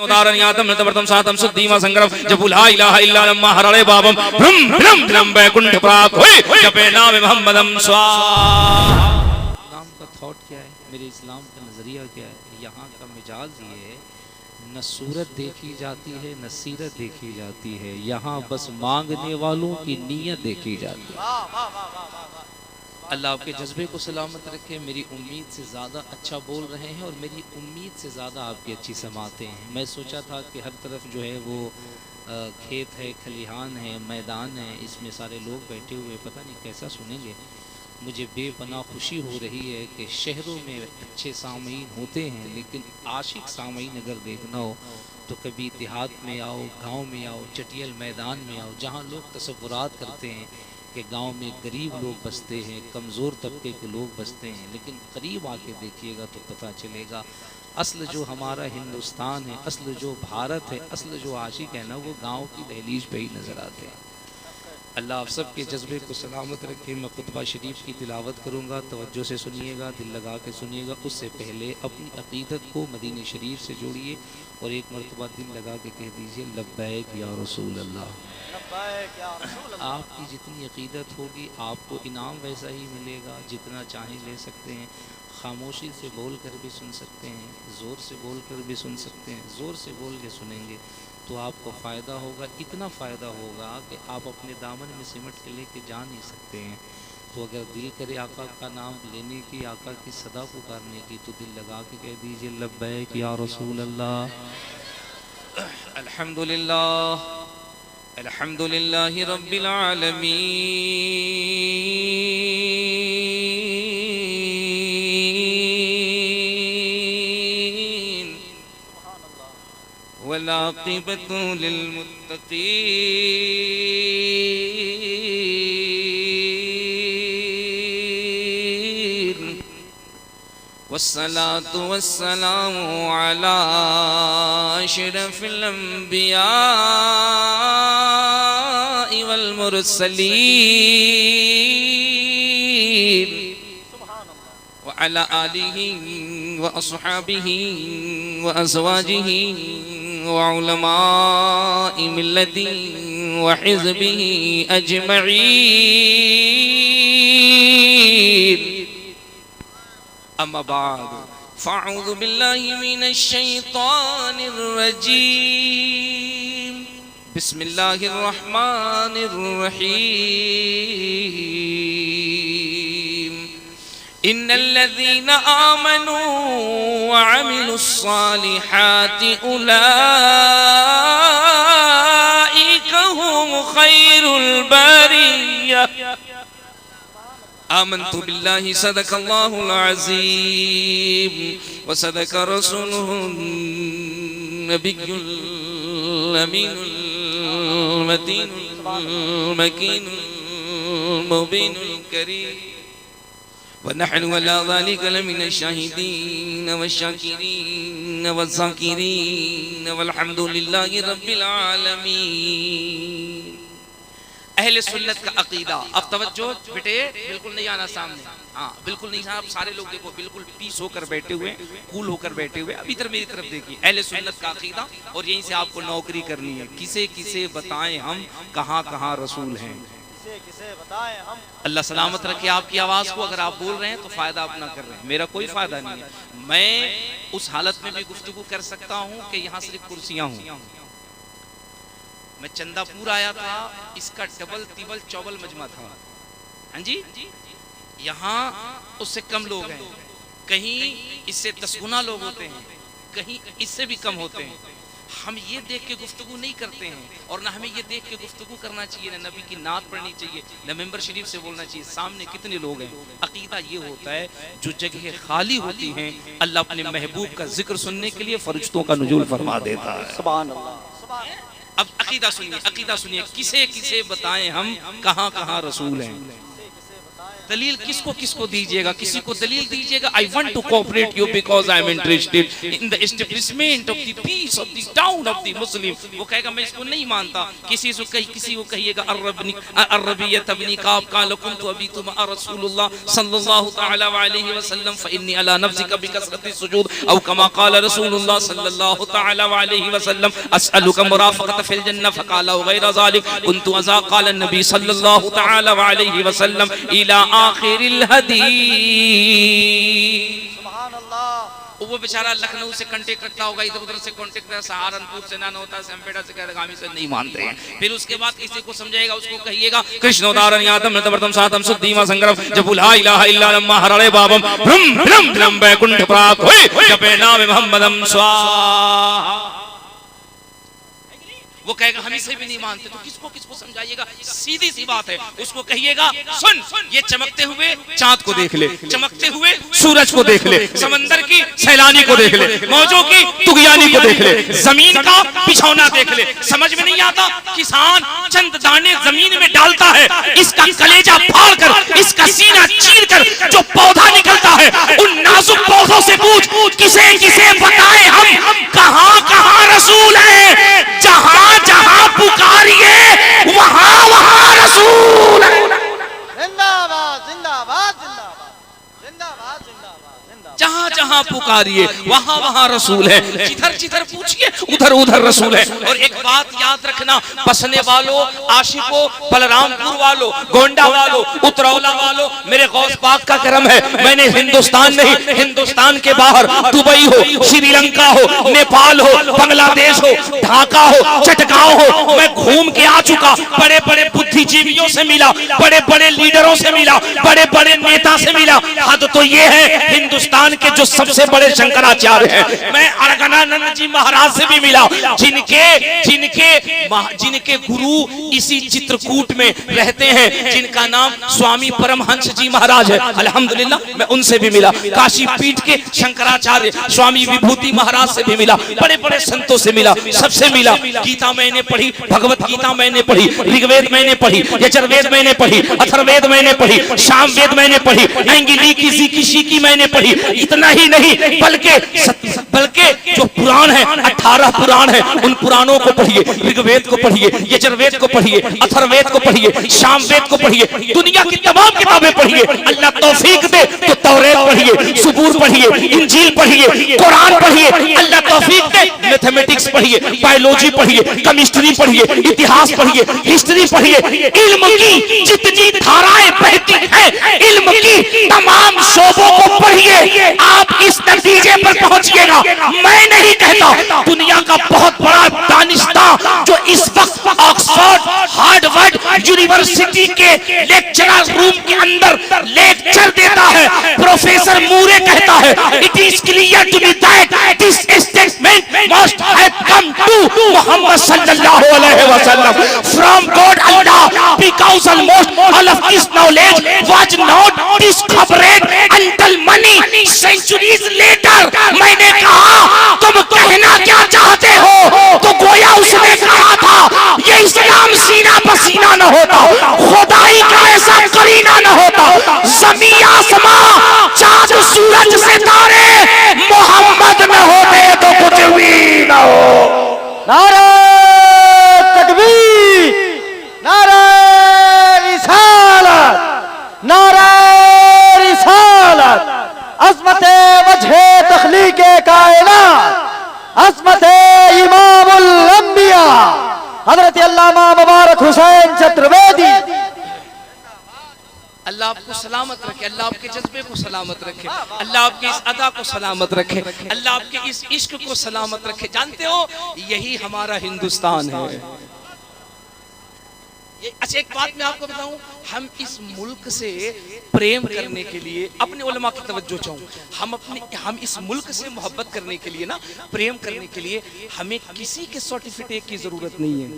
उदाहरण यातम नतवर्तम सातम सुद्धीमा संग्रम जब ला इलाहा इल्ला अल्लाह हरले बाबम भ्रम भ्रम भ्रम वैकुंठ प्राप्त होए जपे नाम मोहम्मदम स्वाहा। इस्लाम का थॉट क्या है, मेरे इस्लाम का नजरिया क्या है? यहाँ का मिजाज ये है, न सूरत देखी जाती है न सीरत देखी जाती है, यहाँ बस मांगने वालों की नीयत देखी जाती है। अल्लाह आपके जज्बे को सलामत रखे। मेरी उम्मीद से ज़्यादा अच्छा बोल रहे हैं और मेरी उम्मीद से ज़्यादा आपकी अच्छी समातें हैं। मैं सोचा था कि हर तरफ जो है वो खेत है, खलिहान है, मैदान है, इसमें सारे लोग बैठे हुए, पता नहीं कैसा सुनेंगे। मुझे बेपनाह खुशी हो रही है कि शहरों में अच्छे सामीन होते हैं, लेकिन आशिक सामीन अगर देखना हो तो कभी देहात में आओ, गांव में आओ, चटियल मैदान में आओ, जहां लोग तसव्वुरात करते हैं कि गांव में गरीब लोग बसते हैं, कमज़ोर तबके के लोग बसते हैं, लेकिन करीब आके देखिएगा तो पता चलेगा असल जो हमारा हिंदुस्तान है, असल जो भारत है, असल जो आशिक है ना, वो गांव की दहलीज पे ही नज़र आते हैं। अल्लाह आप सब के जज्बे को सलामत रखे। मैं खुतबा शरीफ की तिलावत करूँगा, तवज्जो से सुनिएगा, दिल लगा के सुनिएगा। उससे पहले अपनी अक़ीदत को मदीने शरीफ से जोड़िए और एक मरतबा दिल लगा के कह दीजिए लब्बैक या रसूल अल्लाह। आपकी जितनी अक़ीदत होगी आपको इनाम वैसा ही मिलेगा, जितना चाहें ले सकते हैं। खामोशी से बोल कर भी सुन सकते हैं, ज़ोर से बोल कर भी सुन सकते हैं। ज़ोर से बोल के सुनेंगे तो आपको फ़ायदा होगा, इतना फ़ायदा होगा कि आप अपने दामन में सिमट के लेके जा नहीं सकते हैं। तो अगर दिल करे आका का नाम लेने की, आका की सदा पुकारने की, तो दिल लगा के कह दीजिए लब्बैक या रसूल अल्लाह। अल्हम्दुलिल्लाह अल्हम्दुलिल्लाहि रब्बिल आलमीन वलाक़िबतु लिल्मुत्तक़ीन वस्सलातु वस्सलामु अला अशरफिल अंबिया वल मुरसलीन व अला आलिहि व अस्हाबिहि व अज़वाजिहि व उलमाए मिल्लति व हिज़्बिहि अजमईन। अम्मा बाद फ़अऊज़ु बिल्लाहि मिनश शैतानिर रजीम। बिस्मिल्लाहिर रहमानिर रहीम। इन्नल्लज़ीना आमनू व अमिलुस्सालिहाति उलाइका हुम खैरुल बरिय्या। आमन्तु बिल्लाहि सदक़ल्लाहुल अज़ीम व सदक़ रसूलुहुन नबियुल अमीनुल मतीनुल मकीनुल मुबीनुल करीम व नहनु अला ज़ालिका लमिनश शाहिदीन वश्शाकिरीन वज़्ज़ाकिरीन वल्हम्दुलिल्लाहि रब्बिल आलमीन। अहले सुन्नत का अकीदा। अब तवज्जो बेटे, बिल्कुल नहीं आना सामने, हाँ बिल्कुल नहीं। आप सारे लोग देखो बिल्कुल पीस होकर बैठे हुए, कूल होकर बैठे हुए। अब इधर मेरी तरफ देखिए, अहले सुन्नत का अकीदा, और यहीं से आपको नौकरी करनी है। किसे किसे बताएं हम कहाँ कहाँ रसूल हैं, किसे बताएं हम। अल्लाह सलामत रखे आपकी आवाज़ को। अगर आप बोल रहे हैं तो फ़ायदा अपना कर रहे हैं, मेरा कोई फ़ायदा नहीं है। मैं उस हालत में भी गुफ्तगू कर सकता हूँ कि यहाँ सिर्फ कुर्सियाँ हों। मैं चंदापुर आया था, इसका डबल तिबल चौबल मजमा था, हाँ जी। यहाँ उससे कम लोग हैं, कहीं इससे 10 गुना लोग होते हैं, कहीं इससे भी कम होते हैं। हम ये देख के गुफ्तगू नहीं करते हैं, और ना हमें ये देख के गुफ्तगू करना चाहिए, ना नबी की नात पढ़नी चाहिए, ना मेंबर शरीफ से बोलना चाहिए सामने कितने लोग हैं। अकीदा ये होता है जो जगह खाली होती हैं अल्लाह अपने महबूब का जिक्र सुनने के लिए फरिश्तों का नुज़ूल फरमा देता है। सुभान अल्लाह। अब अकीदा सुनिए, अकीदा सुनिए। किसे किसे बताएं हम कहाँ कहाँ रसूल हैं। दलील किसको किसको दीजिएगा? किसी को दलील दीजिएगा I want to cooperate you because I am interested in the establishment of the peace of the town of the Muslim. वो कहेगा मैं इसको नहीं मानता। किसी को कहिएगा अरबियत अबनी काब काल कुंतु अबीतु मा रसूलुल्लाह सल्लल्लाहु तआला अलैहि वसल्लम फइन्नी अला नफ्सिका बिकसरति सुजूद औ कमा काल रसूलुल्लाह सल्लल्लाहु तआला अलैहि वसल्लम अस्अलुका मुराफकत फिल जन्नह फकाला गैर ज़ालिक कुंतु अज़ा काल नबी सल्लल्लाहु तआला अलैहि वसल्लम इला आखिरिल हदीस। सुभान अल्लाह। वो बेचारा लखनऊ से कांटेक्ट करता होगा, इधर उधर से कांटेक्ट करता, सहारनपुर से नाना होता है, सेमपेटा से कहगामी से नहीं मानते हैं। फिर उसके बाद किसी को समझाएगा, उसको कहिएगा कृष्णोदारन यातम नतवर्तम सातम सुद्धीमा संग्रम जब ला इलाहा इल्ला अल्लाह हरणे बाबम भ्रम भ्रम भ्रम वैकुंठ प्राप्त होए जपे नाम मोहम्मदम स्वाहा। वो कहेगा हम इसे भी नहीं मानते, तो किसको किसको समझाइएगा? सीधी सी बात है, उसको कहिएगा सुन ये चमकते हुए चांद को देख ले, चमकते हुए सूरज को देख ले, समंदर की सैलानी को देख ले, मौजों की तुगयानी को देख ले, जमीन का बिछौना देख ले। समझ में नहीं आता? किसान चंद दाने जमीन में डालता है, इसका कलेजा फाड़ कर, इसका सीना चीर कर जो पौधा निकलता है, उन नाजुक पौधों से पूछ किसे किसे बताए हम कहां कहां रसूल है। जहां जहां पुकारिए वहां वहां रसूल है। जिंदाबाद जिंदाबाद जिंदाबाद जिंदाबाद जिंदाबाद। जहां जहां पुकारिए वहां वहां रसूल है। जिधर जिधर पूछिए उधर उधर रसूल है। और एक बात याद रखना, बसने वालों, आशिकों, बलरामपुर वालों, गोंडा वालों, उतरौला वालों, मेरे गौस पाक का करम है, मैंने हिंदुस्तान नहीं, हिंदुस्तान के बाहर दुबई हो, श्रीलंका हो, नेपाल हो, बांग्लादेश हो, ढाका हो, चटगांव हो, मैं घूम के आ चुका। बड़े बड़े बुद्धिजीवियों से मिला, बड़े बड़े लीडरों से मिला, बड़े बड़े नेता से मिला। हद तो ये है हिंदुस्तान के जो सबसे बड़े शंकराचार्य हैं, मैं अड़गनानंद जी महाराज से भी मिला, जिनके गुरु इसी चित्रकूट में रहते हैं, जिनका नाम स्वामी परमहंस जी महाराज है। अल्हम्दुलिल्लाह मैं उनसे भी मिला। काशी पीठ के शंकराचार्य स्वामी विभूति महाराज से भी मिला, बड़े बड़े संतों से मिला, सबसे मिला। गीता मैंने पढ़ी, भगवत गीता मैंने पढ़ी, ऋग्वेद मैंने पढ़ी, यजुर्वेद मैंने पढ़ी, अथर्ववेद मैंने पढ़ी, सामवेद मैंने पढ़ी, एंगिली की शीकी मैंने पढ़ी। इतना ही नहीं बल्कि जो पुराण है 18 पुराण है, उन पुराणों को पढ़िए, ऋग्वेद को पढ़िए, यजुर्वेद को पढ़िए, अथर्ववेद को पढ़िए, सामवेद को पढ़िए, दुनिया की तमाम किताबें पढ़िए। अल्लाह तौफीक दे तो तौरेत पढ़िए, सुबूर पढ़िए, इंजील पढ़िए, कुरान पढ़िए। अल्लाह तौफीक दे मैथमेटिक्स पढ़िए, बायोलॉजी पढ़िए, केमिस्ट्री पढ़िए, इतिहास पढ़िए, हिस्ट्री पढ़िए। इल्म की जितनी धाराएं बहती हैं, इल्म की तमाम शोबों को पढ़िए, आप इस नतीजे पर पहुंचिएगा। मैं नहीं कहता, दुनिया का बहुत बड़ा दानिशदां जो इस वक्त ऑक्सफोर्ड हार्वर्ड यूनिवर्सिटी के लेक्चरर रूम के अंदर लेक्चर देता है, प्रोफेसर मूरे कहता है it is clear to be that this statement must have come to Muhammad सल्लल्लाहु अलैहि वसल्लम from God Allah because almost all of this knowledge was not discovered until many centuries later. मैंने कहा तुम कहना क्या चाहते हो, तो गोया उसने कहा था ये इस्लाम सीना पसीना न होता, खुदाई का ऐसा करीना न होता, ज़मीन आसमां चांद सूरज सितारे मोहम्मद न होते तो कुछ भी न हो। नारे तकबीर, नारे रिसालत, नारे रिसालत। अज़मते वजहे तख्लीके कायनात, अज़मते इमामुल अंबिया हज़रत अल्लामा मुबारक हुसैन चतुर्वेदी। अल्लाह आपको सलामत रखे, अल्लाह आपके जज्बे को सलामत रखे, अल्लाह आपकी इस अदा को सलामत रखे, अल्लाह आपके इस इश्क को सलामत रखे। जानते हो यही हमारा हिंदुस्तान है। अच्छा एक बात मैं आपको बताऊं, हम इस मुल्क से प्रेम करने के लिए अपने उलमा की तवज्जो चाहूं, हम इस मुल्क से मोहब्बत करने के लिए ना, प्रेम करने के लिए हमें किसी के सर्टिफिकेट की जरूरत नहीं है।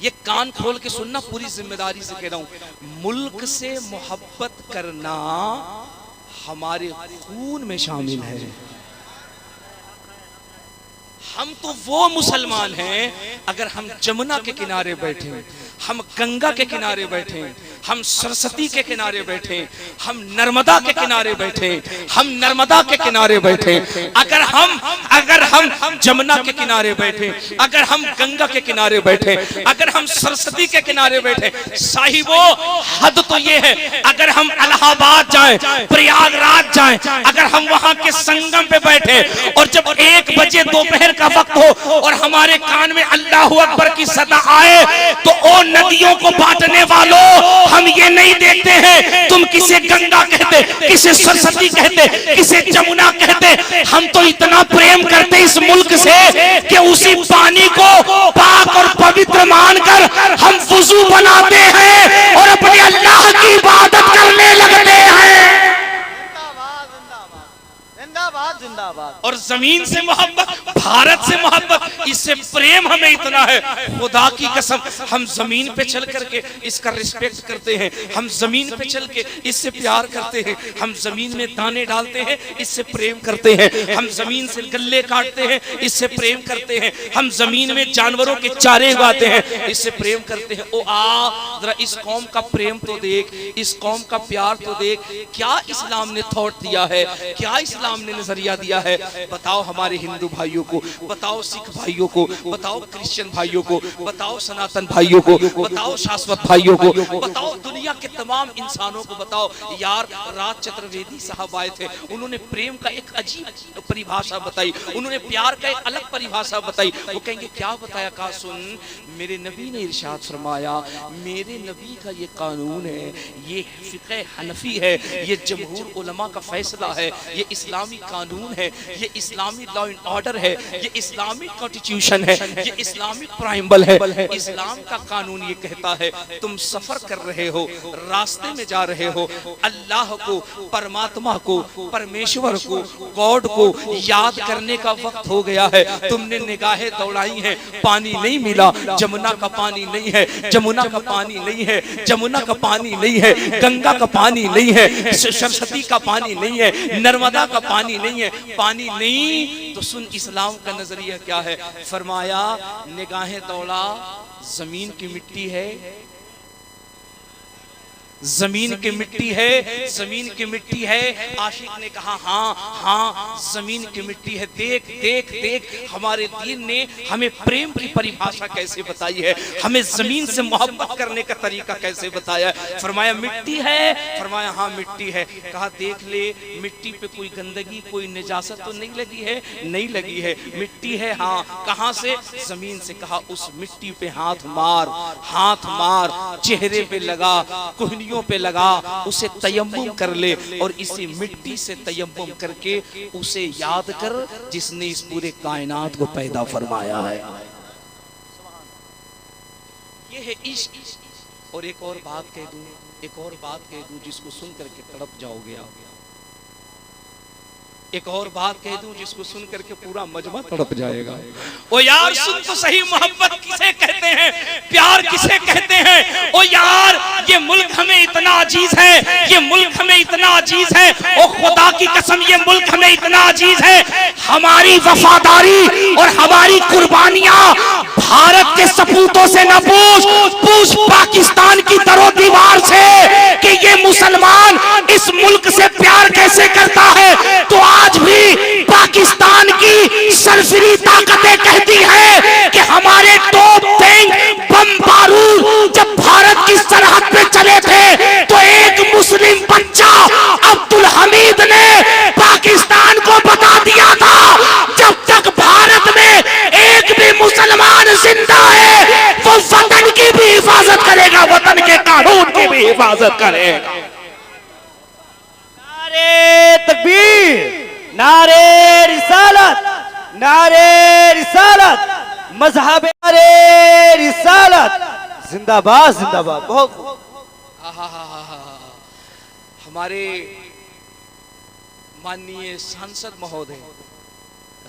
ये कान खोल के सुनना, पूरी जिम्मेदारी से कह रहा हूं, मुल्क से मोहब्बत करना हमारे खून में शामिल है। हम तो वो मुसलमान हैं, अगर हम जमुना के किनारे बैठे, हम गंगा के किनारे बैठे, हम सरस्वती के किनारे बैठे, हम नर्मदा के किनारे बैठे, हम नर्मदा के किनारे बैठे, अगर हम जमुना के किनारे बैठे, अगर हम गंगा के किनारे बैठे, अगर हम सरस्वती के किनारे बैठे, साहिबो हद तो ये है, अगर हम इलाहाबाद जाएं, प्रयागराज जाएं, अगर हम वहां के संगम पे बैठे और जब 1 बजे दोपहर का वक्त हो और हमारे कान में अल्लाहू अकबर की सदा आए, तो ओ नदियों को बांटने वालों, हम ये नहीं देखते हैं तुम किसे गंगा कहते, किसे सरस्वती कहते, किसे जमुना कहते, हम तो इतना प्रेम करते इस मुल्क से कि उसी पानी को पाक और पवित्र मानकर हम वुजू बनाते हैं और अपने अल्लाह की इबादत करने लगते हैं। जिंदाबाद जिंदाबाद। और जमीन से मोहब्बत, भारत से मोहब्बत, इससे प्रेम हमें इतना है, खुदा की कसम हम जमीन पे चल करके इसका रिस्पेक्ट करते हैं, हम जमीन पे चल के इससे प्यार करते हैं, हम जमीन में दाने डालते हैं, इससे प्रेम करते हैं, हम जमीन से गल्ले काटते हैं, इससे प्रेम करते हैं, हम जमीन में जानवरों के चारे उगाते हैं, इससे प्रेम करते हैं। ओ आ जरा इस कौम का प्रेम तो देख, इस कौम का प्यार तो देख, क्या इस्लाम ने थॉट दिया है, क्या इस्लाम ने नजरिया दिया है। बताओ हमारे हिंदू भाइयों को, बताओ सिख भाइयों को, बताओ क्रिश्चियन भाइयों को, बताओ सनातन भाइयों को, बताओ शाश्वत भाइयों को, बताओ दुनिया के तमाम इंसानों को बताओ। यार राज चतुर्वेदी साहब आए थे, उन्होंने प्रेम का एक अजीब परिभाषा बताई, उन्होंने प्यार का एक अलग परिभाषा बताई। वो कहेंगे क्या बताया, कहा सुन मेरे नबी ने इरशाद फरमाया, मेरे नबी का ये कानून है, ये फिक़े हनफी है, ये जमहूर उलमा का फैसला है, ये इस्लामी कानून है, ये इस्लामी लॉ एंड ऑर्डर है, ये इस्लामिक कॉन्स्टिट्यूशन है, ये इस्लामिक प्राइम्बल है। इस्लाम का कानून ये कहता है तुम सफर कर रहे हो, रास्ते में जा रहे हो, अल्लाह को, परमात्मा को, परमेश्वर को, गॉड को याद करने का वक्त हो गया है, तुमने निगाहें दौड़ाई हैं, पानी नहीं मिला, जमुना का पानी नहीं है, जमुना का पानी नहीं है, जमुना का पानी नहीं है, गंगा का पानी नहीं है, सरस्वती का पानी नहीं है, नर्मदा का पानी नहीं है, पानी नहीं। तो सुन इस्लाम का नजरिया क्या है, फरमाया निगाहें दौड़ा, जमीन की मिट्टी है, जमीन की मिट्टी है, जमीन की मिट्टी है। आशिक ने कहा हाँ हाँ जमीन की मिट्टी है। देख देख देख हमारे दीन ने हमें प्रेम की परिभाषा कैसे बताई है, हमें जमीन से मोहब्बत करने का तरीका कैसे बताया है। फरमाया मिट्टी है, फरमाया हाँ मिट्टी है। कहा देख ले मिट्टी पे कोई गंदगी, कोई निजासत तो नहीं लगी है, नहीं लगी है, मिट्टी है। हाँ कहाँ से, जमीन से। कहा उस मिट्टी पे हाथ मार, हाथ मार, चेहरे पे लगा, कुहनियों पे लगा, उसे तयम्मुम कर ले और इसी मिट्टी से तयम्मुम करके उसे याद कर जिसने इस पूरे कायनात को पैदा फरमाया है। ये है इश्क। और एक और बात कह दूं, एक और बात कह दूं जिसको सुन करके तड़प जाओगे आप, एक और बात कह दूं जिसको सुन करके पूरा मजमा तड़प जाएगा। ओ यार सुन तो सही, मोहब्बत किसे कहते हैं, प्यार किसे कहते हैं। ओ यार ये मुल्क हमें इतना अजीज है, ये मुल्क हमें इतना अजीज है, ओ खुदा की कसम ये मुल्क हमें इतना अजीज है। हमारी वफादारी और हमारी कुर्बानियां भारत के सपूतों से न पूछ, पूछ पाकिस्तान की दरो दीवार से कि ये मुसलमान इस मुल्क से प्यार कैसे करता है। तो आज भी पाकिस्तान की सरसरी ताकतें कहती है कि हमारे तोप टैंक बम बारूद जब भारत की सरहद पे चले थे तो एक मुस्लिम बच्चा अब्दुल हमीद ने पाकिस्तान को बता दिया था जब तक भारत में एक भी मुसलमान जिंदा है वो वतन की भी हिफाजत करेगा, वतन के कानून की भी हिफाजत करेगा। नारे तकबीर, नारे रिसालत, नारे रिसालत, मजहब नारे रिसालत, जिंदाबाद जिंदाबाद। बहुत हमारे माननीय सांसद महोदय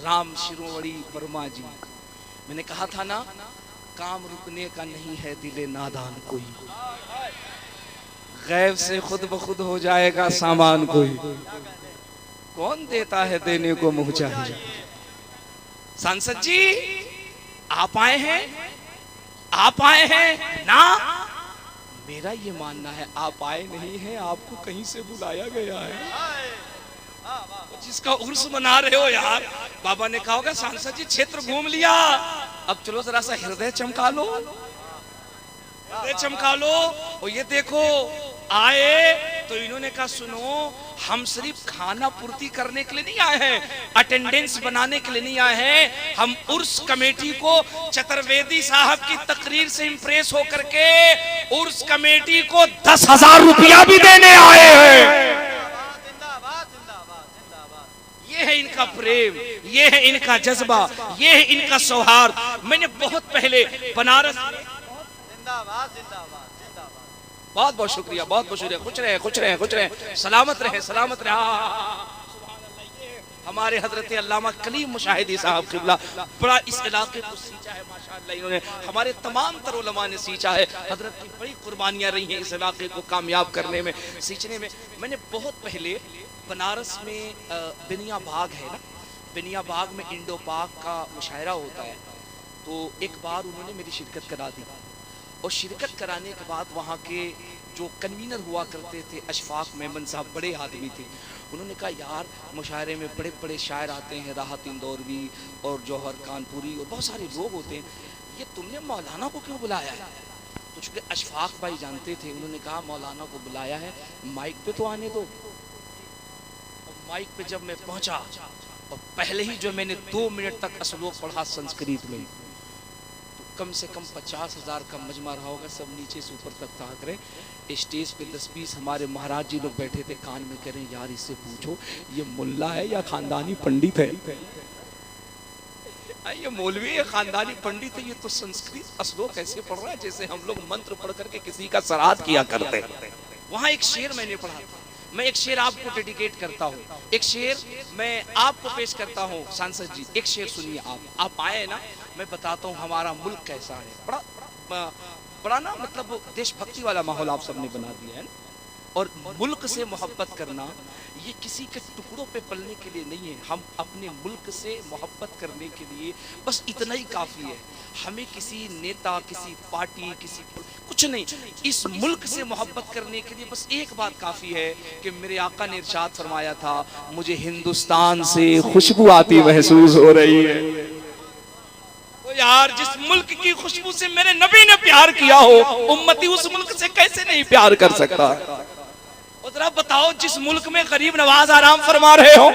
राम शिरोमणि वर्मा जी, मैंने कहा था ना काम रुकने का नहीं है दिले नादान कोई, गैब से खुद ब खुद हो जाएगा सामान कोई, कौन देता है देने को मुंह चाहिए। सांसद जी आप आए हैं, आप आए हैं ना, मेरा ये मानना है आप आए नहीं हैं, आपको कहीं से बुलाया गया है। जिसका उर्स मना रहे हो यार, बाबा ने कहा होगा सांसद जी क्षेत्र घूम लिया, अब चलो जरा सा हृदय चमका लो, हृदय चमका लो। और ये देखो आए तो इन्होंने कहा सुनो, हम सिर्फ खाना पूर्ति करने के लिए नहीं आए हैं, अटेंडेंस बनाने के लिए नहीं आए हैं, हम उर्स कमेटी को चतुर्वेदी साहब की तकरीर से इंप्रेस होकर के उर्स कमेटी को 10,000 रुपया भी देने आए हैं। ये है इनका प्रेम, ये है इनका जज्बा, ये है इनका सौहार्द। मैंने बहुत पहले बनारस, बहुत बहुत शुक्रिया, बहुत बहुत शुक्रिया, खुश रहे खुश रहे खुश रहे, सलामत रहे सलामत रहे। हमारे हजरत अल्लामा कलीम मुशाहिदी साहब किबला बड़ा इस इलाके को सींचा है माशाअल्लाह, इन्होंने हमारे तमाम तर उलमा ने सींचा है। हजरत की बड़ी कुर्बानियां रही हैं इस इलाके को कामयाब करने में, सींचने में। मैंने बहुत पहले बनारस में बिनिया बाग है ना, बिनिया बाग में इंडो पाक का मुशायरा होता है, तो एक बार उन्होंने मेरी शिरकत करा दी। और शिरकत कराने के बाद वहाँ के जो कन्वीनर हुआ करते थे अशफाक मेमन साहब, बड़े आदमी थे, उन्होंने कहा यार मुशायरे में बड़े बड़े शायर आते हैं, राहत इंदौरवी और जौहर कानपुरी और बहुत सारे लोग होते हैं, ये तुमने मौलाना को क्यों बुलाया है? तो चूँकि अशफाक भाई जानते थे, उन्होंने कहा मौलाना को बुलाया है, माइक पे तो आने दो। माइक पे जब मैं पहुंचा और पहले ही जो मैंने 2 मिनट तक असलोक पढ़ा संस्कृत में, तो कम से कम 50,000 का मजमा रहा होगा, सब नीचे से ऊपर तक ताक रहे। स्टेज पे 10-20 हमारे महाराज जी लोग बैठे थे, कान में कह रहे हैं यार इससे पूछो ये मुल्ला है या खानदानी पंडित है, ये मौलवी है खानदानी पंडित है, ये तो संस्कृत असलोक ऐसे पढ़ रहा है जैसे हम लोग मंत्र पढ़ करके किसी का श्राद्ध किया करते हैं। वहाँ एक शेर मैंने पढ़ा था, मैं एक शेर आपको डेडिकेट करता हूँ, एक शेर मैं आपको पेश करता हूँ। सांसद जी एक शेर सुनिए आप आए ना, मैं बताता हूँ हमारा मुल्क कैसा है। बड़ा ना मतलब देशभक्ति वाला माहौल आप सबने बना दिया है ना। और मुल्क से मोहब्बत करना ये किसी के टुकड़ों पे पलने के लिए नहीं है, हम अपने मुल्क से मोहब्बत करने के लिए बस इतना ही काफ़ी है। हमें किसी नेता, किसी पार्टी, किसी कुछ नहीं, इस मुल्क से मोहब्बत करने के लिए बस एक बात काफ़ी है कि मेरे आका ने इरशाद फरमाया था, मुझे हिंदुस्तान से खुशबू आती महसूस हो रही है। तो यार जिस मुल्क की खुशबू से मेरे नबी ने प्यार किया हो, उम्मती उस मुल्क से कैसे नहीं प्यार कर सकता? जरा बताओ, जिस मुल्क में गरीब नवाज आराम फरमा रहे हो,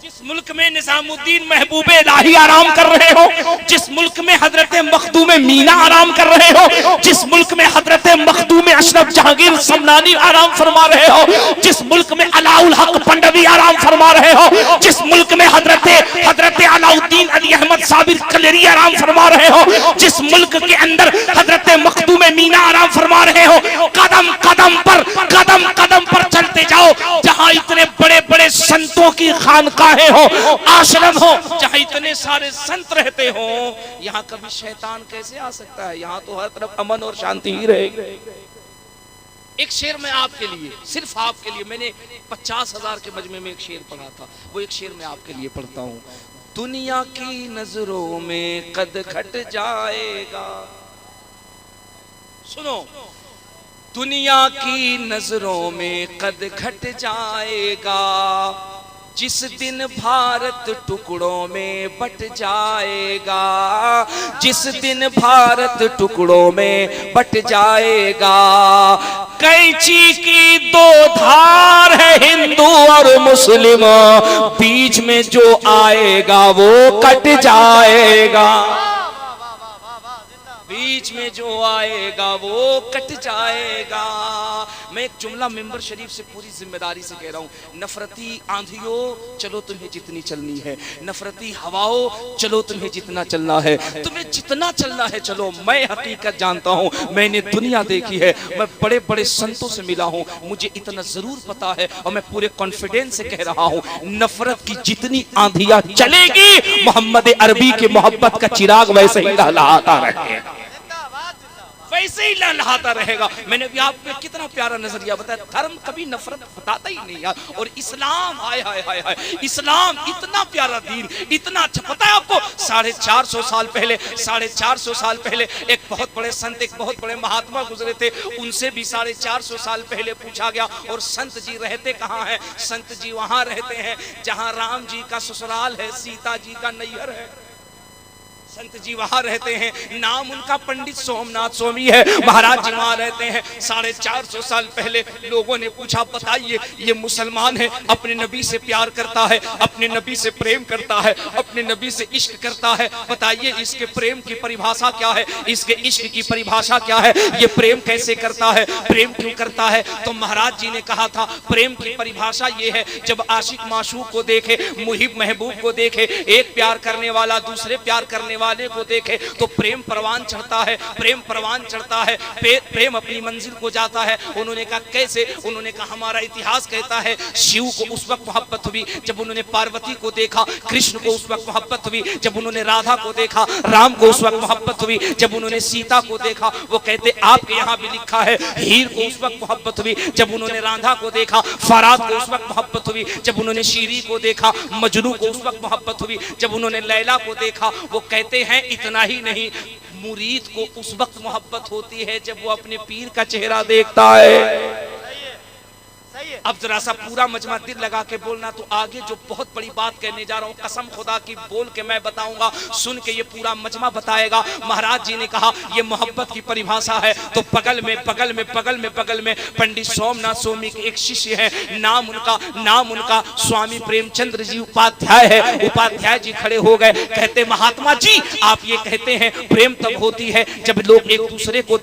जिस मुल्क में निजामुद्दीन महबूबे इलाही आराम कर रहे हो, जिस मुल्क में हजरत मखदूम मीना आराम कर रहे हो, जिस मुल्क में हजरत मखदूम अशरफ जहांगीर समनानी आराम फरमा रहे हो, जिस मुल्क में अलाउल हक पंडवी आराम फरमा रहे हो, जिस मुल्क में हजरत अलाउद्दीन अली अहमद साबिर कलेरी आराम फरमा रहे हो, जिस मुल्क के अंदर हजरत मखदूम मीना आराम फरमा रहे हो, कदम कदम पर चलते जाओ, जहां इतने बड़े बड़े संतों की खानकाहें हो, आश्रम हो, जहां इतने सारे संत रहते हो, यहाँ कभी शैतान कैसे आ सकता है? यहाँ तो हर तरफ अमन और शांति ही रहेगी। एक शेर मैं आपके लिए, सिर्फ आपके लिए, मैंने 50,000 के मजमे में एक शेर पढ़ा था, वो एक शेर मैं आपके लिए पढ़ता हूँ। दुनिया की नजरों में कद घट जाएगा, सुनो, दुनिया की नजरों में कद घट जाएगा, जिस दिन भारत टुकड़ों में बट जाएगा, जिस दिन भारत टुकड़ों में बट जाएगा। कैंची की 2 धार है हिंदू और मुस्लिम, बीच में जो आएगा वो कट जाएगा, बीच में जो आएगा वो कट जाएगा। मैं एक जुमला मेंबर शरीफ से पूरी जिम्मेदारी से कह रहा हूँ, नफरती आंधियों चलो तुम्हें जितनी चलनी है, नफरती हवाओं चलो तुम्हें जितना चलना है, तुम्हें जितना चलना है चलो। मैं हकीकत जानता हूँ, मैंने दुनिया देखी है, मैं बड़े बड़े संतों से मिला हूँ, मुझे इतना जरूर पता है और मैं पूरे कॉन्फिडेंस से कह रहा हूँ, नफरत की जितनी आंधियां चलेगी, मोहम्मद अरबी की मोहब्बत का चिराग वैसे ही लहलहाता रहेगा, वैसे ही लहलहाता रहेगा। मैंने भी आपको कितना प्यारा नजरिया बताया, धर्म कभी नफरत बताता ही नहीं यार। और इस्लाम, हाय हाय हाय हाय, इस्लाम इतना प्यारा दीन, इतना अच्छा। पता है आपको 450 साल पहले, 450 साल पहले एक बहुत बड़े संत, एक बहुत बड़े महात्मा गुजरे थे, उनसे भी 450 साल पहले पूछा गया, और संत जी रहते कहाँ हैं? संत जी वहां रहते हैं जहां राम जी का ससुराल है, सीता जी का नैहर है। संत जी वहां रहते हैं, नाम उनका पंडित सोमनाथ स्वामी है। महाराज जी वहां रहते हैं। 450 साल पहले लोगों ने पूछा, बताइए ये मुसलमान है, अपने नबी से प्यार करता है, अपने नबी से प्रेम करता है, अपने नबी से इश्क करता है, बताइए इसके प्रेम की परिभाषा क्या है, इसके इश्क की परिभाषा क्या है, ये प्रेम कैसे करता है, प्रेम क्यों करता है? तो महाराज जी ने कहा था, प्रेम की परिभाषा ये है, जब आशिक माशूक को देखे, मुहिब महबूब को देखे, एक प्यार करने वाला दूसरे प्यार करने वाले को देखे तो प्रेम परवान चढ़ता है, प्रेम परवान चढ़ता है, प्रेम अपनी मंजिल को जाता है। उन्होंने कहा कैसे? उन्होंने कहा हमारा इतिहास कहता है, शिव को उस वक्त मोहब्बत हुई जब उन्होंने पार्वती को देखा, कृष्ण को उस वक्त मोहब्बत हुई जब उन्होंने राधा को देखा, राम को उस वक्त मोहब्बत हुई जब उन्होंने सीता को देखा। वो कहते आपके यहाँ भी लिखा है, हीर को उस वक्त मोहब्बत हुई जब उन्होंने राधा को देखा, फराद को उस वक्त मोहब्बत हुई जब उन्होंने शीरी को देखा, मजनू को उस वक्त मोहब्बत हुई जब उन्होंने लैला को देखा। वो कहते हैं इतना ही नहीं, मुरीद को उस वक्त मोहब्बत होती है जब वो अपने पीर का चेहरा देखता है। अब जरा सा पूरा मजमा दिल लगा के बोलना, तो आगे जो बहुत बड़ी बात कहने जा रहा हूँ, कसम खुदा की बोल के मैं बताऊंगा, सुन के ये पूरा मजमा बताएगा। महाराज जी ने कहा ये मोहब्बत की परिभाषा है। तो बगल में पंडित सोमनाथ स्वामी के एक शिष्य है, नाम उनका स्वामी प्रेमचंद्र जी उपाध्याय है। उपाध्याय जी खड़े हो गए, कहते महात्मा जी आप ये कहते हैं प्रेम तब होती है जब लोग एक दूसरे को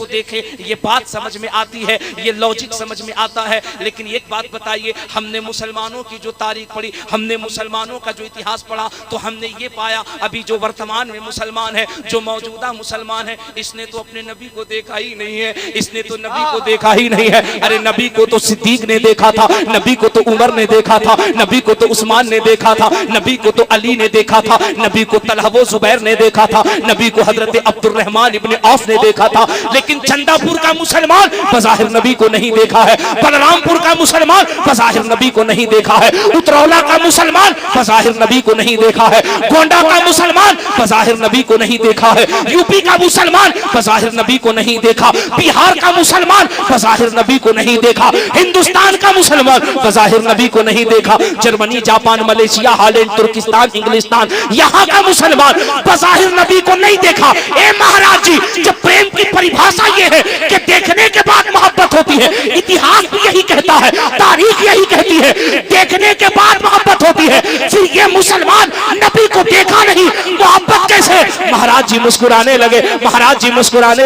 देखें, ये बात समझ में आती है, ये लॉजिक समझ में आता है। लेकिन एक बात बताइए, हमने मुसलमानों की जो तारीख पढ़ी, हमने मुसलमानों का जो इतिहास पढ़ा, तो हमने ये पाया अभी जो वर्तमान में मुसलमान है, जो मौजूदा मुसलमान है, इसने तो अपने नबी को देखा ही नहीं है, इसने तो नबी को देखा ही नहीं है। अरे नबी को तो सिद्दीक ने देखा था, नबी को तो उमर ने देखा था, नबी को तो उस्मान ने देखा था, नबी को तो अली ने देखा था, नबी को तलहा व जुबैर ने देखा था, नबी को हजरत अब्दुर्रहमान इब्ने औफ ने देखा था। लेकिन चंदापुर का मुसलमान बज़ाहिर नबी को नहीं देखा है, बलरामपुर का मुसलमान बज़ाहिर नबी को नहीं देखा है, उतरौला का मुसलमान बज़ाहिर नबी को नहीं देखा है, गोंडा का मुसलमान बज़ाहिर नबी को नहीं देखा है, यूपी का मुसलमान बज़ाहिर नबी को नहीं देखा, बिहार का मुसलमान बज़ाहिर नबी को नहीं देखा, हिंदुस्तान का मुसलमान बज़ाहिर नबी को नहीं देखा, जर्मनी, जापान, मलेशिया, हालैंड, तुर्किस्तान, इंग्लिस्तान, यहाँ का मुसलमान बज़ाहिर नबी को नहीं देखा। ए महाराज जी, जब प्रेम की परिभाषा ये है कि देखने के बाद मोहब्बत होती है, इतिहास भी यही कहता है, तारीख यही कहती है, देखने के बाद मोहब्बत होती है, फिर ये मुसलमान नबी को देखा नहीं, मोहब्बत कैसे? महाराज जी मुस्कुराने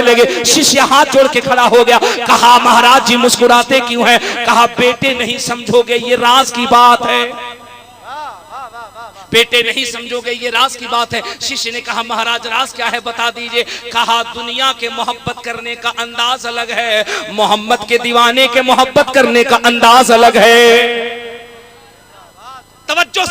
लगे, शिष्य हाथ जोड़ के खड़ा हो गया, कहा महाराज जी मुस्कुराते क्यों हैं? कहा बेटे नहीं समझोगे ये राज की बात है, बेटे नहीं समझोगे ये राज की बात है। शिष्य ने कहा महाराज राज क्या है बता दीजिए। कहा दुनिया के मोहब्बत करने का अंदाज अलग है, मोहम्मद के दीवाने के मोहब्बत करने का अंदाज अलग है। तवज्जो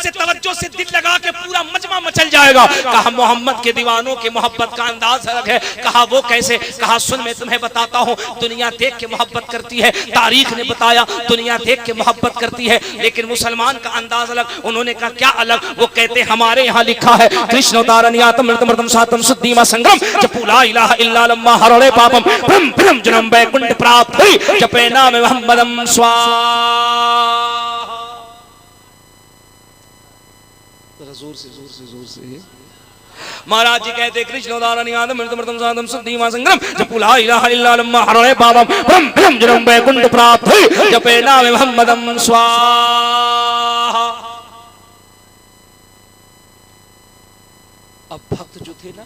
से दिल लगा के पूरा मजमा मचल जाएगा। कहा मोहम्मद के दीवानों के मोहब्बत का अंदाज अलग है। कहा वो कैसे? कहा सुन मैं तुम्हें बताता हूँ, दुनिया देख के मोहब्बत करती है, तारीख ने बताया दुनिया देख के मोहब्बत करती है, लेकिन मुसलमान का अंदाज अलग। उन्होंने कहा क्या अलग? वो कहते हमारे यहाँ लिखा है कृष्ण अवतारण्यातम मृतमृतम सातम सुद्धीमा संगम जपू ला इलाहा इल्ला लम्मा हरणे पापम ब्रह्म ब्रह्म जन्म वैकुंठ प्राप्त हुई जपे नाम मोहम्मदम स्वाहा। जोर से महाराज जी कहते कृष्ण अवतारण्यातम मृतमृतम सातम सुद्धीमा संगम जपू ला इलाहा इल्ला लम्मा हरणे पापम ब्रह्म ब्रह्म जन्म वैकुंठ प्राप्त हुई जपे नाम मोहम्मदम स्वाहा। अब भक्त जो थे ना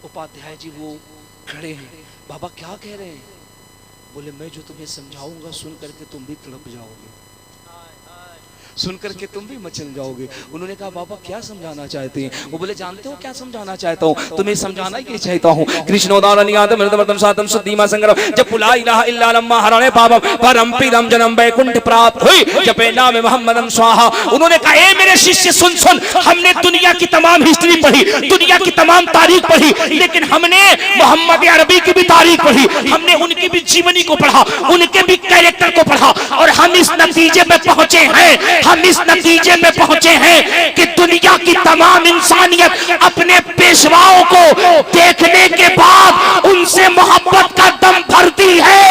उपाध्याय जी वो खड़े हैं, बाबा क्या कह रहे हैं? बोले मैं जो तुम्हें समझाऊंगा सुन करके तुम भी तड़प जाओगे। सुनकर के तुम भी मचल जाओगे। उन्होंने कहा बाबा क्या समझाना चाहते हैं? वो बोले जानते हो क्या समझाना चाहता हूँ? तुम्हें समझाना ये चाहता हूँ। कृष्णोदारनियातम हृदयवर्तम सातम सुद्धीमा संग्रह जब ला इलाहा इल्ला लम्मा हरणे पापम परम पीरम जन्म वैकुंठ प्राप्त हुई जपे नाम मोहम्मदम स्वाहा। उन्होंने कहा ए मेरे शिष्य सुन सुन, हमने दुनिया की तमाम हिस्ट्री पढ़ी, दुनिया की तमाम तारीख पढ़ी, लेकिन हमने मोहम्मद अरबी की भी तारीख पढ़ी, हमने उनकी भी जीवनी को पढ़ा, उनके भी कैरेक्टर को पढ़ा, और हम इस नतीजे में पहुंचे हैं, हम इस नतीजे में पहुंचे हैं कि दुनिया की तमाम इंसानियत अपने पेशवाओं को देखने के बाद उनसे मोहब्बत का दम भरती है,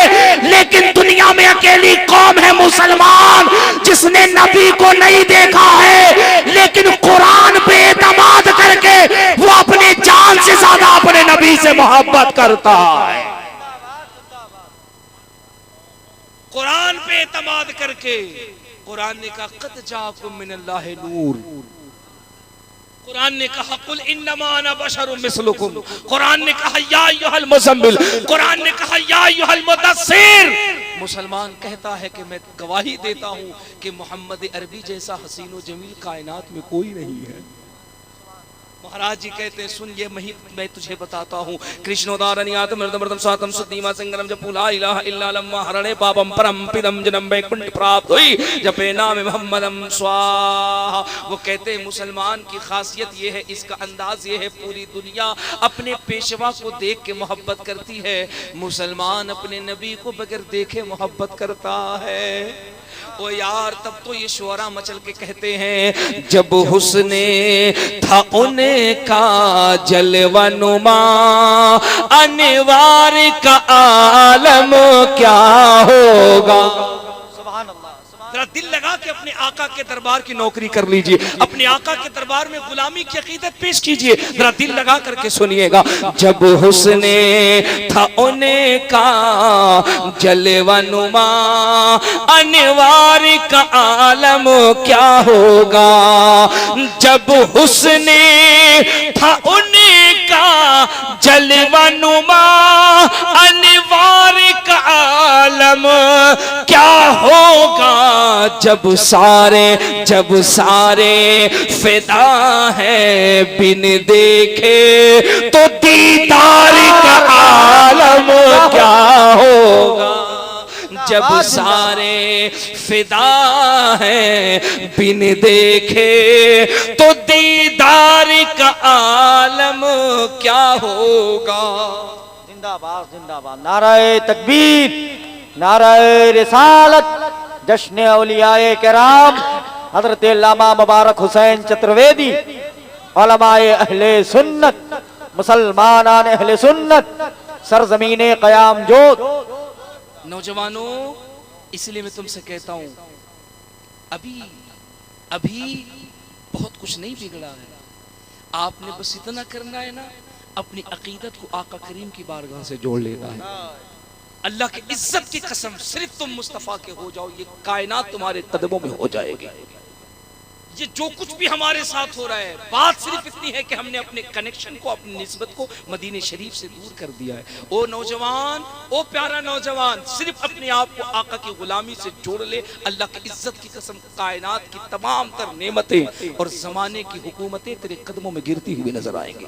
लेकिन दुनिया में अकेली कौम है मुसलमान जिसने नबी को नहीं देखा है, लेकिन कुरान पे एतमाद करके वो अपने जान से ज्यादा अपने नबी से मोहब्बत करता है। कुरान पे एतमाद करके। कुरान ने कहा कद जाकुम मिनल्लाहि नूर, कुरान ने कहा कुल इन्नमा अना बशरुम मिस्लुकुम, कुरान ने कहा या अय्युहल मुज़म्मिल, कुरान ने कहा या अय्युहल मुदस्सिर। मुसलमान कहता है कि मैं गवाही देता हूं कि मोहम्मद अरबी जैसा हसीन व जमील कायनात में कोई नहीं है। महाराज जी कहते हैं सुन ये मैं तुझे बताता हूँ। कृष्णोदारनियातम हृदयवर्तम सातम सुद्धीमा संग्रह जब ला इलाहा इल्ला लम्मा हरणे पापम परम पीरम जन्म वैकुंठ प्राप्त हुई जपे नाम मोहम्मदम स्वाहा। वो कहते हैं मुसलमान की खासियत ये है, इसका अंदाज ये है, पूरी दुनिया अपने पेशवा को देख के मोहब्बत करती है, मुसलमान अपने नबी को बगैर देखे मोहब्बत करता है। ओ यार तब तो ये शुअरा मचल के कहते हैं जब हुस्ने था उनका जलवनुमा अनवार का आलम क्या होगा। जरा दिल लगा के अपने आका के दरबार की नौकरी कर लीजिए, अपने आका के दरबार में गुलामी की अकीदत पेश कीजिए, जरा दिल लगा करके सुनिएगा। जब हुस्ने था उनका जलवनुमा अनवार का आलम क्या होगा। जब हुस्ने था उनका जलवनुमा अनवार का आलम क्या होगा। जब सारे फिदा है बिन देखे तो दीदार का आलम क्या होगा। जब सारे फिदा है बिन देखे तो दीदार का आलम क्या होगा। जिंदाबाद जिंदाबाद, नाराए तकबीर, नाराए रिसालत, जश्न औलियाए किराम हजरत अल्लामा मुबारक हुसैन चतुर्वेदी, उलमाए अहले सुन्नत, मुसलमान अहले सुन्नत, सरजमीने कयाम जोत। नौजवानों इसलिए मैं तुमसे कहता हूं अभी बहुत कुछ नहीं बिगड़ा है, आपने बस इतना करना है ना, अपनी अकीदत को आका करीम की बारगाह से जोड़ लेना है। अल्लाह की इज्जत की कसम सिर्फ तुम मुस्तफा के हो जाओ, ये कायनात तुम्हारे कदमों में हो जाएगी। ये जो कुछ भी हमारे साथ हो रहा है, बात सिर्फ इतनी है कि हमने अपने कनेक्शन को, अपनी निस्बत को मदीने शरीफ से दूर कर दिया है। ओ नौजवान, ओ प्यारा नौजवान, सिर्फ अपने आप को आका की गुलामी से जोड़ ले। अल्लाह की इज्जत की कसम कायनात की तमाम तर नेमतें और जमाने की हुकूमतें तेरे कदमों में गिरती हुई नजर आएंगी।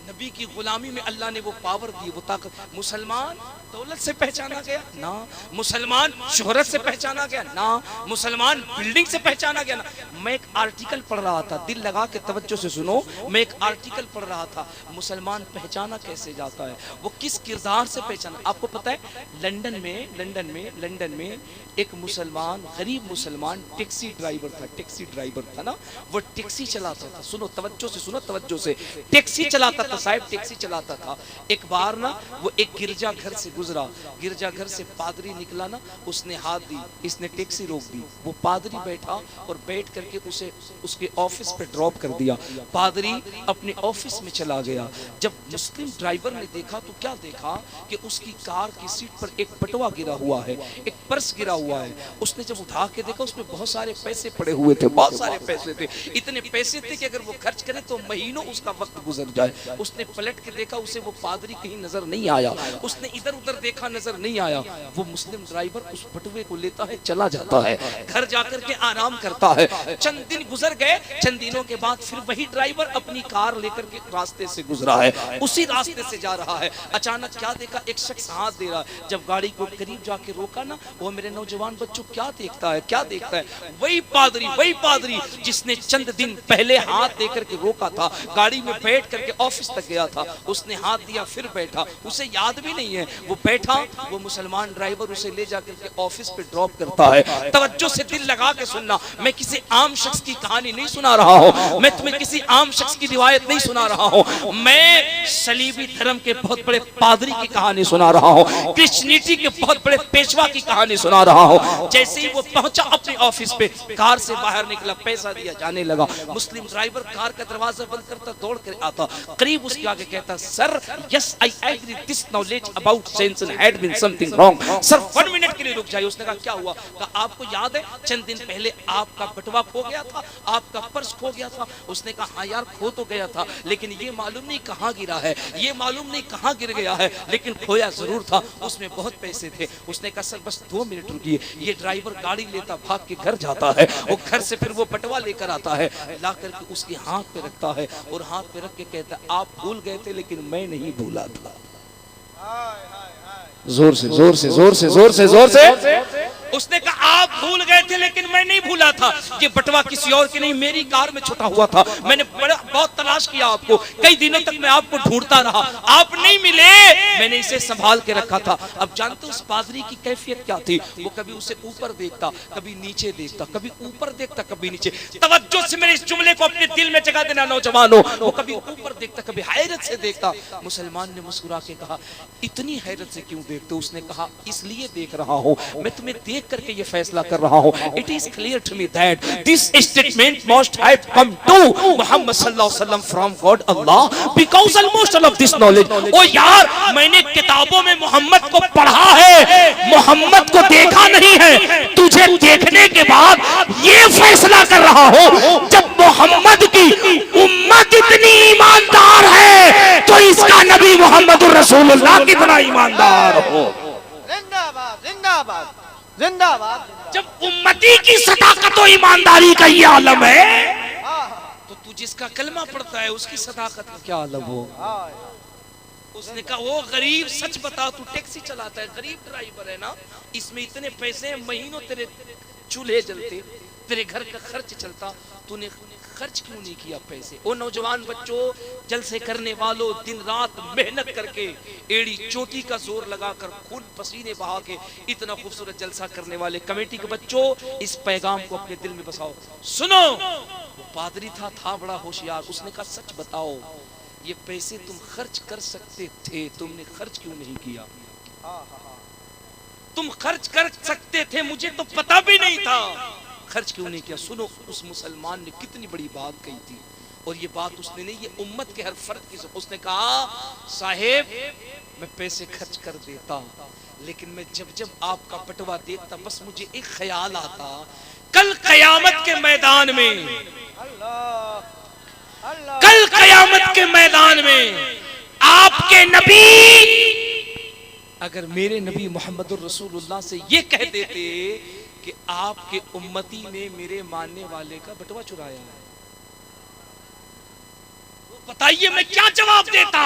नबी की गुलामी में अल्लाह ने वो पावर दी, वो ताकत। मुसलमान दौलत से पहचाना गया ना, मुसलमान शोहरत से पहचाना गया ना, मुसलमान बिल्डिंग से पहचाना गया ना। मैं एक आर्टिकल पढ़ रहा था, दिल लगा के तवज्जो से सुनो, मैं एक आर्टिकल पढ़ रहा था, मुसलमान पहचाना कैसे जाता है, वो किस किरदार से पहचाना। आपको पता है लंदन में एक मुसलमान, गरीब मुसलमान टैक्सी ड्राइवर था ना, वो टैक्सी चलाता था। सुनो तवज्जो से, टैक्सी चलाता था साहब, टैक्सी चलाता था। एक बार ना वो एक गिरजा घर से गुजरा, गिरजा घर से पादरी निकला ना, उसने हाथ दी, इसने टैक्सी रोक दी, वो पादरी बैठा और बैठ करके उसे उसके ऑफिस पे ड्रॉप कर दिया। पादरी अपने ऑफिस में चला गया। जब मुस्लिम ड्राइवर ने देखा तो क्या देखा कि उसकी कार की सीट पर एक बटुआ गिरा हुआ है, एक पर्स गिरा हुआ है। उसने जब उठा के देखा उसमें बहुत सारे पैसे पड़े हुए थे, बहुत सारे पैसे थे, इतने पैसे थे कि अगर वो खर्च करे तो महीनों उसका वक्त गुजर जाए। उसने पलट के देखा, उसे वो पादरी कहीं नजर नहीं आया। उसने इधर उधर देखा, नजर नहीं आया। वो मुस्लिम ड्राइवर उस बटुए को लेता है, चला जाता है, घर जाकर के आराम करता है। चंद दिन गुजर गए। चंद दिनों के बाद फिर वही ड्राइवर अपनी कार लेकर के रास्ते से गुजरा है, उसी रास्ते से जा रहा है। अचानक क्या देखा, एक शख्स हाथ दे रहा है। जब गाड़ी को करीब जाके रोका ना, वो मेरे नौजवान बच्चों क्या देखता है, क्या देखता है? वही पादरी जिसने चंद दिन पहले हाथ देकर के रोका था, गाड़ी में बैठ करके ऑफिस तक गया था। उसने हाथ दिया, फिर बैठा, उसे याद भी नहीं है। वो बैठा, वो मुसलमान ड्राइवर उसे ले जाकर के ऑफिस पे ड्रॉप करता है। तवज्जो से दिल लगा के सुनना, मैं किसी आम शख्स की कहानी नहीं सुना रहा हूँ, मैं तुम्हें किसी आम शख्स की रिवायत नहीं सुना रहा हूँ, मैं सलीबी धर्म के बहुत बड़े पादरी की कहानी सुना रहा हूँ, क्रिश्चियनिटी के बहुत बड़े पेशवा की कहानी सुना रहा हूँ। जैसे ही वो पहुंचा अपने ऑफिस पे, कार से बाहर निकला, पैसा दिया, जाने लगा। मुस्लिम ड्राइवर कार का दरवाजा बंद करता, दौड़ कर आता, करीब उसके आगे कहता, sir yes I agree this knowledge about Samson had been something wrong. Sir 1 minute के लिए रुक जाइए। उसने कहा क्या हुआ? कहा आपको याद है चंद दिन पहले आपका बटुआ खो गया था, आपका पर्स खो गया था। उसने कहा हाँ यार, खो तो गया था, लेकिन ये मालूम नहीं कहाँ गिरा है, ये मालूम नहीं कहाँ गिर गया है, लेकिन खोया जरूर था, उसमें बहुत पैसे थे। उसने कहा सर बस 2 मिनट रुकिए। ये ड्राइवर गाड़ी लेता, भाग के घर जाता है, वो घर से फिर वो बटुआ लेकर आता है, ला करके उसके हाथ पे रखता है, और हाथ पे रख के कहता है आप भूल गए थे, लेकिन मैं नहीं भूला था। जोर से जोर से जोर से जोर से जोर से उसने कहा आप भूल गए थे, लेकिन मैं नहीं भूला था। ये बटवा किसी और की नहीं, मेरी कार में छुटा हुआ था। मैंने बहुत तलाश किया आपको, कई दिनों तक मैं आपको ढूंढता रहा, आप नहीं मिले, मैंने इसे संभाल के रखा था। अब जानते उस पादरी की कैफियत क्या थी? वो कभी उसे ऊपर देखता, कभी नीचे देखता, कभी ऊपर देखता, कभी नीचे। तवज्जो से मेरे इस जुमले को अपने दिल में जगह देना नौजवानों। वो कभी ऊपर देखता, कभी हैरत से देखता। मुसलमान ने मुस्कुरा के कहा इतनी हैरत से क्यों देखते? उसने कहा इसलिए देख रहा हूं, मैं तुम्हें देख करके ये फैसला कर रहा हूं। It is clear to me that this statement must have come to Muhammad सल्लल्लाहु अलैहि वसल्लम from God Allah because almost all of this knowledge. ओ यार, मैंने किताबों में मोहम्मद को पढ़ा है, मोहम्मद को देखा नहीं है। तुझे देखने के बाद ये फैसला कर रहा हूं, जब मोहम्मद की उम्मत इतनी ईमानदार है तो इसका नबी मोहम्मद रसूलुल्लाह कितना ईमानदार हो। जिंदाबाद जिंदाबाद जिंदाबाद। जब उम्मती की सदाकत और ईमानदारी का ये आलम है, तो तू जिसका कलमा पढ़ता है उसकी सदाकत का क्या आलम हो। उसने कहा वो गरीब, सच बता तू टैक्सी चलाता है, गरीब ड्राइवर है ना, इसमें इतने पैसे हैं, महीनों तेरे चूल्हे जलते, तेरे घर का खर्च चलता, तूने खर्च क्यों नहीं किया पैसे? ओ नौजवान बच्चों, जलसे करने वालों, दिन रात मेहनत करके, एड़ी चोटी का जोर लगाकर, खून पसीने बहा के इतना खूबसूरत जलसा करने वाले कमेटी के बच्चों, इस पैगाम को अपने दिल में बसाओ। सुनो, वो पादरी था बड़ा होशियार। उसने कहा सच बताओ, ये पैसे तुम खर्च कर सकते थे, तुमने खर्च क्यों नहीं किया? तुम खर्च कर सकते थे, मुझे तो पता भी नहीं था, खर्च क्यों नहीं किया? सुनो, उस मुसलमान ने कितनी बड़ी बात कही थी, और ये बात उसने नहीं, ये उम्मत के हर फर्द की। उसने कहा साहेब, मैं पैसे खर्च कर देता, लेकिन मैं जब जब आपका बटवा देखता, बस मुझे एक ख्याल आता, कल कयामत के मैदान में, कल कयामत के मैदान में आपके नबी अगर मेरे नबी मोहम्मद रसूलुल्लाह से ये कह देते कि आपके उम्मती ने मेरे मानने वाले का बटवा चुराया है, बताइए मैं क्या जवाब देता?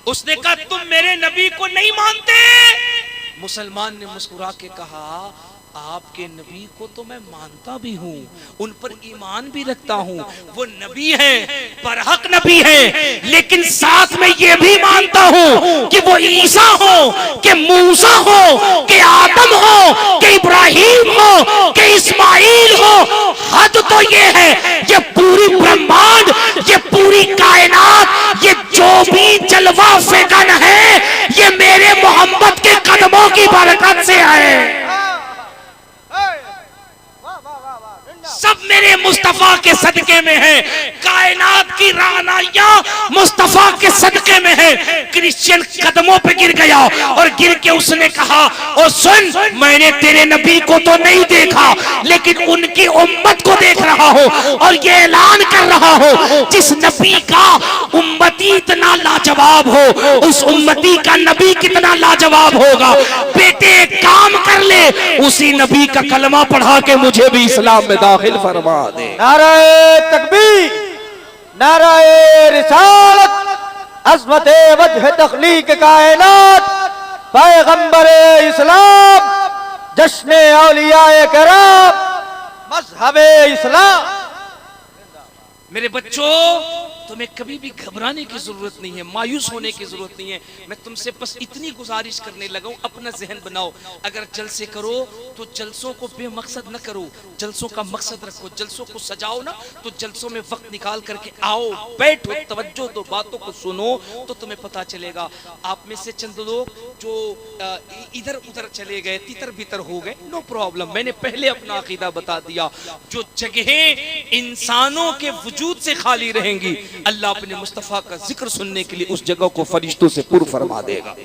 उसने कहा तुम मेरे नबी को नहीं मानते? मुसलमान ने मुस्कुरा के कहा आपके नबी को तो मैं मानता भी हूँ, उन पर ईमान भी रखता हूँ, वो नबी हैं, बरहक नबी हैं, लेकिन साथ में ये भी मानता हूँ कि वो ईसा हो, कि मूसा हो, कि आदम हो, कि इब्राहिम हो, कि इस्माइल हो। हद तो ये है, ये पूरी ब्रह्मांड, ये पूरी कायनात, ये जो भी जलवा फेकन है, ये मेरे मोहम्मद के कदमों की बरकत से है। सब मेरे मुस्तफा के सदके में है। कायनात की रहनुमाइयां मुस्तफा के सदके में है। क्रिश्चियन कदमों पे गिर गया और गिर के उसने कहा, ओ सुन, मैंने तेरे नबी को तो नहीं देखा लेकिन उनकी उम्मत को देख रहा हूं और ये ऐलान कर रहा हूं, जिस नबी का उम्मती इतना लाजवाब हो उस उम्मती का नबी कितना लाजवाब होगा। बेटे काम कर ले, उसी नबी का कलमा पढ़ा के मुझे भी इस्लाम में दाखिल फरमा दे। नाराए तकबीर, नाराए रिसालत, अज़मते वजह तख्लीक कायनात, पैगंबरे इस्लाम, जश्ने औलियाए किराम, मज़हबे इस्लाम। मेरे बच्चों, तुम्हें कभी भी घबराने की जरूरत नहीं है, मायूस होने की जरूरत नहीं है। मैं तुमसे बस इतनी गुजारिश करने लगा हूं, अपना जहन बनाओ। अगर जलसे करो तो जलसों को बेमकसद न करो, जलसों का मकसद रखो। जलसों को सजाओ ना तो जलसों में वक्त निकाल करके आओ, बैठो, तवज्जो दो, बातों को सुनो तो तुम्हें पता चलेगा। आप में से चंद लोग जो इधर उधर चले गए, तितर बितर हो गए, नो प्रॉब्लम, मैंने पहले अपना अकीदा बता दिया। जो जगहें इंसानों के वजूद से खाली रहेंगी, अल्लाह अपने मुस्तफा का जिक्र सुनने के लिए उस जगह को फरिश्तों से पुर फरमा देगा।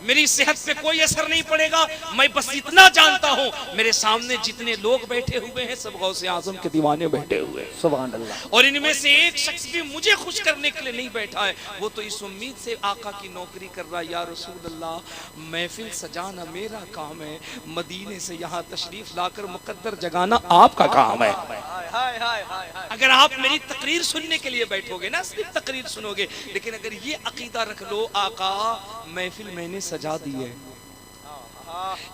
मेरी सेहत पे कोई असर नहीं पड़ेगा। मैं बस इतना जानता हूँ, मेरे सामने जितने लोग बैठे हुए हैं सब गौसे आजम के दीवाने बैठे हुए हैं, सुभान अल्लाह। और इनमें से एक शख्स भी मुझे खुश करने के लिए नहीं बैठा है, वो तो इस उम्मीद से आका की नौकरी कर रहा है, या रसूल अल्लाह, महफिल सजाना मेरा काम है, मदीने से यहाँ तशरीफ लाकर मुकद्दर जगाना आपका काम है। अगर आप मेरी तकरीर सुनने के लिए बैठोगे ना, सिर्फ तकरीर सुनोगे, लेकिन अगर ये अकीदा रख लो, आका महफिल मैंने सजा दी है,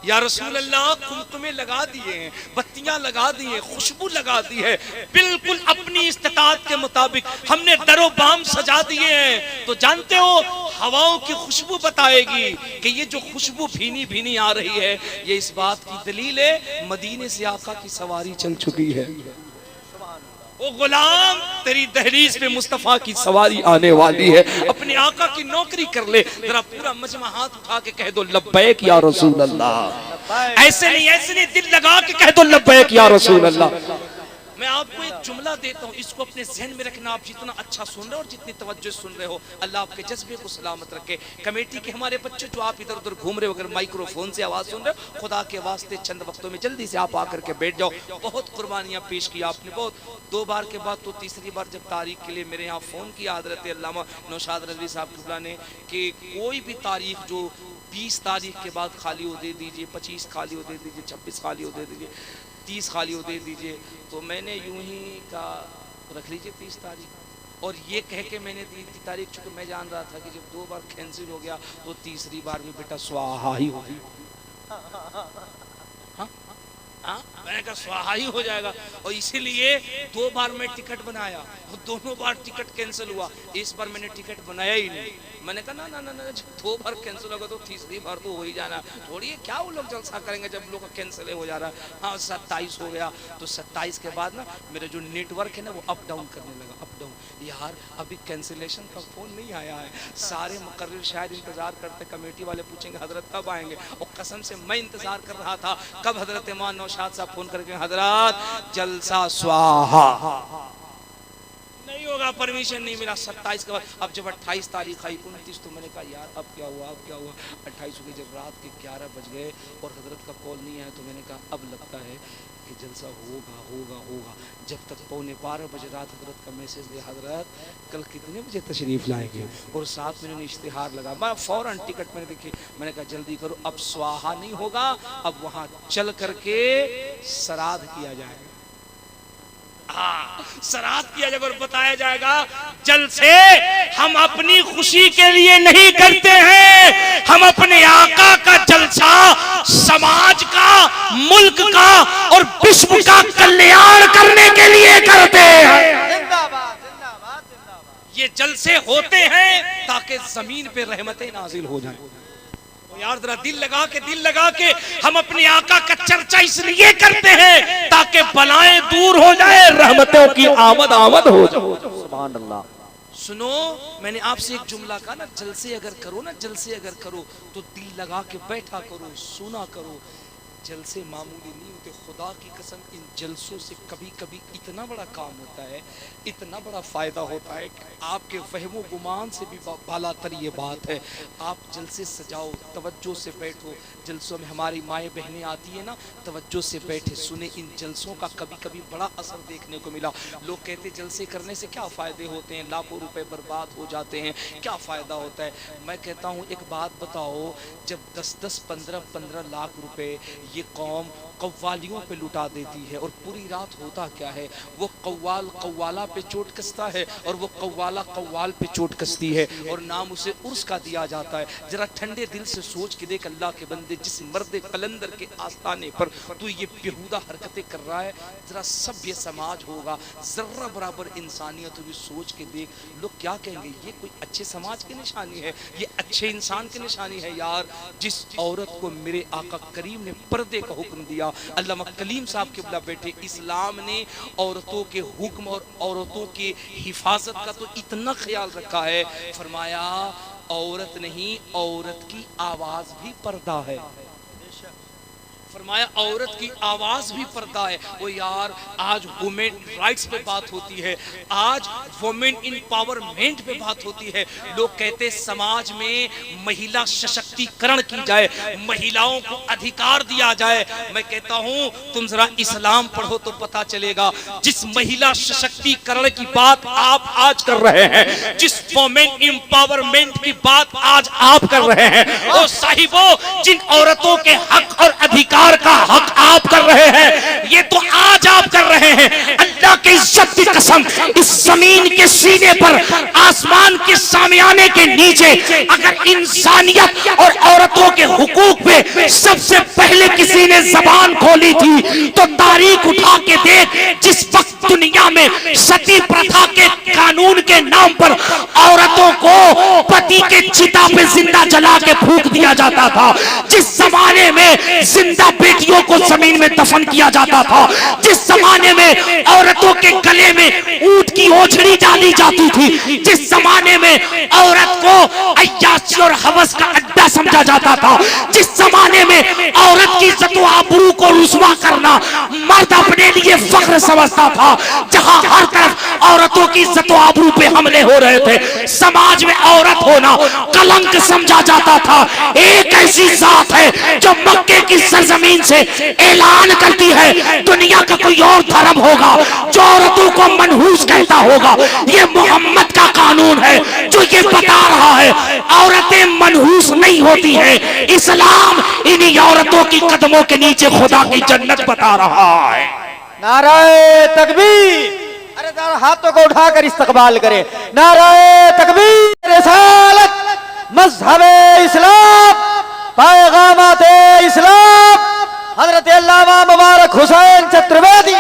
या रसूल अल्लाह कुमकुमे लगा दिए हैं, बत्तियां लगा दी हैं, खुशबू लगा दी है, बिल्कुल अपनी इस्तिताअत के मुताबिक हमने दरो बाम सजा दिए हैं, तो जानते हो हवाओं की खुशबू बताएगी कि ये जो खुशबू भीनी भीनी आ रही है, ये इस बात की दलील है मदीने से आका की सवारी चल चुकी है। ओ गुलाम, तेरी दहलीज पे मुस्तफा की सवारी आने वाली है, अपने आका की नौकरी कर ले। जरा पूरा मजमा हाथ उठा के कह दो लब्बैक या रसूल अल्लाह। ऐसे नहीं, दिल लगा के कह दो लब्बैक या रसूल अल्लाह। मैं आपको एक जुमला देता हूँ, इसको अपने जहन में रखना। आप जितना अच्छा सुन रहे हो और जितनी तवज्जो सुन रहे हो, अल्लाह आपके जज्बे को सलामत रखे। कमेटी के हमारे बच्चे जो आप इधर उधर घूम रहे हो, अगर माइक्रोफोन से आवाज सुन रहे हो, खुदा के वास्ते चंद वक्तों में जल्दी से आप आकर के बैठ जाओ। बहुत कुर्बानियां पेश की आपने, बहुत, 2 बार के बाद तो तीसरी बार जब तारीख के लिए मेरे यहाँ फोन किया हजरत अल्लामा नौशाद रज़वी साहब किबला ने कि कोई भी तारीख जो 20 तारीख के बाद खाली हो दे दीजिए, 25 खाली हो दे दीजिए, 26 खाली हो दे दीजिए, 30 खाली हो दे दीजिए। तो मैंने यूं ही कहा रख लीजिए 30 तारीख। और ये कह के मैंने 30 तारीख, चूंकि मैं जान रहा था कि जब 2 बार कैंसिल हो गया तो तीसरी बार भी बेटा स्वाहा ही होगी। मैंने कहा स्वाहा ही हो जाएगा, और इसीलिए 2 बार मैं टिकट बनाया और दोनों बार टिकट कैंसिल हुआ। इस बार मैंने टिकट बनाया ही नहीं। मैंने कहा ना, जब 2 बार कैंसिल होगा तो तीसरी बार तो हो ही जाना। थोड़ी है क्या वो लोग जलसा करेंगे जब लोग कैंसिल हो जा रहा है। हाँ 27 हो गया, तो 27 के बाद ना मेरा जो नेटवर्क है ना वो अप डाउन करने लगा, अप डाउन। यार अभी कैंसिलेशन का फोन नहीं आया है, सारे मुकर्रिर शायद इंतजार करते, कमेटी वाले पूछेंगे हजरत कब आएंगे। और कसम से मैं इंतजार कर रहा था कब हजरत इमाम नौशाद साहब फोन करके हजरत जलसा स्वाहा, नहीं होगा, परमिशन नहीं मिला। 27 के बाद अब जब 28 तारीख आई, 29, तो मैंने कहा यार अब क्या हुआ, 28 हो गई। जब रात के 11 बज गए और हजरत का कॉल नहीं आया तो मैंने कहा अब लगता है कि जलसा होगा। जब तक 11:15 बजे रात हजरत का मैसेज दिया, हजरत कल कितने बजे तशरीफ लाएंगे, और साथ में उन्होंने इश्तिहार लगा। मैं फौरन टिकट मैंने देखी, मैंने कहा जल्दी करो, अब स्वाहा नहीं होगा, अब वहां चल करके श्राद्ध किया जाएगा। श्राद्ध किया जाएगा और बताया जाएगा जलसे हम अपनी खुशी के लिए नहीं करते हैं, हम अपने आका का जलसा समाज का, मुल्क का और विश्व का कल्याण करने के लिए करते हैं। जिंदाबाद, जिंदाबाद, जिंदाबाद। ये जलसे होते हैं ताकि जमीन पे रहमतें नाजिल हो जाएं। यार जरा दिल लगा के हम अपने आका का चर्चा इसलिए करते हैं ताकि बलाएं दूर हो जाए, रहमतों की आमद हो जाए। सुभान अल्लाह। सुनो, मैंने आपसे एक जुमला कहा ना, जलसे अगर करो तो दिल लगा के बैठा करो, सुना करो। जलसे मामूली नहीं होते, खुदा की कसम इन जलसों से कभी कभी इतना बड़ा काम होता है, इतना बड़ा फ़ायदा होता है कि आपके वहमो गुमान से भी बालातर ये बात है। आप जलसे सजाओ, तवज्जो से बैठो। जलसों में हमारी माएँ बहनें आती है ना, तवज्जो से बैठे सुने। इन जलसों का कभी कभी बड़ा असर देखने को मिला। लोग कहते जलसे करने से क्या फ़ायदे होते हैं, लाखों रुपए बर्बाद हो जाते हैं, क्या फ़ायदा होता है। मैं कहता हूँ एक बात बताओ, जब 10-10, 15-15 लाख रुपए ये कौम कव्वालियों पे लुटा देती है, और पूरी रात होता क्या है, वो कव्वाल कव्वाला पे चोट कसता है और वो कव्वाला कव्वाल पे चोट कसती है, और नाम उसे उर्स का दिया जाता है। जरा ठंडे दिल से सोच के देख अल्लाह के बंदे, जिस मर्द कलंदर के आस्थाने पर तू ये बेहुदा हरकतें कर रहा है, जरा सभ्य समाज होगा, जर्रा बराबर इंसानियत होगी, सोच के देख लोग क्या कहेंगे। ये कोई अच्छे समाज की निशानी है, ये अच्छे इंसान की निशानी है यार। जिस औरत को मेरे आका करीम ने पर्दे का हुक्म दिया, अल्लामा कलीम साहब के बुला बैठे, इस्लाम ने औरतों के हुक्म और औरतों के हिफाजत का तो इतना ख्याल रखा है, फरमाया औरत नहीं, औरत की आवाज भी पर्दा है। फरमाया औरत की आवाज भी पर्दा है। वो यार आज वुमेन राइट्स पे बात होती है, आज वुमेन एम्पावरमेंट पे बात होती है। लोग कहते समाज में महिला सशक्तिकरण की जाए, महिलाओं को अधिकार दिया जाए। मैं कहता हूं तुम जरा इस्लाम पढ़ो तो पता चलेगा। जिस महिला सशक्तिकरण की बात आप आज कर रहे हैं, जिस वुमेन एम्पावरमेंट की बात आज आप कर रहे हैं, ओ साहिबो, जिन औरतों के हक और अधिकार का हक आप कर रहे हैं, ये तो आज आप कर रहे हैं। अल्लाह की इज्जत की कसम, इस जमीन के सीने पर, आसमान के सामियाने के नीचे अगर इंसानियत और औरतों के हुकूक पे सबसे पहले किसी ने जबान खोली थी तो तारीख उठा के देख। जिस वक्त दुनिया में सती प्रथा के कानून के नाम पर औरतों को पति के चिता पे जिंदा जला के फूंक दिया जाता था, जिस जमाने में जिंदा बेटियों को जमीन में दफन किया जाता था, जिस जमाने में औरतों के गले में ऊंट की ओझड़ी डाली जाती थी, जिस जमाने में औरत को अय्याशी और हवस का अड्डा समझा जाता था, जिस जमाने में औरत की इज्जत व आबरू को रुस्वा करना मर्द अपने लिए फख्र समझता था, जहां हर तरफ औरतों की इज्जत व आबरू पे हमले हो रहे थे, समाज में औरत होना कलंक समझा जाता था। एक ऐसी जात है जो मक्के की सरजमीन से ऐलान करती है दुनिया का कोई और धर्म होगा जो औरतों को मनहूस कहता होगा। ये मोहम्मद का कानून है जो ये बता रहा है औरतें मनहूस नहीं होती हैं। इस्लाम इन्हीं औरतों की कदमों के नीचे खुदा की जन्नत बता रहा है। नाराए तकबीर, अरे जरा हाथों को उठाकर इस्तकबाल करें। नाराए तकबीर, रिसालत, मज़हब इस्लाम, पैगामात इस्लाम, हजरत अल्लामा मुबारक हुसैन चतुर्वेदी।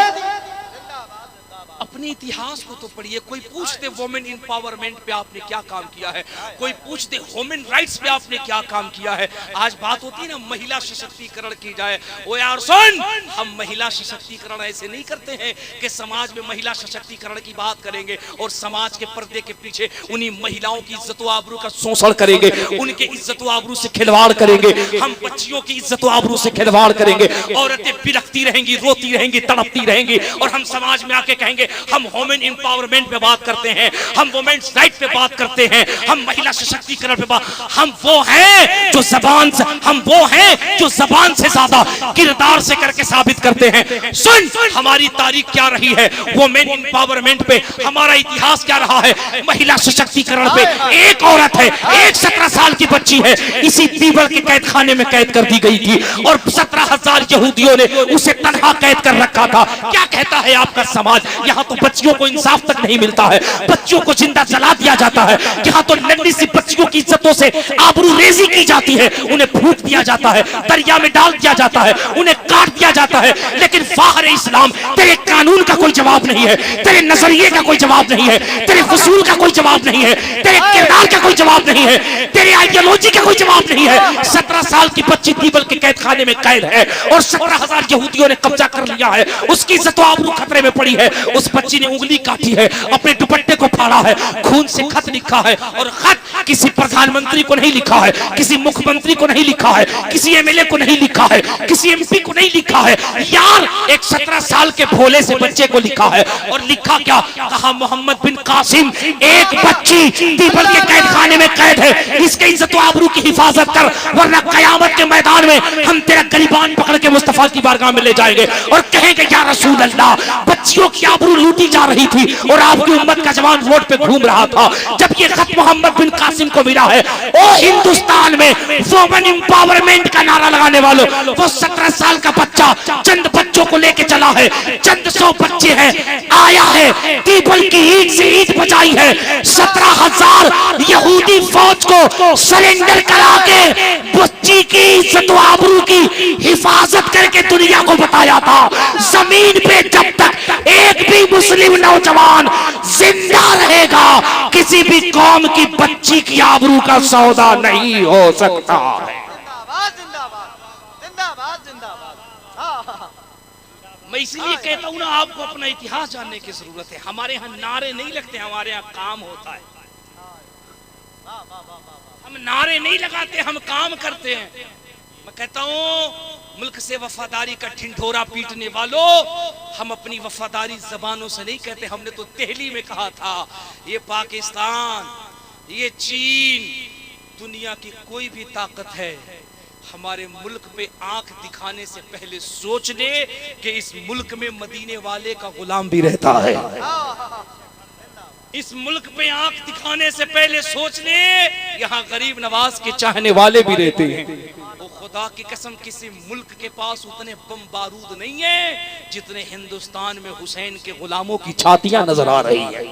अपने इतिहास को तो पढ़िए। कोई पूछते वुमेन एम्पावरमेंट पे आपने क्या काम किया है, कोई पूछते ह्यूमन राइट्स पे आपने क्या काम किया है। आज बात होती है ना महिला सशक्तिकरण की जाए। ओ यार सुन, हम महिला सशक्तिकरण ऐसे नहीं करते हैं कि समाज में महिला सशक्तिकरण की बात करेंगे और समाज के पर्दे के पीछे उन्हीं महिलाओं की इज्जत व आबरू का शोषण करेंगे, उनके इज्जत व आबरू से खिलवाड़ करेंगे, हम बच्चियों की इज्जत व आबरू से खिलवाड़ करेंगे। औरतें बिलखती रहेंगी, रोती रहेंगी, तड़पती रहेंगी, और हम समाज में आके कहेंगे हम वुमेन एम्पावरमेंट पे बात करते हैं, हम वुमेन्स राइट पे बात करते हैं, हम महिला सशक्तिकरण पे बात। हम वो हैं जो जबान से, हम वो हैं जो जबान से ज्यादा किरदार से करके साबित करते हैं। सुन, हमारी तारीख क्या रही है वुमेन एम्पावरमेंट पे, हमारा इतिहास क्या रहा है महिला सशक्तिकरण पे। एक औरत है, एक 17 साल की बच्ची है, इसी तीबर के कैद खाने में कैद कर दी गई थी और 17,000 यहूदियों ने उसे तन्हा कैद कर रखा था। क्या कहता है आपका समाज? यहाँ तो बच्चियों को इंसाफ तक नहीं मिलता है, बच्चियों को जिंदा जला दिया जाता है। यहाँ तो नन्ही सी बच्चियों की इज्जतों से आबरू रेजी की जाती है, उन्हें फूंक दिया जाता है, दरिया में डाल दिया जाता है, उन्हें काट दिया जाता है। लेकिन फाहर इस्लाम, तेरे कानून का कोई जवाब नहीं है, तेरे नजरिए का कोई जवाब नहीं है, तेरे वसूल का कोई जवाब नहीं है, तेरे किरदार का कोई जवाब नहीं है, तेरे आइडियोलॉजी का कोई जवाब नहीं है। 17 साल की बच्ची दीबल के कैद खाने में कैद है और 17,000 यहूदियों ने कब्जा कर लिया है, उसकी इज्जत व आबरू खतरे में पड़ी है। उस बच्ची ने उंगली काटी है, अपने दुपट्टे को फाड़ा है, खून से खत लिखा है, और खत किसी प्रधानमंत्री को नहीं लिखा है, किसी मुख्यमंत्री को नहीं लिखा है, किसी एमएलए को नहीं लिखा है, किसी एमपी को नहीं लिखा है यार, एक 17 साल के भोले से बच्चे को लिखा है। और लिखा क्या? कहा मोहम्मद बिन कासिम एक बच्ची दीपल के कैद खाने में कैद है, इसके इज्जत व आबरू की हिफाजत कर, वरना कयामत के मैदान में हम तेरा गरीबान पकड़ के मुस्तफा की बारगाह में ले जाएंगे और कहेंगे या रसूल अल्लाह, बच्चियों की आबरू लूटी जा रही थी और आपकी उम्मत का जवान रोड पे घूम रहा था। जब ये खत मोहम्मद बिन कासिम को मिला है, ओ हिंदुस्तान में वुमेन एम्पावरमेंट का नारा लगाने वालों, वो 17 साल का बच्चा चंद बच्चों को लेके चला है, चंद 100 बच्चे हैं, आया है, दीपल की ईंट से ईंट बचाई है, 17,000 यहूदी फौज को सरेंडर करा के बच्ची की इज्जत व आबरू की हिफाजत करके दुनिया को बताया था। जमीन पे जब तक एक भी मुस्लिम नौजवान जिंदा रहेगा, किसी भी कौम की बच्ची की आबरू का सौदा नहीं हो सकता। जिंदाबाद जिंदाबाद जिंदाबाद जिंदाबाद। मैं इसलिए कहता हूं ना, आपको अपना इतिहास जानने की जरूरत है। हमारे यहाँ नारे नहीं लगते, हमारे यहाँ काम होता है। हम नारे नहीं लगाते, हम काम करते हैं। मैं कहता हूं मुल्क से वफादारी का ढिंढोरा पीटने वालों, हम अपनी वफादारी जबानों से नहीं कहते। हमने तो दिल्ली में कहा था, ये पाकिस्तान, ये चीन, दुनिया की कोई भी ताकत है, हमारे मुल्क पे आंख दिखाने से पहले सोच ले कि इस मुल्क में मदीने वाले का गुलाम भी रहता है। इस मुल्क पे आंख दिखाने से पहले सोच ले, यहाँ गरीब नवाज के चाहने वाले भी रहते हैं। वो खुदा की कसम, किसी मुल्क के पास उतने बम बारूद नहीं है जितने हिंदुस्तान में हुसैन के गुलामों की छातियां नजर आ रही है।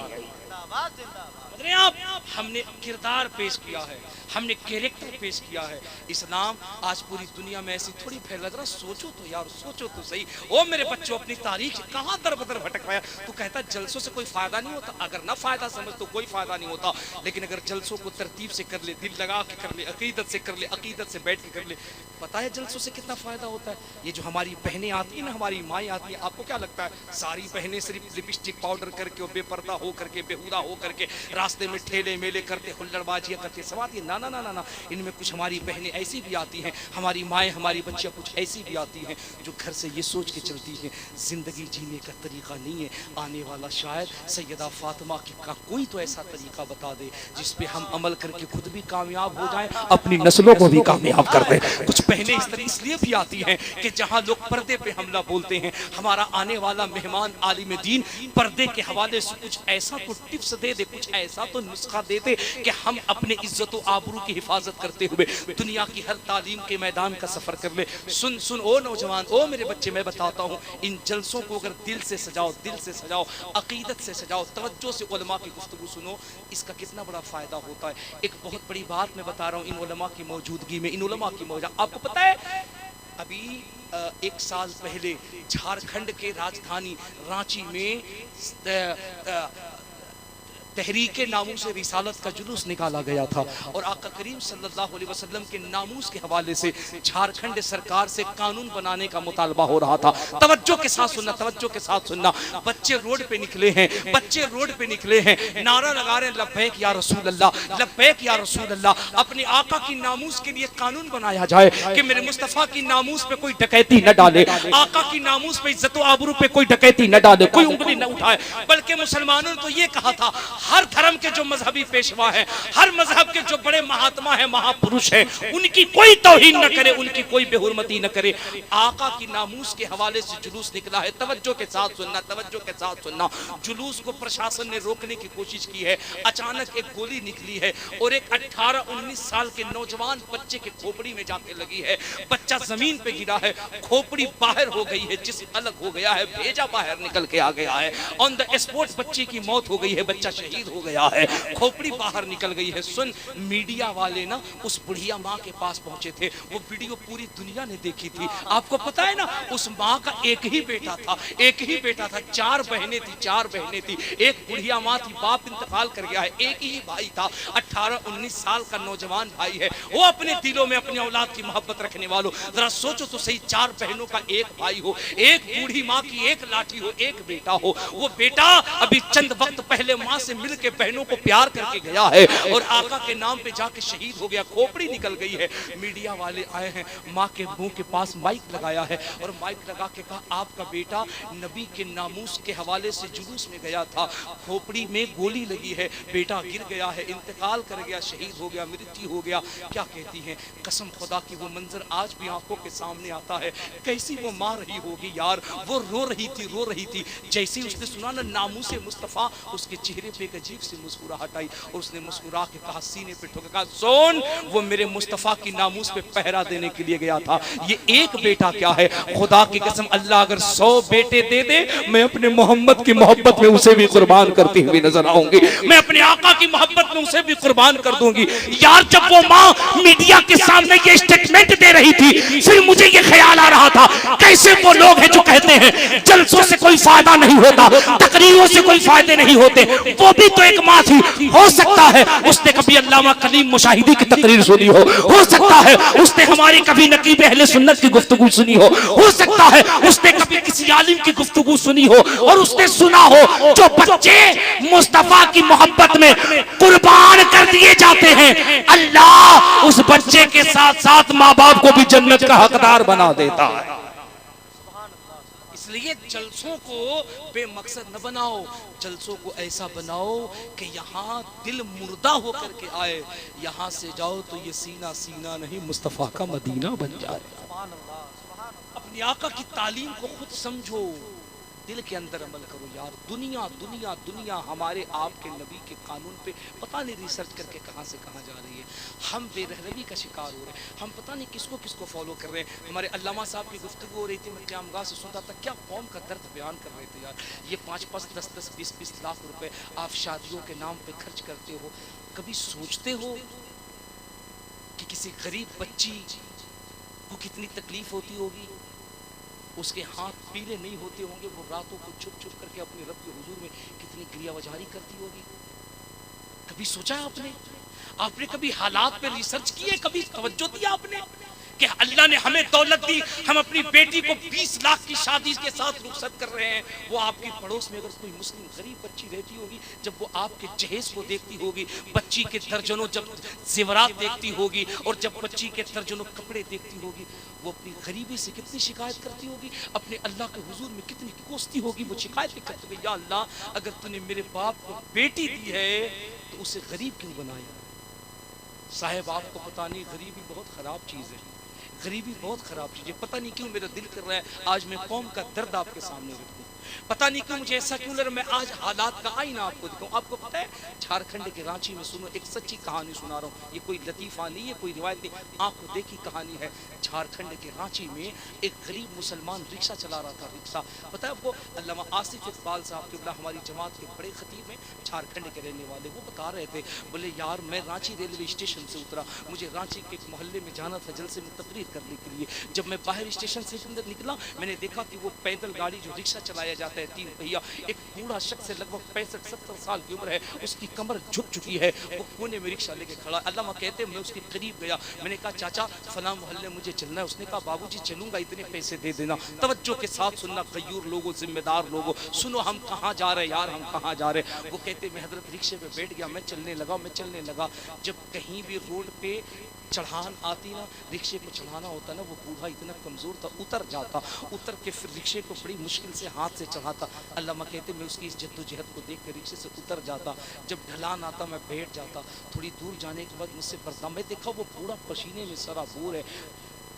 आप, हमने किरदार पेश किया है, हमने कैरेक्टर पेश किया है। इस्लाम आज पूरी दुनिया में ऐसी थोड़ी फैल रहा, सोचो तो यार, सोचो तो सही। ओ मेरे बच्चों, अपनी तारीख कहाँ दर बदर भटक रहा है। तू कहता जलसों से कोई फायदा नहीं होता, अगर ना फायदा समझ तो कोई फायदा नहीं होता, लेकिन अगर जलसों को तरतीब से कर ले, दिल लगा के कर ले, अकीदत से कर ले, अकीदत से बैठ के कर ले, पता है जलसों से कितना फायदा होता है। ये जो हमारी बहनें आती है ना, हमारी माएँ आती है, आपको क्या लगता है सारी बहनें सिर्फ लिपस्टिक पाउडर करके और बेपर्दा हो करके, बेहुदा हो करके रास्ते में ठेले मेले करते, हुल्लड़बाजियां करते, सवाती? ना ना ना ना ना, इनमें कुछ हमारी बहनें ऐसी भी आती हैं, हमारी माएँ, हमारी बच्चियां कुछ ऐसी भी आती हैं जो घर से ये सोच के चलती हैं, जिंदगी जीने का तरीका नहीं है, आने वाला शायद सैयदा फातिमा का कोई तो ऐसा तरीका बता दे जिस पे हम अमल करके खुद भी कामयाब हो जाएं, अपनी नस्लों को भी कामयाब कर दें। कुछ बहनें इस तरह इसलिए भी आती हैं कि जहां लोग पर्दे पे हमला बोलते हैं, हमारा आने वाला मेहमान आलिम दीन पर्दे के हवाले से कुछ ऐसा तो टिप्स दे दे, कुछ ऐसा तो नुस्खा दे दे कि हम अपने इज्जत व आबरू की हिफाजत करते हुए दुनिया की हर तालीम के मैदान का सफर कर ले। सुन सुन ओ नौजवान, ओ मेरे बच्चे, मैं बताता हूँ, इन जलसों को अगर दिल से सजाओ, दिल से सजाओ, अकीदत से सजाओ, तवज्जो से उलमा की गुफ्तगू सुनो, इसका कितना बड़ा फायदा होता है। एक बहुत बड़ी बात मैं बता रहा हूँ, इन उलमा की मौजूदगी में, इन उलमा की मौजूदगी, आपको पता है अभी 1 साल पहले झारखंड के राजधानी रांची में तहरीके नामूस रिसालत का जुलूस निकाला गया था और आका करीम सल्लल्लाहु अलैहि वसल्लम के नामूस के हवाले से झारखंड सरकार से कानून बनाने का मुतालबा हो रहा था। तवज्जो के साथ सुनना, तवज्जो के साथ सुनना। बच्चे रोड पे निकले हैं, बच्चे रोड पे निकले हैं, नारा लगा रहे हैं, लब्बैक या रसूल अल्लाह, लब्बैक या रसूल अल्लाह। अपने आका की नामूस के लिए कानून बनाया जाए कि मेरे मुस्तफा की नामूस पे कोई डकैती न डाले, आका की नामूस पे इज्जत व आबरू पे कोई डकैती न डाले, कोई उंगली न उठाए। बल्कि मुसलमानों ने तो ये कहा था, हर धर्म के जो मजहबी पेशवा हैं, हर मजहब के जो बड़े महात्मा हैं, महापुरुष हैं, उनकी कोई तौहीन न करे, उनकी कोई बेहुरमती न करे। आका की नामूस के हवाले से जुलूस निकला है। तवज्जो के साथ सुनना, तवज्जो के साथ सुनना। जुलूस को प्रशासन ने रोकने की कोशिश की है, अचानक एक गोली निकली है और एक 18-19 साल के नौजवान बच्चे के खोपड़ी में जाके लगी है। बच्चा जमीन पे गिरा है, खोपड़ी बाहर हो गई है, जिस्म अलग हो गया है, भेजा बाहर निकल के आ गया है। ऑन द स्पॉट बच्चे की मौत हो गई है, बच्चा शहीद हो गया है, खोपड़ी बाहर निकल गई है। सुन, मीडिया वाले ना उस बुढ़िया माँ के पास पहुंचे थे, वो वीडियो पूरी दुनिया ने देखी थी। आपको पता है ना, उस माँ का एक ही बेटा था, एक ही बेटा था, 4 बहनें थी, 4 बहनें थी, एक बुढ़िया माँ थी, बाप इंतकाल कर गया है, एक ही भाई था, 18-19 साल का नौजवान भाई है। वो अपने दिलों में अपनी औलाद की मोहब्बत रखने वालों, जरा सोचो तो सही, 4 बहनों का एक भाई हो, एक बूढ़ी माँ की एक लाठी हो, एक बेटा हो। वो बेटा अभी चंद वक्त पहले माँ से मिलके बहनों को प्यार करके गया है और आका के नाम पे जाके शहीद हो गया, खोपड़ी निकल गई है। मीडिया वाले आए हैं, माँ के मुंह के पास माइक लगाया है और माइक लगा के कहा, आपका बेटा नबी के नामूस के हवाले से जुलूस में गया था, खोपड़ी में गोली लगी है, बेटा गिर गया है, इंतकाल कर गया, शहीद हो गया, मृत्यु हो गया। क्या कहती हैं? कसम खुदा की वो मंजर आज भी आंखों के सामने आता है। कैसी वो मार रही होगी यार, वो रो रही थी, रो रही थी। जैसे उसने सुना ना नामूस मुस्तफा, उसके चेहरे पे एक अजीब सी मुस्कुराहट आई और उसने मुस्कुरा के कहा, सीने पे ठोक कहा, सुन, वो मेरे मुस्तफा की नामूस पे पहरा देने के लिए गया था। ये एक बेटा क्या है, खुदा की कसम, अल्लाह अगर 100 बेटे दे दे, मैं अपने मोहम्मद की मोहब्बत में उसे भी कुर्बान करती हुई नजर आऊंगी, मैं अपने आका की मोहब्बत में उसे भी कुर्बान कर दूंगी। यार, जब वो माँ मीडिया के सामने ये स्टेटमेंट दे रही थी, फिर मुझे ये ख्याल आ रहा था, कैसे वो लोग हैं जो कहते हैं जलसों से कोई फायदा नहीं होता, तकरीरों से कोई फायदे नहीं होते, वो भी तो एक माँ थी। हो सकता है उसने कभी अल्लामा कलीम मुशाहिदी की तकरीर सुनी हो सकता है उसने हमारी कभी नकीब अहले सुन्नत की गुफ्तगू सुनी हो सकता है उसने कभी किसी आलिम की गुफ्तगू सुनी हो और उसने सुना हो जो बच्चे मुस्तफा की मोहब्बत में कुर्बान कर दिए जाते हैं, अल्लाह उस बच्चे के साथ साथ माँ बाप को भी जन्नत का हकदार बना देता है। इसलिए जलसों को बेमकसद न बनाओ, जलसों को ऐसा बनाओ कि यहाँ दिल मुर्दा होकर के आए, यहाँ से जाओ तो ये सीना सीना नहीं मुस्तफा का मदीना बन जाए। अपनी आका की तालीम को खुद समझो, दिल के अंदर अमल करो यार। दुनिया दुनिया दुनिया हमारे आपके नबी के कानून पे पता नहीं रिसर्च करके कहाँ से कहाँ जा रही है। हम बेरहमी का शिकार हो रहे हैं, हम पता नहीं किसको किसको फॉलो कर रहे हैं। हमारे अल्लामा साहब की गुफ्तगू हो रही थी, मैं क़यामगाह से सुनता था, क्या कौम का दर्द बयान कर रहे थे यार। ये 5-5, 10-10, 20-20 लाख रुपए आप शादियों के नाम पे खर्च करते हो। कभी सोचते हो कि किसी गरीब बच्ची को कितनी तकलीफ होती होगी, उसके हाथ पीले नहीं होते होंगे, वो रातों को छुप छुप करके अपने रब के हुजूर में कितनी क्रिया वजारी करती होगी। कभी सोचा है आपने? आपने कभी हालात पे रिसर्च किए? कभी तवज्जो दिया आपने कि अल्लाह ने हमें दौलत दी, हम अपनी बेटी को 20 लाख की शादी के साथ रुखसत कर रहे हैं। वो आपकी पड़ोस में अगर कोई मुस्लिम गरीब बच्ची रहती होगी, जब वो आपके जहेज को देखती होगी, बच्ची के दर्जनों जब जेवरात देखती होगी और जब बच्ची के दर्जनों कपड़े देखती होगी, वो अपनी गरीबी से कितनी शिकायत करती होगी, अपने अल्लाह के हुजूर में कितनी कोसती होगी। वो शिकायत करती होगी, या अल्लाह अगर तूने मेरे बाप को बेटी दी है तो उसे गरीब क्यों बनाया। साहब आपको पता नहीं, गरीबी बहुत खराब चीज़ है, गरीबी बहुत खराब चीज़ है। पता नहीं क्यों मेरा दिल कर रहा है आज मैं कौम का दर्द आपके सामने रखूं, पता नहीं क्यों मुझे ऐसा क्यों लग रहा है मैं आज हालात का आईना आपको दिखाऊं। आपको पता है झारखंड के रांची में, सुनो एक सच्ची कहानी सुना रहा हूँ, ये कोई लतीफ़ा नहीं है, कोई रिवायत नहीं, आंखों देखी कहानी है। झारखंड के रांची में एक गरीब मुसलमान रिक्शा चला रहा था। रिक्शा पता है आपको, अल्लामा आसिफ इकबाल साहब के हमारी जमात के बड़े खतीब हैं, झारखंड के रहने वाले, वो बता रहे थे, बोले यार मैं रांची रेलवे स्टेशन से उतरा, मुझे रांची के एक मोहल्ले में जाना था जलसे में तकरीर करने के लिए। जब मैं बाहर स्टेशन से अंदर निकला, मैंने देखा कि वो पैदल गाड़ी जो रिक्शा चलाया जाता है 3 पहिया, एक बूढ़ा शख्स है, लगभग 65-70 साल की उम्र है, उसकी कमर झुक चुकी है, वो कोने में रिक्शा लेके खड़ा। अल्लामा कहते मैं उसके करीब गया, मैंने कहा चाचा फलां मोहल्ले मुझे चलना है। उसने कहा बाबूजी चलूंगा, इतने पैसे दे देना। तवज्जो के साथ सुनना, गयूर लोगों, जिम्मेदार लोगों, सुनो हम कहाँ जा रहे यार, हम कहाँ जा रहे। वो कहते मैं हजरत रिक्शे पे बैठ गया, मैं चलने लगा। जब कहीं भी रोड पे चढ़ान आती ना, रिक्शे को चढ़ाना होता ना, वो बूढ़ा इतना कमज़ोर था, उतर जाता, उतर के फिर रिक्शे को बड़ी मुश्किल से हाथ से चढ़ाता। अल्लामा कहते मैं उसकी इस जद्दोजहद को देख कर रिक्शे से उतर जाता। जब ढलान आता मैं बैठ जाता। थोड़ी दूर जाने के बाद मुझसे बर्दाश्त, मैं देखा वो बूढ़ा पसीने में सराबोर है,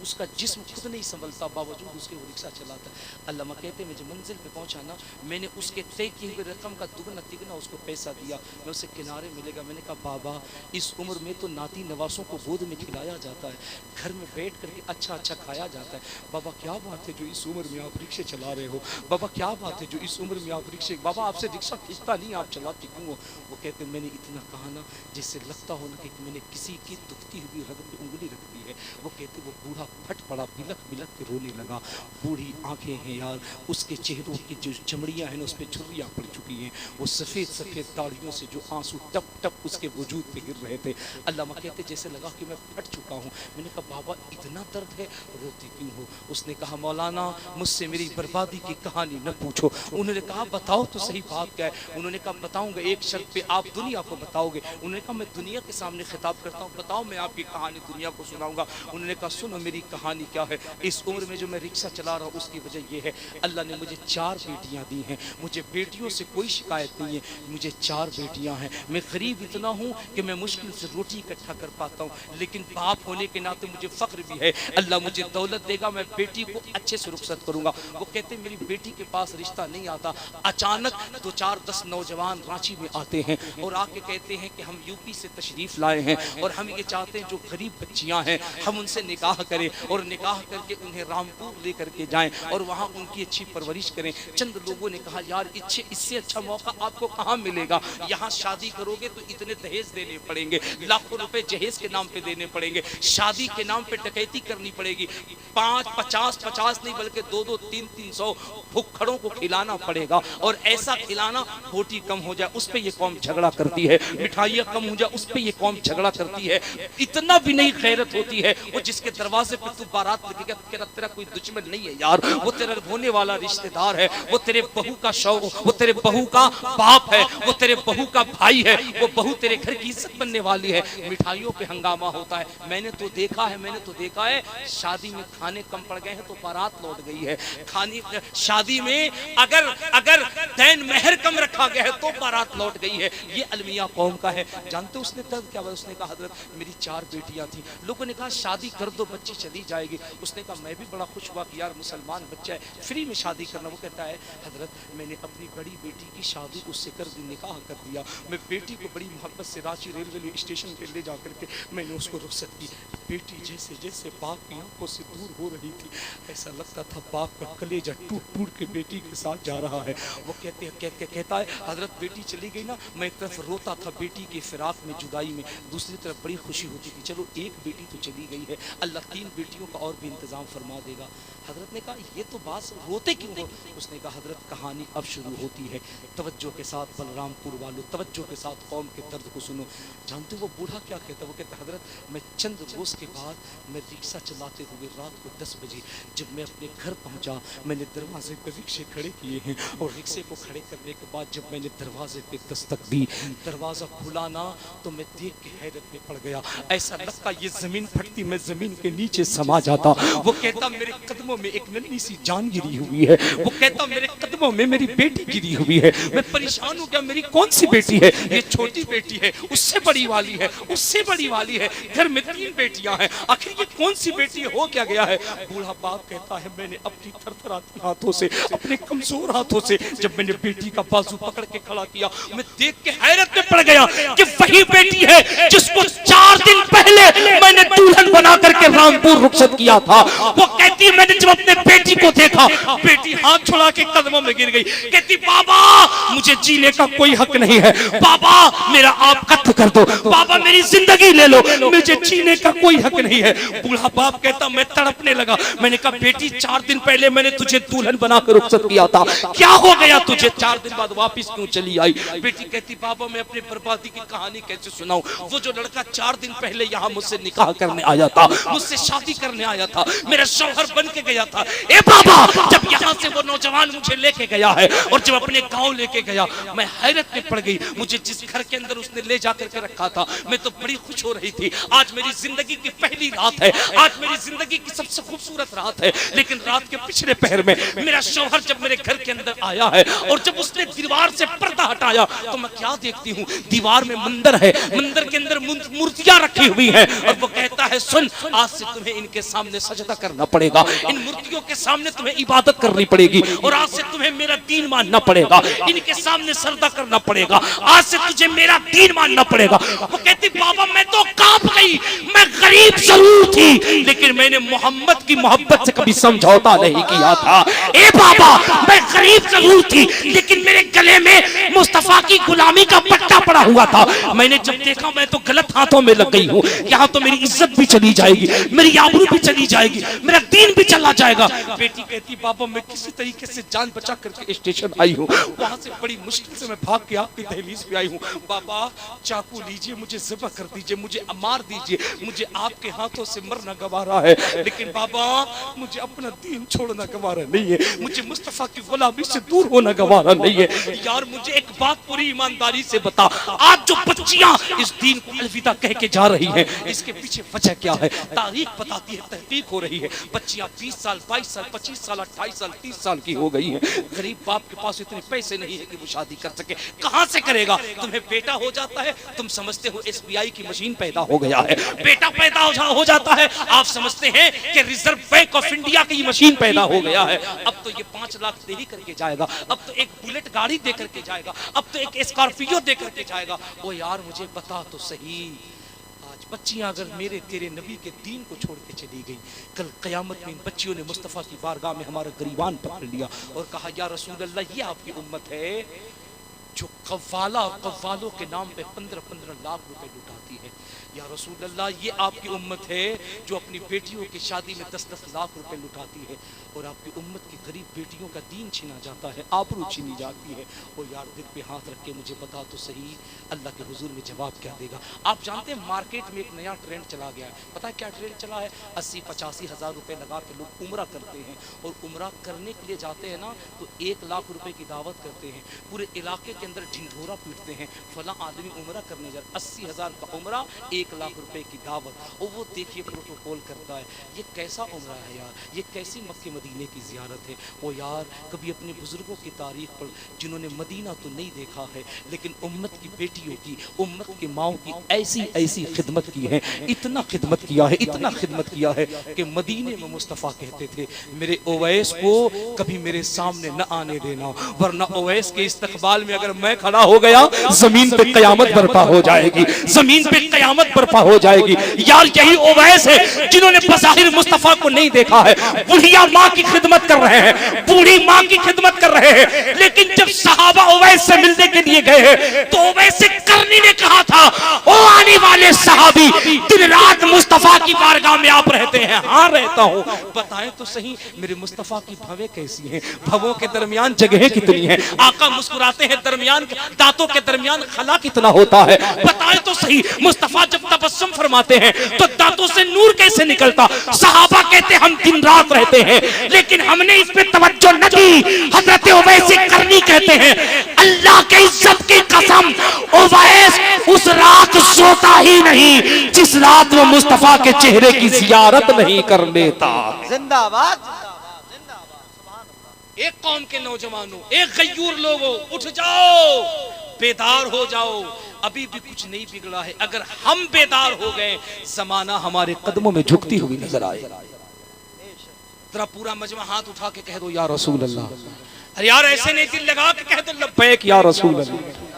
उसका जिस्म खुद नहीं संभलता, बावजूद उसके वो रिक्शा चलाता है। अल्लामा कहते मैं जब मंजिल पे पहुंचा ना, मैंने उसके तय की हुई रकम का दुगना तिगना उसको पैसा दिया। मैं उसे किनारे मिलेगा, मैंने कहा बाबा इस उम्र में तो नाती नवासों को गोद में खिलाया जाता है, घर में बैठ करके अच्छा अच्छा खाया जाता है। बाबा क्या बात है जो इस उम्र में आप रिक्शे चला रहे हो, बाबा क्या बात है जो इस उम्र में आप रिक्शे, बाबा आपसे रिक्शा खींचता नहीं, आप चलाते क्यों हो? वो कहते मैंने इतना कहा ना जिससे लगता हो ना कि मैंने किसी की दुखती हुई रग पे उंगली रख दी है। वो कहते वो बूढ़ा फट पड़ा, बिलक बिलक के रोने लगा। बूढ़ी आंखें हैं यार, उसके चेहरों की जो चमड़ियाँ हैं उस पर झुर्रियाँ पड़ चुकी हैं, वो सफ़ेद सफ़ेद दाढ़ियों से जो आंसू टप टप उसके वजूद पे गिर रहे थे। अल्लामा कहते जैसे लगा कि मैं फट चुका हूँ। मैंने कहा बाबा इतना दर्द है, रोती क्यों हो? उसने कहा मौलाना मुझसे मेरी बर्बादी की कहानी न पूछो। उन्होंने कहा बताओ तो सही बात क्या है? उन्होंने कहा बताऊंगा एक शर्त पे, आप दुनिया को बताओगे। उन्होंने कहा मैं दुनिया के सामने खिताब करता हूँ, बताओ मैं आपकी कहानी दुनिया को सुनाऊंगा। उन्होंने कहा सुनो मेरी कहानी क्या है। इस उम्र में जो मैं रिक्शा चला रहा हूँ उसकी वजह यह है अल्लाह ने मुझे 4 बेटियाँ दी हैं। मुझे बेटियों से कोई शिकायत नहीं है, मुझे 4 बेटियाँ हैं। मैं गरीब इतना हूँ कि मैं मुश्किल से रोटी इकट्ठा कर पाता हूँ, लेकिन बाप होने के नाते मुझे फख्र भी है। अल्लाह मुझे दौलत देगा, मैं बेटी को अच्छे से रुखसत करूँगा। वो कहते मेरी बेटी के पास रिश्ता नहीं आता, अचानक 2-4-10 नौजवान रांची में आते हैं और आके कहते हैं कि हम यूपी से तशरीफ लाए हैं और हम ये चाहते हैं जो गरीब बच्चियां हैं हम उनसे निकाह करें और निकाह करके उन्हें रामपुर लेकर के जाएं और वहाँ उनकी अच्छी परवरिश करें। चंद लोगों ने कहा यार इससे अच्छा मौका आपको कहाँ मिलेगा, यहाँ शादी करोगे तो इतने दहेज देने पड़ेंगे, लाखों रुपए जहेज के नाम पे देने पड़ेंगे, शादी के नाम पे डकैती करनी पड़ेगी, 5-50 नहीं बल्कि 2-2, 300 भुक्खड़ों को खिलाना पड़ेगा और ऐसा खिलाना रोटी कम हो जाए उस पर यह कौम झगड़ा करती है, मिठाइयाँ कम हो जाए उस पर यह कौम झगड़ा करती है। इतना भी नहीं खैरत होती है वो जिसके दरवाजे पे तू बारात लगेगा, तेरा कोई दुश्मन नहीं है यार, वो तेरा होने वाला रिश्तेदार है, वो तेरे बहू का शौक, वो तेरे बहू का बाप है, वो तेरे बहू का भाई है, वो बहू तेरे घर की इज्जत बनने वाली है। मिठाइयों पे हंगामा होता है। मैंने तो देखा है शादी में खाने कम पड़ गए हैं तो बारात लौट गई है। शादी में अगर दैन मेहर कम रखा गया है तो बारात लौट गई है। ये अलमिया कौम का है। जानते हो उसने तब क्या? उसने कहा हजरत मेरी 4 बेटियां थी, लोगों ने कहा शादी कर दो बच्ची चली जाएगी। उसने कहा मैं भी बड़ा खुश हुआ कि यार मुसलमान बच्चा है, फ्री में शादी करना। वो कहता है हजरत मैंने अपनी बड़ी बेटी की शादी उससे कर दी, निकाह कर दिया। मैं बेटी को बड़ी मोहब्बत से रांची रेलवे स्टेशन पे ले जा करके मैंने उसको रुखसत की। बेटी जैसे जैसे बाप की आंखों से दूर हो रही थी ऐसा लगता था बाप का कलेजा टूट टूट के बेटी के साथ जा रहा है। वो कहता है हजरत बेटी चली गई ना, मैं एक तरफ रोता था बेटी के फिराक में, जुदाई में, दूसरी तरफ बड़ी खुशी होती थी चलो एक बेटी तो चली गई है, अल्लाह 3 बेटियों का और भी इंतजाम फरमा देगा। हजरत ने कहा ये तो बात रोते क्यों हो? उसने कहा हजरत कहानी अब शुरू होती है, तवज्जो के साथ बलरामपुर वालों, तवज्जो के साथ कौम के दर्द को सुनो। जानते हो वो बूढ़ा क्या कहता है? वो कहता हजरत मैं चंद रोज के बाद मैं रिक्शा चलाते हुए रात को 10 बजे जब मैं अपने घर पहुंचा, मैंने दरवाजे पर रिक्शे खड़े किए हैं और रिक्शे को खड़े करने के बाद जब मैंने दरवाजे पे दस्तक दी, दरवाजा खुला ना तो मैं देख के हैरत में पड़ गया। ऐसा लगता ये जमीन फटती, मैं जमीन के नीचे समा जाता। वो कहता मेरे कदमों में एक नन्ही सी जान गिरी हुई है। वो कहता मेरे कदमों में मेरी बेटी गिरी हुई है। मैं परेशान हो गया, मेरी कौन सी बेटी है? ये छोटी बेटी है, उससे बड़ी वाली है, उससे बड़ी वाली है, घर में 3 बेटियां हैं, आखिर ये कौन सी बेटी हो क्या गया है? बूढ़ा बाप कहता है मैंने अपनी थरथराती हाथों से, अपने कमजोर हाथों से जब मैंने बेटी का बाजू पकड़ के खड़ा किया, मैं देख के हैरत में पड़ गया कि वही बेटी है जिसको 4 दिन पहले मैंने दुल्हन बना करके रामपुर रुखसत किया था। वो कहती है मैंने जब अपने बेटी को देखा, बेटी हाथ छुड़ा के कदमों में गिर गई, कहती बाबा मुझे जीने का कोई हक नहीं है, बाबा मेरा आप कत्ल कर दो, बाबा मेरी जिंदगी ले लो, मुझे जीने का कोई हक नहीं है। बूढ़ा बाप कहता मैं तड़पने लगा। मैंने कहा बेटी 4 दिन पहले मैंने तुझे दुल्हन बनाकर रुखसत किया था, क्या हो गया तुझे? 4 दिन बाद वापस क्यों चली आई? बेटी कहती बाबा मैं अपनी बर्बादी की कहानी कैसे सुनाऊं? वो जो लड़का 4 दिन पहले यहाँ मुझसे निकाह करने आया था, मुझसे शादी करने आया था, मेरा शौहर बन के गया था, ए बाबा जब यहाँ से वो नौजवान मुझे लेके गया है और जब अपने गांव लेके गया मैं हैरत में पड़ गई। मुझे जिस घर के अंदर उसने ले जाकर के रखा था मैं तो बड़ी खुश हो रही थी। आज मेरी जिंदगी की पहली रात है, आज मेरी जिंदगी की सबसे खूबसूरत रात है, लेकिन रात के पिछले पहर में मेरा शौहर जब मेरे घर के अंदर आया है और जब उसने दीवार से पर्दा हटाया तो मैं क्या देखती हूँ? दीवार में मंदिर है, मंदिर के अंदर मूर्तियां रखी हुई हैं और वो कहता है सुन आज से तुम्हें इनके सामने सजदा करना पड़ेगा, इन मूर्तियों के सामने तुम्हें इबादत करनी पड़ेगी, और आज से तुम्हें मेरा दीन मानना पड़ेगा, इनके सामने सरदा करना पड़ेगा, आज से तुझे मेरा दीन मानना पड़ेगा। वो कहती बाबा मैं तो कांप गई, मैं गरीब जरूर थी लेकिन मैंने मोहम्मद की मोहब्बत से कभी समझौता नहीं किया था। ए बाबा मैं गरीब जरूर थी लेकिन मेरे गले में मुस्तफा की गुलामी का पट्टा पड़ा हुआ था। मैंने जब देखा मैं तो गलत हाथों में लग गई हूँ, यहाँ तो मेरी इज्जत भी चली जाएगी, मेरी आबरू भी चली जाएगी, मेरा दीन भी चला जाएगा। बेटी कहती बाबा मैं किसी तरीके से जान बचा करके स्टेशन आई हूँ, वहां से बड़ी मुश्किल से मैं भाग के आपकी दहलीज पे आई हूँ। बाबा चाकू लीजिए, मुझे ज़िबा कर दीजिए, मुझे मार दीजिए, मुझे आपके हाथों से मरना गवारा है, लेकिन बाबा मुझे अपना दीन छोड़ना गवारा नहीं है, मुझे मुस्तफा की गुलामी से दूर होना गवारा नहीं है। यार मुझे एक बात पूरी ईमानदारी से बता, आज जो बच्चियां इस दीन को अलविदा कह के जा रही हैं, इसके पीछे वजह क्या है? तारीख बताती है, तहकीक हो रही है। बच्चियां 20 साल 22 साल 25 साल 28 साल 30 साल की हो गई हैं। गरीब बाप के पास इतने पैसे नहीं है कि वो शादी कर सके, कहां से करेगा? तुम्हें बेटा हो जाता है, तुम समझते हो SBI की मशीन पैदा हो गया है, बेटा पैदा हो जाता है, आप समझते हैं कि रिजर्व बैंक ऑफ इंडिया की मशीन पैदा हो गया है। अब तो ये 5 लाख दे ही करके जाएगा, अब तो एक बुलेट गाड़ी दे करके जाएगा, अब तो एक स्कॉर्पियो दे करके जाएगा। ओ यार मुझे बता तो सही, आज बच्चियां अगर मेरे तेरे नबी के दीन को छोड़ के चली गई, कल क़यामत में इन बच्चियों ने मुस्तफ़ा की बारगाह में हमारा गरीबान पकड़ लिया और कहा या रसूल अल्लाह ये आपकी उम्मत है जो कव्वाला और कव्वालों के नाम पे 15-15 लाख रुपए लुटाती है। या रसूल अल्लाह ये आपकी उम्मत है जो अपनी बेटियों की शादी में 10-10 लाख रुपए लुटाती है, और आपकी उम्मत की गरीब बेटियों का दीन छीना जाता है, आबरू छीनी जाती है। और यार दिल पे हाथ रख के मुझे बता तो सही, अल्लाह के हुजूर में जवाब क्या देगा? आप जानते हैं मार्केट में एक नया ट्रेंड चला गया है, पता है क्या ट्रेंड चला है? 80-85 हज़ार रुपए लगा के लोग उम्रा करते हैं, और उम्रा करने के लिए जाते हैं ना तो 1 लाख रुपए की दावत करते हैं, पूरे इलाके के अंदर ढिंढोरा पीटते हैं, फला आदमी उम्रा करने जा 80 हज़ार का उम्रा 1 लाख रुपए की दावत, और वो देखिए प्रोटोकॉल करता है। ये कैसा उम्रा है यार, ये कैसी मक्के मदीने की ज़ियारत है? वो यार कभी अपने बुजुर्गों की तारीख पढ़, जिन्होंने मदीना तो नहीं देखा है लेकिन उम्मत की बेटियों की, उम्मत की माओ की ऐसी ऐसी खिदमत की है, इतना खिदमत किया है, इतना खिदमत किया है कि मदीने में मुस्तफ़ा कहते थे मेरे ओवैस को कभी मेरे सामने न आने देना, वरना ओवैस के इस्तकबाल में अगर मैं खड़ा हो गया जमीन पे कयामत बर्पा हो जाएगी, जमीन पे कयामत बर्पा हो जाएगी। यार यही ओवैस है जिन्होंने बज़ाहिर मुस्तफ़ा को नहीं देखा है, बुढ़िया माँ की खिदमत कर रहे हैं, बूढ़ी माँ की खिदमत कर रहे हैं, लेकिन जब सहाबा ओवैस से मिलने के लिए गए हैं तो ओवैस करनी ने कहा था ओ आने वाले सहाबी दिन रात मुस्तफ़ा की बारगाह में आप रहते हैं? हाँ रहता हूँ। बताएं तो सही मेरे मुस्तफ़ा की भवें कैसी हैं, भवों के दरमियान जगह कितनी है? आका मुस्कुराते हैं, दरमियान दांतों के दरमियान खला कितना होता है? बताएं तो सही मुस्तफ़ा जब तबस्सुम फरमाते हैं तो दांतों से नूर कैसे निकलता? सहाबा कहते हम दिन रात रहते हैं, लेकिन हमने इस पे तवज्जो न दी। हजरत उवैस करनी कहते हैं अल्लाह के इज्जत की कसम उवैस उस रात सोता ही नहीं जिस रात वो मुस्तफ़ा के चेहरे की जियारत नहीं कर लेता। जिंदाबाद जिंदाबाद जिंदाबाद, सुभान अल्लाह। एक कौम के नौजवानों, एक गयूर लोगों, उठ जाओ, बेदार हो जाओ, अभी भी कुछ नहीं बिगड़ा है। अगर हम बेदार हो गए जमाना हमारे कदमों में झुकती हुई नजर आए। तेरा पूरा मजमा हाथ उठा के कह दो या रसूल अल्लाह। अरे यार ऐसे नहीं दिल लगा के कह दो लब्बैक या रसूल अल्लाह।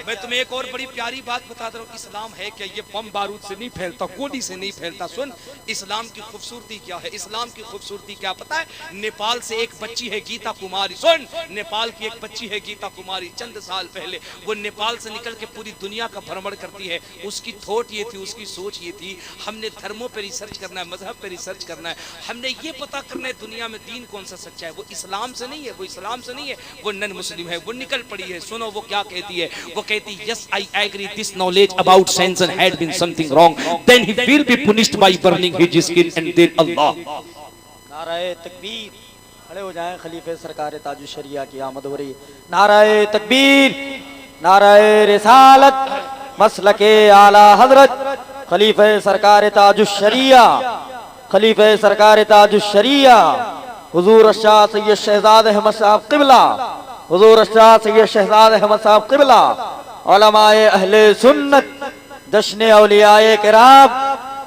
मैं तुम्हें एक और बड़ी प्यारी बात बता रहा हूँ, इस्लाम है क्या? ये बम बारूद से नहीं फैलता, गोली से नहीं फैलता। सुन इस्लाम की खूबसूरती क्या है, इस्लाम की खूबसूरती क्या पता है? नेपाल से एक बच्ची है गीता कुमारी, सुन नेपाल की एक बच्ची है गीता कुमारी, चंद साल पहले वो नेपाल से निकल के पूरी दुनिया का भ्रमण करती है। उसकी थॉट ये थी, उसकी सोच ये थी हमने धर्मों पर रिसर्च करना है, मजहब पर रिसर्च करना है, हमने ये पता करना है दुनिया में दीन कौन सा सच्चा है। वो इस्लाम से नहीं है, वो इस्लाम से नहीं है, वो नन मुस्लिम है। वो निकल पड़ी है, सुनो वो क्या कहती है। वो कहती yes I agree this knowledge about Samson had been something wrong, then he will be punished by burning his skin and then Allah। नाराए तकबीर, खड़े हो जाएं, खलीफे सरकार ताजुश शरिया की आमद हो रही। नाराए तकबीर, नाराए रिसालत, मसलके आला हजरत खलीफे सरकार ताजुश शरिया, खलीफे सरकार ताजुश शरिया हुजूर शाह सैयद शहजाद अहमद साहब क़िबला, हुजूर शाह सैयद शहजाद अहमद साहब क़िबला, उलमाए अहले सुन्नत, जश्न औलियाए किराम,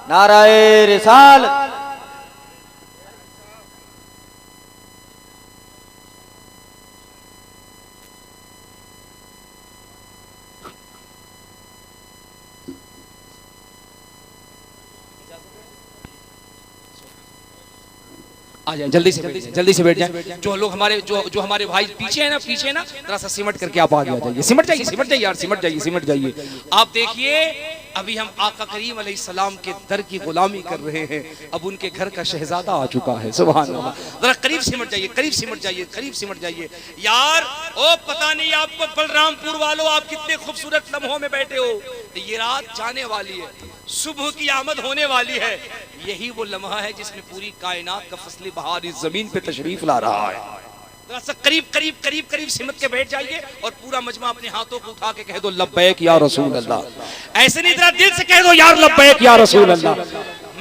नाराए रिसालत, आ जाए, जल्दी से बैठ जाए, जल्दी से बैठ जाए। जो लोग हमारे जो हमारे भाई पीछे है ना जरा सा सिमट करके आप आगे आ जाइए। सिमट जाइए यार, सिमट जाइए। आप देखिए अभी हम आका करीम अलैहिस्सलाम के दर की गुलामी कर रहे हैं, अब उनके घर का शहजादा आ चुका है। सुभान अल्लाह। जरा करीब सिमट जाइए यार। ओ पता नहीं आपको बलरामपुर वालों, आप कितने खूबसूरत लम्हों में बैठे हो। ये रात जाने वाली है, सुबह की आमद होने वाली है। यही वो लम्हा है जिसमें पूरी कायनात का फसली बहार इस जमीन पे तशरीफ ला रहा है। करीब सिमट के बैठ जाइए और पूरा मजमा अपने हाथों को उठा के कह दो लब्बैक या रसूल अल्लाह। ऐसे नहीं, जरा दिल से कह दो यार लब्बैक या रसूल अल्लाह।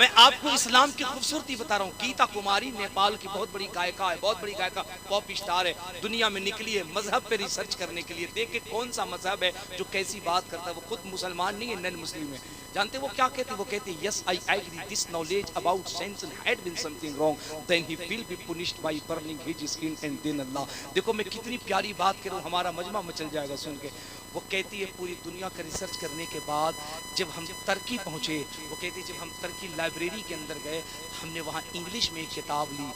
मैं आपको इस्लाम की खूबसूरती बता रहा हूँ। गीता कुमारी नेपाल की बहुत बड़ी गायिका है, बहुत बड़ी गायिका, पॉप स्टार है, दुनिया में निकली है मजहब पे रिसर्च करने के लिए। देखे कौन सा मजहब है जो कैसी बात करता है। वो खुद मुसलमान नहीं है, नॉन मुस्लिम है। जानते वो क्या कहती? वो कहती yes I agree this knowledge about Samson had been something wrong, then he will be punished by burning his skin and then Allah। देखो मैं कितनी प्यारी बात कर रहा हूँ, हमारा मजमा मचल जाएगा सुन के। वो कहती है पूरी दुनिया का रिसर्च करने के बाद जब हम टर्की पहुँचे, वो कहती जब हम टर्की लाइब्रेरी के अंदर गए, हमने वहाँ इंग्लिश में एक किताब ली,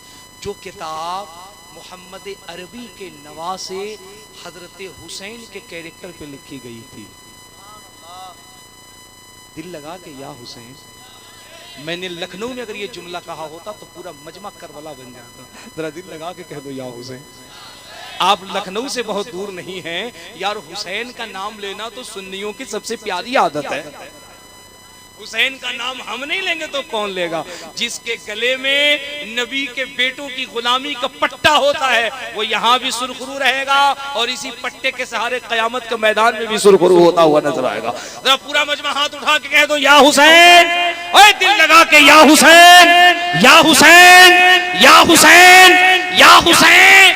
जो किताब मोहम्मद अरबी के नवासे हजरत हुसैन के कैरेक्टर पे लिखी गई थी। दिल लगा के या हुसैन। मैंने लखनऊ में अगर ये जुमला कहा होता तो पूरा मजमा करबला बन जाता। जरा दिल लगा के कह दो या हुसैन। आप लखनऊ से बहुत दूर नहीं हैं यार। हुसैन का नाम लेना तो सुन्नियों की सबसे प्यारी आदत है। हुसैन का नाम हम नहीं लेंगे तो कौन लेगा? जिसके गले में नबी के बेटों की गुलामी का पट्टा होता है वो यहाँ भी सुरखरू रहेगा और इसी पट्टे के सहारे कयामत के मैदान में भी सुरखरू होता हुआ नजर आएगा। जरा पूरा मजमा हाथ उठा के कह दो या हुसैन। ओए दिल लगा के या हुसैन, या हुसैन, या हुसैन, या हुसैन।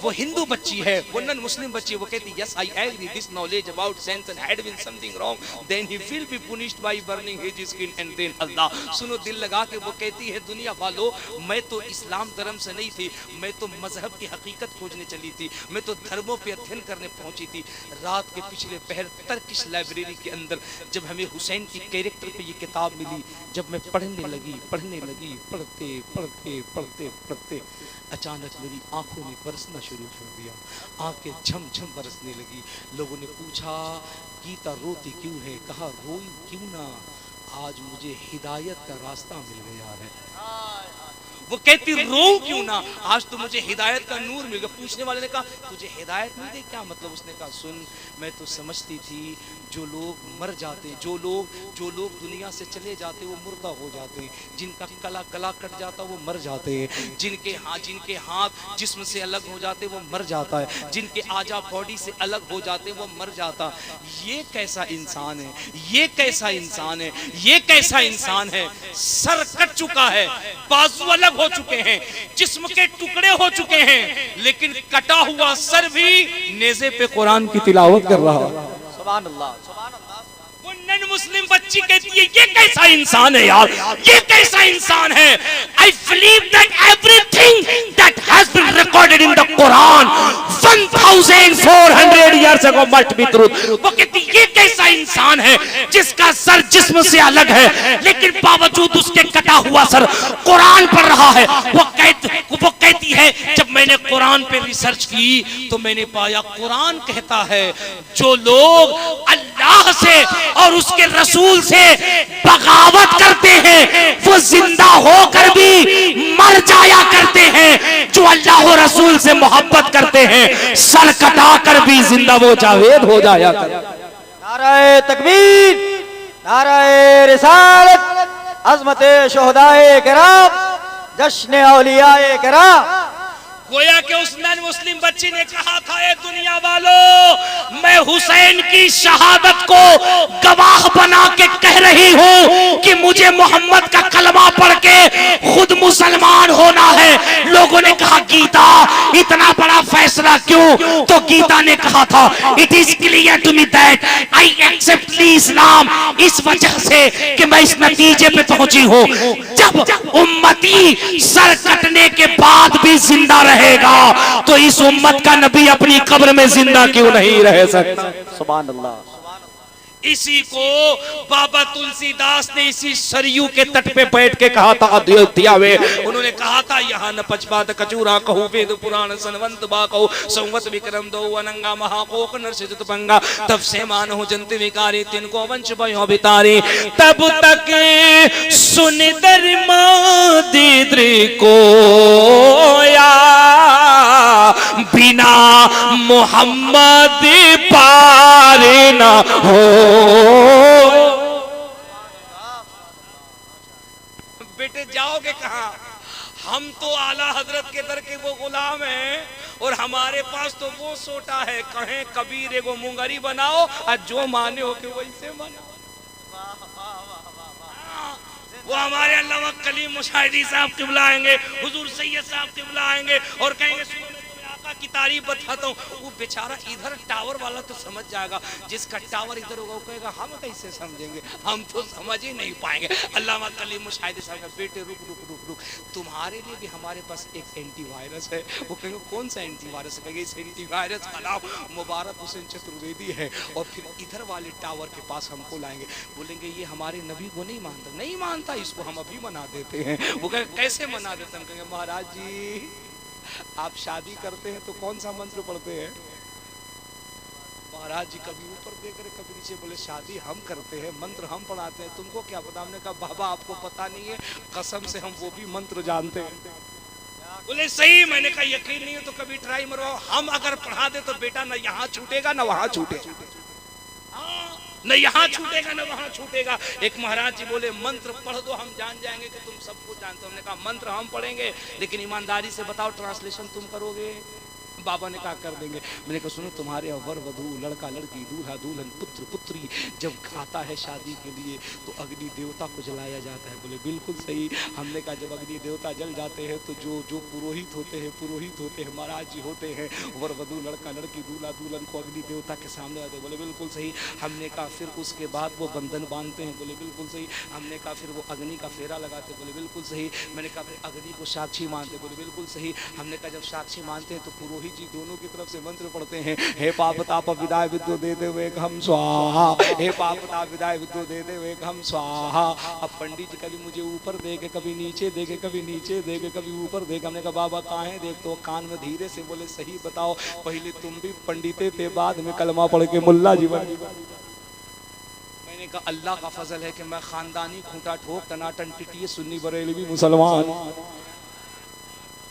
वो हिंदू बच्ची है, वो नॉन मुस्लिम बच्ची है। वो कहती yes I agree this knowledge about Samson had been something wrong, then he will be punished by burning his skin and then Allah। सुनो दिल लगा के वो कहती है दुनिया वालों, मैं तो इस्लाम धर्म से नहीं थी, मैं तो मजहब की हकीकत खोजने चली थी, मैं तो धर्मों पे अध्ययन करने पहुंची थी। रात के पिछले पहर टर्किश लाइब्रेरी के अंदर जब हमें हुसैन की कैरेक्टर पे ये किताब मिली, जब मैं पढ़ने लगी पढ़ते अचानक मेरी आंखों ने बरसना शुरू कर दिया। आंखें झम बरसने लगी। लोगों ने पूछा गीता रोती क्यों है? कहा रोई क्यों ना, आज मुझे हिदायत का रास्ता मिल गया है। वो कहती रो क्यों ना, आज तो मुझे हिदायत का नूर मिल गया। पूछने वाले ने कहा तुझे हिदायत मिल गई क्या मतलब? उसने कहा सुन, मैं तो समझती थी जो लोग मर जाते, जो लोग दुनिया से चले जाते वो मुर्दा हो जाते हैं, जिनका गला कट जाता वो मर जाते हैं, जिनके हाथ जिस्म से अलग हो जाते वो मर जाता है, जिनके आजा बॉडी से अलग हो जाते वो मर जाता। ये कैसा इंसान है, ये कैसा इंसान है, ये कैसा इंसान है? सर कट चुका है, बाजू अलग हो चुके हैं, जिस्म के टुकड़े हो चुके हैं, लेकिन कटा हुआ सर भी नेज़े पे कुरान की तिलावत कर रहा है। सुभान अल्लाह, सुभान अल्लाह। वो नॉन मुस्लिम बच्ची कहती है ये कैसा इंसान है यार, ये कैसा इंसान है? I believe that everything that has been recorded in the Quran 1400 years ago must be truth। वो कहती ये कैसा इंसान है जिसका सर जिस्म से अलग है लेकिन बावजूद उसके कटा हुआ सर कुरान पढ़ रहा है। वो कहती है जब मैंने कुरान पे रिसर्च की तो मैंने पाया कुरान कहता है जो लोग अल्लाह से और उसके रसूल से बगावत करते हैं वो जिंदा होकर भी मर जाया करते हैं, जो अल्लाह और रसूल से मोहब्बत करते हैं सर कटा कर भी जिंदा वो जावेद हो जाया करते। नाराए तकबीर, नाराए रिसालत, अज़मते शुहदाए किराम, जश्न औलियाए किराम। गोया के उस नॉन मुस्लिम बच्ची ने कहा था ए दुनिया वालों, मैं हुसैन की शहादत को गवाह बना के कह रही हूँ कि मुझे मोहम्मद का कलमा पढ़ के खुद मुसलमान होना है। लोगों ने कहा गीता इतना बड़ा फैसला क्यों? तो गीता ने कहा था it is clear to me that I accept Islam, इस वजह से कि मैं इस नतीजे पे पहुंची हूँ जब उम्मती सर कटने के बाद भी जिंदा रहेगा तो इस उम्मत का नबी अपनी कब्र में जिंदा क्यों नहीं रह सकता? सुभान अल्लाह। इसी को बाबा तुलसीदास ने इसी सरयू के तट पे बैठ के कहा था अयोध्या में। उन्होंने कहा था यहाँ न पचपात कचूरा कहू वेद पुराण सनवंत बा कहू संवत विक्रम दो अनंगा महाकोक नरसित पंगा तब से मानो जंत विकारी तिनको वंश भयो बितारी तब तक सुन दरमा दीद्र को या बिना मोहम्मद पार न हो। बेटे जाओगे कहाँ? हम तो आला हजरत के दर के वो गुलाम हैं और हमारे पास तो वो सोटा है। कहें कबीर एगो मुंगरी बनाओ और जो माने हो के वैसे बनाओ। वो हमारे अल्लामा कलीम मुशाहिदी साहब किबला आएंगे, हुजूर सैयद साहब किबला आएंगे और कहेंगे की तारीफ बताता हूँ। वो बेचारा इधर टावर वाला तो समझ जाएगा, जिसका टावर इधर होगा वो कहेगा हम कैसे समझेंगे, हम तो समझ ही नहीं पाएंगे। अल्लामा कलीम मुशाहिदी साहब का बेटे रुक रुक रुक रुक, तुम्हारे लिए भी हमारे पास एक एंटीवायरस है। वो कहेंगे कौन सा एंटीवायरस? कहेंगे इस एंटीवायरस का नाम मुबारक हुसैन चतुर्वेदी है। और फिर इधर वाले टावर के पास हमको लाएंगे, बोलेंगे ये हमारे नबी को नहीं मानता। नहीं मानता, इसको हम अभी मना देते हैं। वो कहेंगे कैसे मना देते? हम कहेंगे महाराज जी आप शादी करते हैं तो कौन सा मंत्र पढ़ते हैं? महाराज जी कभी ऊपर देख रहे कभी नीचे, बोले शादी हम करते हैं, मंत्र हम पढ़ाते हैं, तुमको क्या पता? हमने कहा बाबा आपको पता नहीं है, कसम से हम वो भी मंत्र जानते हैं। बोले सही। मैंने कहा यकीन नहीं है तो कभी ट्राई मरवाओ। हम अगर पढ़ा दे तो बेटा न यहाँ छूटेगा न वहां छूटेगा, न यहाँ छूटेगा न वहां छूटेगा। एक महाराज जी बोले मंत्र पढ़ दो, हम जान जाएंगे कि तुम सब कुछ जानते हो। हमने कहा मंत्र हम पढ़ेंगे लेकिन ईमानदारी से बताओ ट्रांसलेशन तुम करोगे? बाबा ने कहा कर देंगे। मैंने कहा सुनो तुम्हारे वर वधू लड़का लड़की दूल्हा दुल्हन पुत्र पुत्री जब आता है शादी के लिए तो अग्नि देवता को जलाया जाता है। बोले बिल्कुल सही। हमने कहा जब अग्नि देवता जल जाते हैं तो जो पुरोहित होते हैं महाराज जी होते हैं, वर वधू लड़का लड़की दूल्हा दुल्हन को अग्नि देवता के सामने आते हैं। बोले बिल्कुल सही। हमने कहा फिर उसके बाद वो बंधन बांधते हैं। बोले बिल्कुल सही। हमने कहा फिर वो अग्नि का फेरा लगाते। बोले बिल्कुल सही। मैंने कहा फिर अग्नि को साक्षी मानते। बोले बिल्कुल सही। हमने कहा जब साक्षी मानते हैं तो पुरोहित जी दोनों की तरफ से मंत्र पढ़ते हैं। हे पाप ताप विदाय विद्यो देते हुए हम स्वाहा, हे पाप ताप विदाय विद्यो देते हुए हम स्वाहा। अब पंडित जी कभी मुझे ऊपर देखे, कभी नीचे देखे, कभी नीचे देखे, कभी ऊपर देखे। हमने कहा बाबा कहाँ है? देख तो कान में धीरे से बोले सही बताओ, पहले तुम भी पंडिते थे बाद में कलमा पढ़ के मुल्ला जी बने। मैंने कहा अल्लाह का फजल है कि मैं खानदानी खूंटा ठोक टनाटन टिटिए सुन्नी बरेलवी मुसलमान।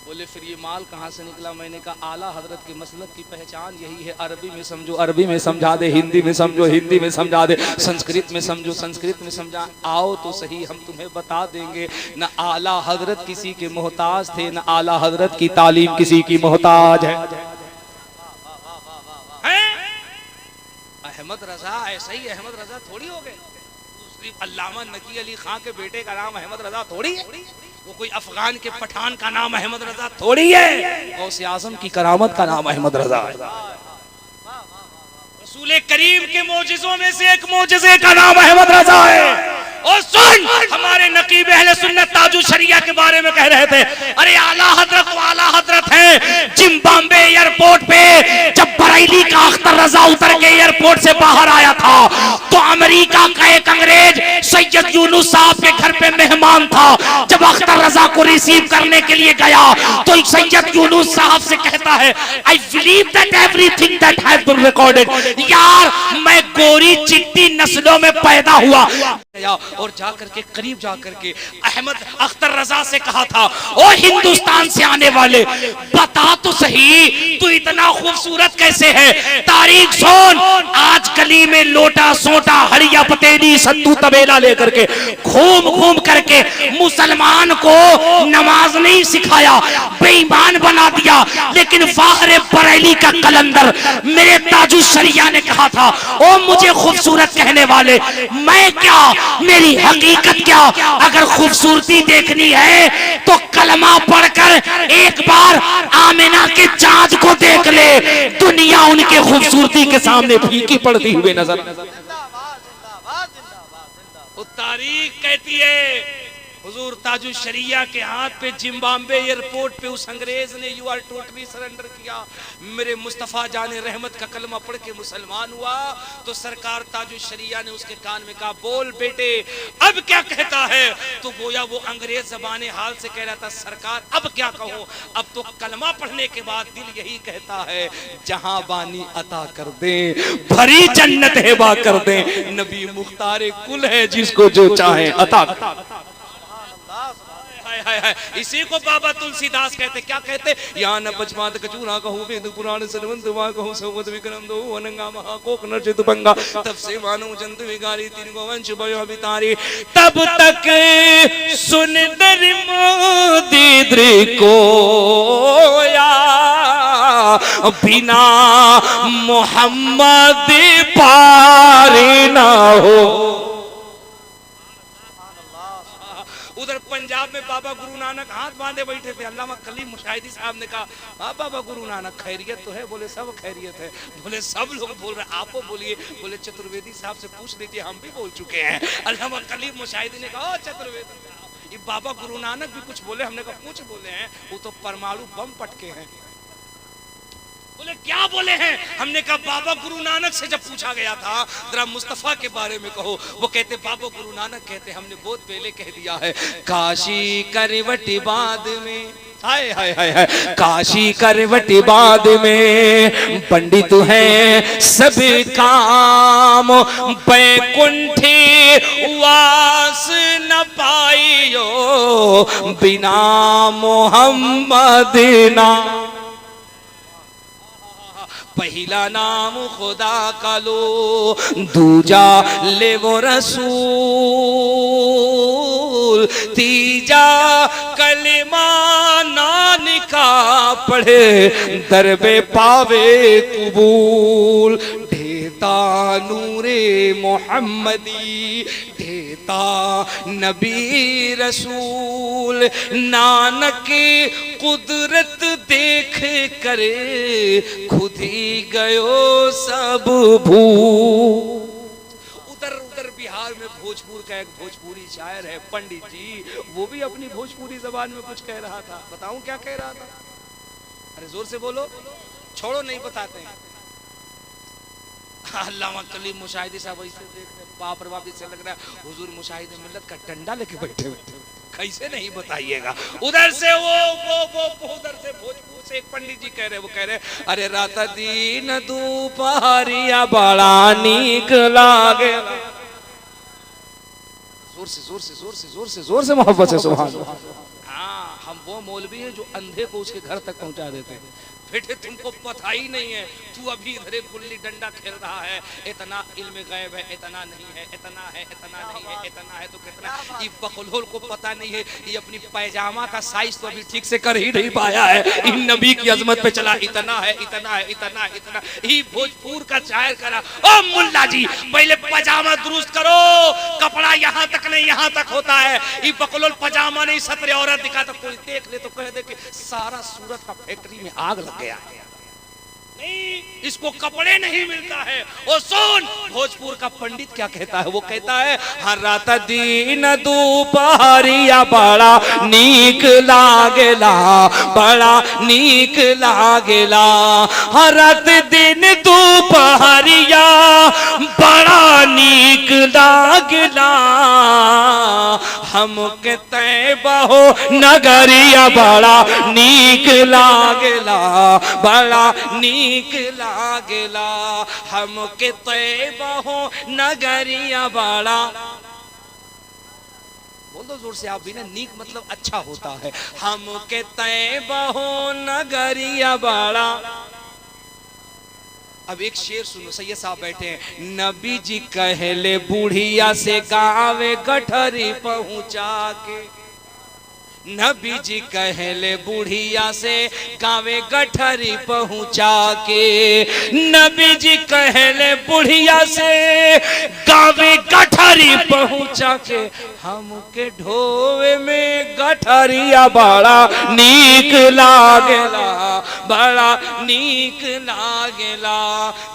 बोले फिर ये माल कहाँ से निकला? मैंने कहा आला हजरत के मसलक की पहचान यही है। अरबी में समझो अरबी में समझा दे, हिंदी में समझो हिंदी में समझा दे, संस्कृत में समझो संस्कृत में समझा। आओ तो सही हम तुम्हें बता देंगे। न आला हजरत किसी के मोहताज थे, न आला हजरत की तालीम किसी की मोहताज है। अहमद रजा ऐसा ही अहमद रजा थोड़ी हो गए। दूसरी अल्लामा नकी अली खां के बेटे का नाम अहमद रजा थोड़ी है। वो कोई अफगान के पठान का नाम अहमद रजा थोड़ी है। गौसे आजम की करामत का नाम अहमद रजा है। रसूल करीम के मोजिज़ों में से एक मोजिज़े का नाम अहमद रजा है। और सुन हमारे नकीब अहले सुन्नत ताजु शरिया के बारे में कह रहे थे, अरे आला हजरत वो आला हजरत है। जिम्बाब्वे एयरपोर्ट पे जब बरेली का अख्तर रजा उतर के एयरपोर्ट से बाहर आया था तो अमेरिका का एक अंग्रेज सैयद यूनुस साहब के घर पे मेहमान था। जब अख्तर रजा को रिसीव करने के लिए गया तो सैयद यूनुस साहब से कहता है I believe that everything that has been recorded. यार मैं गोरी चिट्टी नस्लों में पैदा हुआ। और जाकर के करीब जाकर के अहमद अख्तर रजा से कहा था, ओ हिंदुस्तान से आने वाले बता तो सही तू इतना खूबसूरत कैसे है? तारीख सुन। आज गली में लोटा सोटा हड़िया पतेली सत्तू तबेला लेकर के घूम घूम करके मुसलमान को नमाज नहीं सिखाया, बेईमान बना दिया। लेकिन फाहरे बरेली का कलंदर मेरे ताजु शरिया ने कहा था, ओ मुझे खूबसूरत कहने वाले मैं क्या, मेरी हकीकत क्या? अगर खूबसूरती देखनी है तो कलमा पढ़कर एक बार आमिना के चाँद को देख ले। दुनिया उनके खूबसूरती के सामने फीकी पड़ती हुए नजर। तारीख कहती है हुजूर ताजुल शरिया के हाथ पे जिम्बाब्वे एयरपोर्ट पे उस अंग्रेज ने यू आर टोटली सरेंडर किया, मेरे मुस्तफ़ा जाने रहमत का कलमा पढ़ के मुसलमान हुआ, तो सरकार ताजुल शरिया ने उसके कान में कहा, बोल बेटे अब क्या कहता है? तो गोया वो अंग्रेज ज़बाने हाल से कह रहा था, सरकार अब क्या कहूँ, अब तो कलमा पढ़ने के बाद दिल यही कहता है, जहां बानी अता कर दे, भरी जन्नत हेबा कर दे, नबी मुख्तार कुल है जिसको जो चाहे अता। हाय हाय, इसी को बाबा तुलसीदास कहते, क्या कहते? या न पचमात कचूरा कहूँ वेद पुराण सनवंत वा कहूँ सौवत विक्रम दो अनंगा महाकोक नरचित पंगा, तब से मानव जंतु विगारी तीन को वंश भयो बितारी, तब तक सुन दर मोदी को या बिना मोहम्मद पार ना हो। उधर पंजाब में बाबा गुरु नानक हाथ बांधे बैठे थे, अल्लामा कलीम मुशाहिदी साहब ने कहा, बाबा गुरु नानक खैरियत तो है? बोले सब खैरियत है। बोले सब लोग बोल रहे, आप बोलिए। बोले चतुर्वेदी साहब से पूछ लीजिए, हम भी बोल चुके हैं। अल्लामा कलीम मुशाहिदी ने कहा, चतुर्वेदी ये बाबा गुरु नानक भी कुछ बोले? हमने कहा कुछ बोले हैं, वो तो परमाणु बम पटके हैं। बोले क्या बोले हैं? हमने कहा बाबा गुरु नानक से जब पूछा गया था जरा मुस्तफा के बारे में कहो, वो कहते बाबा गुरु नानक कहते हमने बहुत पहले कह दिया है, काशी करवटी बाद में, हाय हाय हाय हाय, काशी करवटी बाद में पंडित है सब काम, बैकुंठी वास न पाइयो बिना मोहम्मद ना। पहला नाम खुदा का लो, दूजा ले वो रसूल, तीजा कलिमा नान का पढ़े दरबे पावे कबूल, ढेता नूरे मोहम्मदी, ढेता नबी रसूल, नानक कुदरत देख करे खुद ही गयो सब भू। उधर उधर बिहार में भोजपुर का एक भोजपुरी शायर है पंडित जी, वो भी अपनी भोजपुरी जबान में कुछ कह रहा था। बताऊं क्या कह रहा था? अरे जोर से बोलो, छोड़ो नहीं बताते हैं। अल्लामा कलीम मुशाहिदी साहब ऐसे देख रहे, बाप रे बाप, इससे लग रहा है हुजूर मुशाहिद मिल्लत का डंडा लेके बैठे बैठे, कैसे नहीं बताइएगा। उधर से वो उधर से भोजपुर से एक पंडित जी कह रहे, वो कह रहे, अरे रात दिन दोपहरिया बड़ा नीक लागे, जोर से जोर से जोर से जोर से जोर से मोहब्बत से सुभान अल्लाह। हाँ, हम वो मौलवी है जो अंधे को उसके घर तक पहुंचा देते हैं। बेटे तुमको पता ही नहीं है, तू अभी इधर गुल्ली डंडा खेल रहा है, इतना इल्म गैब है, इतना नहीं है, इतना है, इतना नहीं है, इतना है तो कितना। ये बकलोल को पता नहीं है, ये अपनी पैजामा का साइज तो अभी ठीक से कर ही नहीं पाया है, इन नबी की अजमत पे चला, इतना है, इतना है, इतना है, इतना। ये भोजपुर का शायर करा, ओ मुल्ला जी पहले पजामा दुरुस्त करो, कपड़ा यहाँ तक नहीं यहाँ तक होता है। ये बकलोल पजामा नहीं सतरे औरत दिखा तो कोई देख ले तो कह दे कि सारा सूरत का फैक्ट्री में आग लग गया है। नहीं, इसको कपड़े नहीं मिलता है। और सुन, भोजपुर का पंडित क्या कहता है? वो कहता है, हर रात दिन दोपहरिया बड़ा नीक लागेला, बड़ा नीक लागेला, हर रात दिन दोपहरिया बड़ा नीक लागेला, हम कहते बहो नगरिया बड़ा नीक लागेला, बड़ा नीक लागेला, हम कहते बहो नगरिया बड़ा। बोल दो जोर से आप भी ना, नीक मतलब अच्छा होता है। हम कहते बहो नगरिया बड़ा। अब एक शेर सुनो, सैयद साहब बैठे हैं, नबी जी कहले बुढ़िया से गावे गठरी पहुंचा के, नबी जी कहले बुढ़िया से गावे गठरी पहुंचा के, नबी जी कहले बुढ़िया से गावे गठरी पहुंचा के, हमके ढोवे में गठरिया बड़ा नीक लागेला, बड़ा नीक लागेला।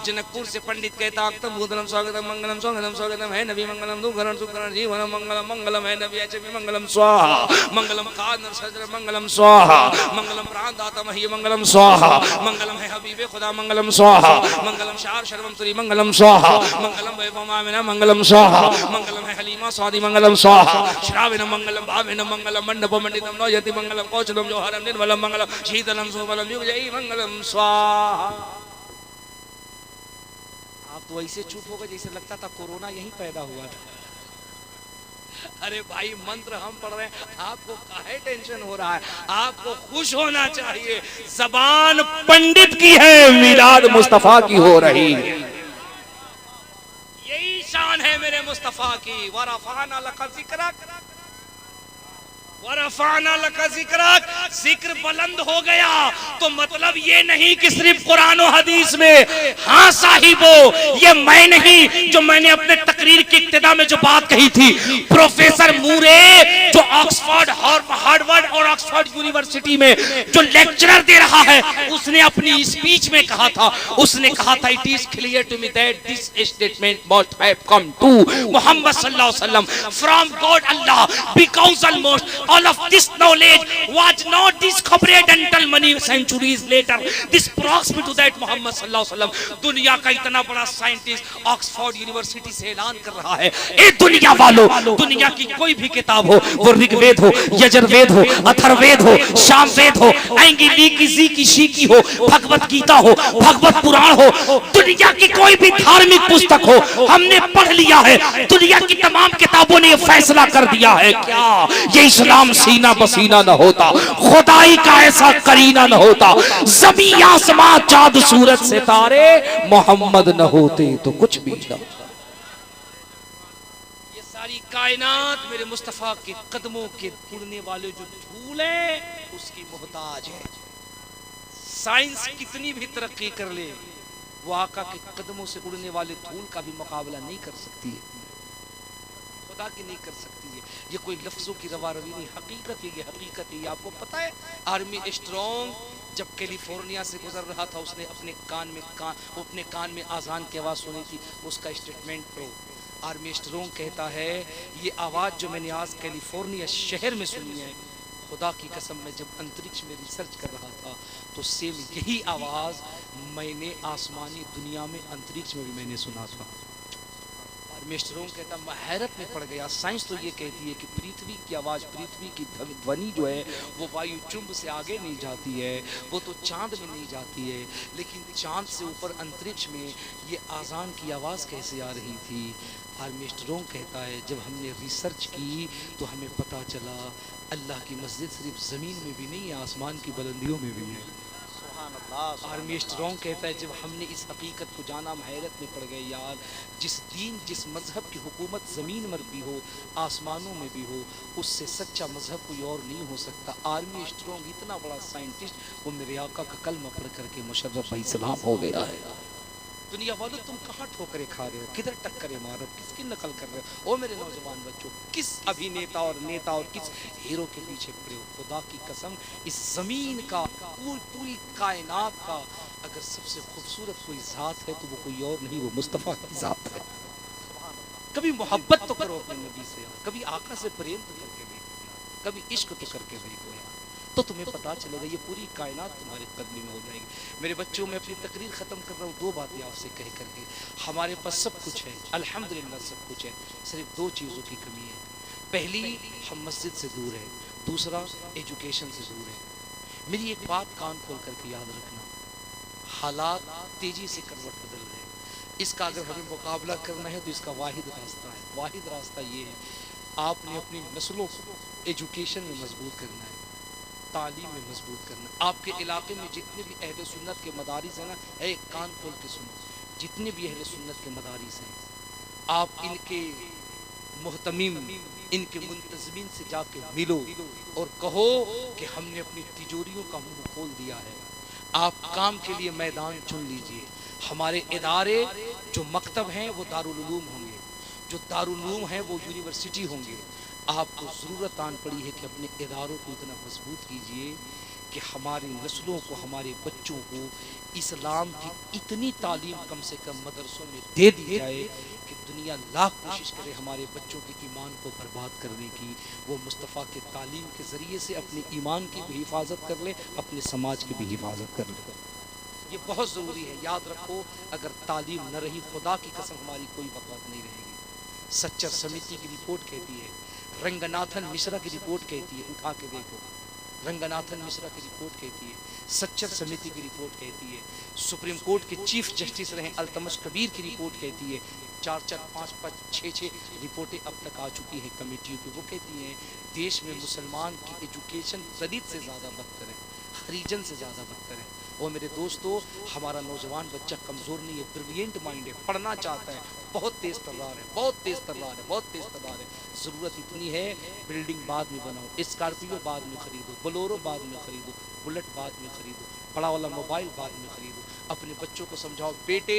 जनकपुर से पंडित कहता अक्तम भूतलम स्वागतम मंगलम स्वागतम स्वागतम है नबी मंगलम दुखरण सुखरण जीवन मंगलम मंगलम है नबी अचमी मंगलम स्वाहा मंगलम कादर सजर मंगलम स्वाहा मंगलम प्राणदाता मही मंगलम स्वाहा मंगलम है हबीबे खुदा मंगलम स्वाहा मंगलम शार शर्वम तुरी मंगलम स्वाहा मंगलम वैभवमामिना मंगलम स्वाहा मंगलम है हलीमा स्वादी मंगलम स्वाहा श्राविन मंगलम भाविन मंगलम मंडप मंडितम नौयति मंगलम कौशलम जोहरम निर्मलम मंगलम शीतलम सुबलम युगजयी मंगलम स्वाहा। आप तो ऐसे चुप हो गए जैसे लगता था कोरोना यहीं पैदा हुआ था। अरे भाई मंत्र हम पढ़ रहे हैं, आपको काहे टेंशन हो रहा है? आपको खुश होना चाहिए। जबान पंडित की है, मिलाद मुस्तफा की हो रही है। यही शान है मेरे मुस्तफा की। वरफाना लका जिक्रक, वरफाना लका जिक्रक, जिक्र बुलंद हो गया तो मतलब ये नहीं कि सिर्फ कुरान और हदीस में। हाँ साहिबो, ये मैं नहीं, जो मैंने अपने तकरीर की इब्तिदा में जो बात कही थी, प्रोफेसर मूरे जो ऑक्सफोर्ड, हार्वर्ड और ऑक्सफोर्ड यूनिवर्सिटी में जो लेक्चरर दे रहा है, उसने अपनी स्पीच में कहा था, उसने कहा था it is clear to me that this statement must have come to Muhammad सल्लल्लाहु अलैहि वसल्लम from God Allah, because almost all of this knowledge was not discovered until many centuries later. This proves me to that Muhammad sallallahu alaihi wasallam। दुनिया का इतना बड़ा scientist Oxford university से ऐलान कर रहा है, ए दुनिया वालों, दुनिया की कोई भी किताब हो, वो ऋग्वेद हो, यजुर्वेद हो, अथर्ववेद हो, सामवेद हो, एंगिली की जी की शी की हो, भगवत गीता हो, भगवत पुराण हो, दुनिया की कोई भी धार्मिक पुस्तक हो, हमने पढ़ लिया है। दुनिया की तमाम किताबों ने फैसला कर दिया है क्या ये इस्लाम सीना पसीना न होता, खुदाई का ऐसा करीना न होता, ज़मीन आसमां चाँद सूरज सितारे मोहम्मद न होते तो कुछ भी न। ये सारी कायनात मेरे मुस्तफा के कदमों के उड़ने वाले जो धूल है उसकी मोहताज है। साइंस कितनी भी तरक्की कर ले, वो आका के कदमों से उड़ने वाले धूल का भी मुकाबला नहीं कर सकती है, खुदा की नहीं कर सकती है। ये कोई लफ्जों की रवा रवी नहीं, हकीकत है, ये हकीकत है। ये आपको पता है, आर्मी स्ट्रॉन्ग जब कैलिफोर्निया से गुजर रहा था, उसने अपने कान में आजान की आवाज़ सुनी थी। उसका स्टेटमेंट तो आर्मी स्ट्रॉन्ग कहता है, ये आवाज़ जो मैंने आज कैलिफोर्निया शहर में सुनी है, खुदा की कसम मैं जब अंतरिक्ष में रिसर्च कर रहा था तो सेम यही आवाज़ मैंने आसमानी दुनिया में अंतरिक्ष में भी मैंने सुना था। मिस्टरों कहता मैं हैरत में पड़ गया। साइंस तो ये कहती है कि पृथ्वी की आवाज़, पृथ्वी की ध्वनि जो है वो वायु चुंब से आगे नहीं जाती है, वो तो चांद में नहीं जाती है, लेकिन चांद से ऊपर अंतरिक्ष में ये आज़ान की आवाज़ कैसे आ रही थी। मिस्टरों कहता है जब हमने रिसर्च की तो हमें पता चला अल्लाह की मस्जिद सिर्फ ज़मीन में भी नहीं है, आसमान की बुलंदियों में भी है। आर्मी स्ट्रॉन्ग कहता है जब हमने इस हकीकत को जाना हम हैरत में पड़ गए। यार, जिस दीन जिस मज़हब की हुकूमत ज़मीन में भी हो, आसमानों में भी हो, उससे सच्चा मज़हब कोई और नहीं हो सकता। आर्मी स्ट्रॉन्ग इतना बड़ा साइंटिस्ट, वो मेरे आका का कलमा पढ़ करके मुशर्रफ भाई सलाम हो गया है। दुनिया वालों तुम कहाँ ठोकरे खा रहे हो, किधर टक्करे मार रहे हो, किसकी नकल कर रहे हो? ओ मेरे नौजवान बच्चों, किस अभिनेता और नेता और किस हीरो के पीछे पड़े हो? खुदा की कसम, इस ज़मीन का पूरी कायनात का अगर सबसे खूबसूरत कोई ज़ात है तो वो कोई और नहीं, वो मुस्तफ़ा की ज़ात है। कभी मोहब्बत तो करो अपने नबी से, कभी आका से प्रेम तो करके देखो, कभी इश्क तो करके देखो यार, तो तुम्हें पता चलेगा ये पूरी कायनात तुम्हारे कदम में हो जाएगी। मेरे बच्चों, मैं अपनी तकरीर ख़त्म कर रहा हूँ दो बातें आपसे कह करके। हमारे पास सब कुछ है, अल्हम्दुलिल्लाह सब कुछ है, सिर्फ दो चीज़ों की कमी है। पहली, हम मस्जिद से दूर है, दूसरा एजुकेशन से दूर है। मेरी एक बात कान खोल करके याद रखना, हालात तेज़ी से करवट बदल रहे हैं। इसका अगर हमें मुकाबला करना है तो इसका वाहिद रास्ता है, वाहिद रास्ता ये है, आपने अपनी नस्लों को एजुकेशन में मजबूत करना है, तालीम में मजबूत करना। आपके इलाके में जितने भी अहले सुन्नत के मदारिस हैं ना, एक कान खोल के सुनो, जितने भी अहले सुन्नत के मदारिस हैं, आप इनके मुहतमिम इनके मुंतजमीन से जाके मिलो और कहो कि हमने अपनी तिजोरियों का मुंह खोल दिया है, आप काम के लिए मैदान चुन लीजिए। हमारे इदारे जो मकतब हैं वो दारुल उलूम होंगे, जो दारुल उलूम हैं वो यूनिवर्सिटी होंगे। आपको ज़रूरत आन पड़ी है कि अपने इदारों को इतना मजबूत कीजिए कि हमारी नस्लों को, हमारे बच्चों को इस्लाम की इतनी तालीम कम से कम मदरसों में दे दी जाए कि दुनिया लाख कोशिश करे हमारे बच्चों के ईमान को बर्बाद करने की, वो मुस्तफ़ा के तालीम के ज़रिए से अपने ईमान की भी हिफाजत कर ले, अपने समाज की भी हिफाजत कर ले। ये बहुत ज़रूरी है, याद रखो। अगर तालीम न रही, खुदा की कसम हमारी कोई बकवास नहीं रहेगी। सच्चर समिति की रिपोर्ट कहती है, रंगनाथन मिश्रा की रिपोर्ट कहती है, उठा के देखो, रंगनाथन मिश्रा की रिपोर्ट कहती है, सच्चर समिति की रिपोर्ट कहती है, सुप्रीम कोर्ट के चीफ जस्टिस रहे अल्तमश कबीर की रिपोर्ट कहती है, 4-4, 5-5, 6-6 रिपोर्टें अब तक आ चुकी हैं कमेटियों की। वो कहती हैं देश में मुसलमान की एजुकेशन दलित से ज़्यादा बदतर है, हरिजन से ज़्यादा बदतर है। और मेरे दोस्तों, हमारा नौजवान बच्चा कमज़ोर नहीं है, ब्रिलियंट माइंड है, पढ़ना चाहता है, बहुत तेज़ तर्रार है, बहुत तेज़ तर्रार है, बहुत तेज़ तर्रार है। ज़रूरत इतनी है, बिल्डिंग बाद में बनाओ, स्कॉर्पियो बाद में ख़रीदो, बोलेरो बाद में ख़रीदो, बुलेट बाद में ख़रीदो, बड़ा वाला मोबाइल बाद में ख़रीदो। अपने बच्चों को समझाओ, बेटे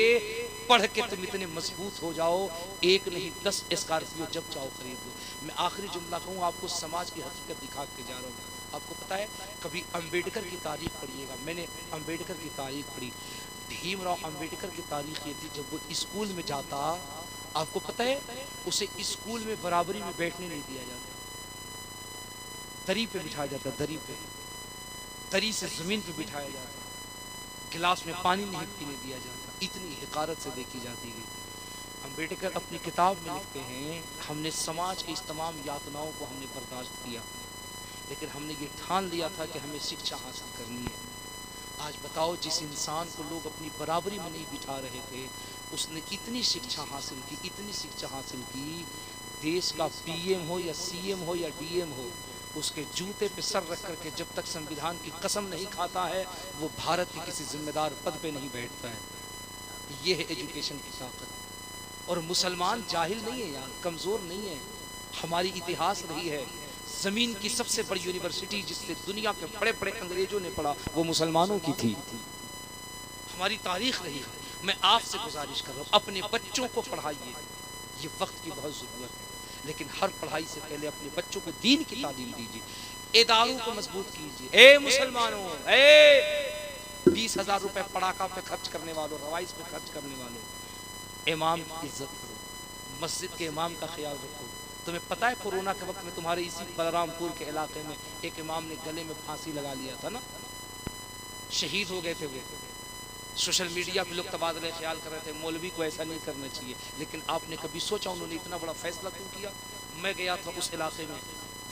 पढ़ के तुम इतने मजबूत हो जाओ, एक नहीं 10 स्कॉर्पियो जब चाहो खरीद लो। मैं आखिरी जुमला कहूँ आपको, समाज की हकीकत दिखा के जा रहा हूँ। आपको पता है, कभी अम्बेडकर की तारीख पढ़िएगा। मैंने अम्बेडकर की तारीख पढ़ी। भीमराव अम्बेडकर की तारीख ये थी, जब वो स्कूल में जाता, आपको पता है उसे स्कूल में बराबरी में बैठने नहीं दिया जाता, दरी पे बिठाया जाता, दरी पे, दरी से जमीन पे बिठाया जाता, गिलास में पानी नहीं पीने दिया जाता। इतनी हिकारत से देखी जाती है। अम्बेडकर अपनी किताब में लिखते हैं, हमने समाज की इस तमाम यातनाओं को हमने बर्दाश्त किया, लेकिन हमने ये ठान लिया था कि हमें शिक्षा हासिल करनी है। आज बताओ, जिस इंसान को लोग अपनी बराबरी में नहीं बिठा रहे थे, उसने इतनी शिक्षा हासिल की, इतनी शिक्षा हासिल की, देश का पीएम हो या सीएम हो या डीएम हो, उसके जूते पे सर रख करके जब तक संविधान की कसम नहीं खाता है, वो भारत के किसी जिम्मेदार पद पे नहीं बैठता है। ये है एजुकेशन की ताकत। और मुसलमान जाहिल नहीं है यार, कमज़ोर नहीं है। हमारी इतिहास रही है, ज़मीन की सबसे बड़ी यूनिवर्सिटी जिससे दुनिया के बड़े बड़े अंग्रेजों ने पढ़ा, वो मुसलमानों की थी। हमारी तारीख रही है। मैं आपसे गुजारिश कर रहा हूँ, अपने बच्चों को पढ़ाइए, ये वक्त की बहुत ज़रूरत है, लेकिन हर पढ़ाई से पहले अपने बच्चों को दीन की तालीम दीजिए, इदारों को मजबूत कीजिए। ए मुसलमानों, 20,000 रुपए पड़ाका पे खर्च करने वालों, रवाइस पे खर्च करने वालों, इमाम की इज्जत करो, मस्जिद के इमाम का ख्याल रखो। तुम्हें पता है कोरोना के वक्त में तुम्हारे इसी बलरामपुर के इलाके में एक इमाम ने गले में फांसी लगा लिया था ना, शहीद हो गए थे वो। सोशल मीडिया पे लोग तबादले ख्याल कर रहे थे, मौलवी को ऐसा नहीं करना चाहिए, लेकिन आपने कभी सोचा उन्होंने इतना बड़ा फैसला क्यों किया? मैं गया था उस इलाके में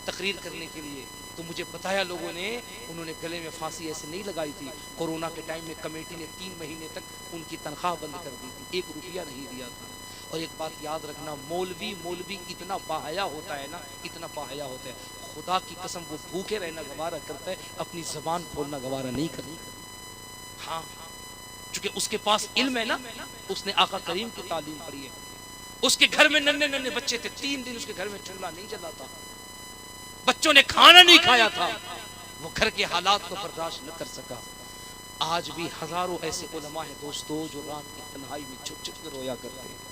तकरीर करने के लिए, तो मुझे बताया लोगों ने, उन्होंने गले में फांसी ऐसे नहीं लगाई थी। कोरोना के टाइम में कमेटी ने 3 महीने तक उनकी तनख्वाह बंद कर दी थी, 1 रुपया नहीं दिया था। और एक बात याद रखना, मौलवी इतना बाहया होता है ना, इतना बाहया होता है, खुदा की कसम वो भूखे रहना गवारा करता है, अपनी ज़बान खोलना गवारा नहीं करता। हाँ, क्योंकि उसके पास इल्म है ना, उसने आका करीम की तालीम पढ़ी है। उसके घर में नन्हे नन्हे बच्चे थे, 3 दिन उसके घर में चूल्हा नहीं जला था, बच्चों ने खाना नहीं खाया था, वो घर के हालात को बर्दाश्त न कर सका। आज भी हजारों ऐसे उलमा हैं दोस्तों, जो रात की तन्हाई में छुप छुप कर रोया करते हैं।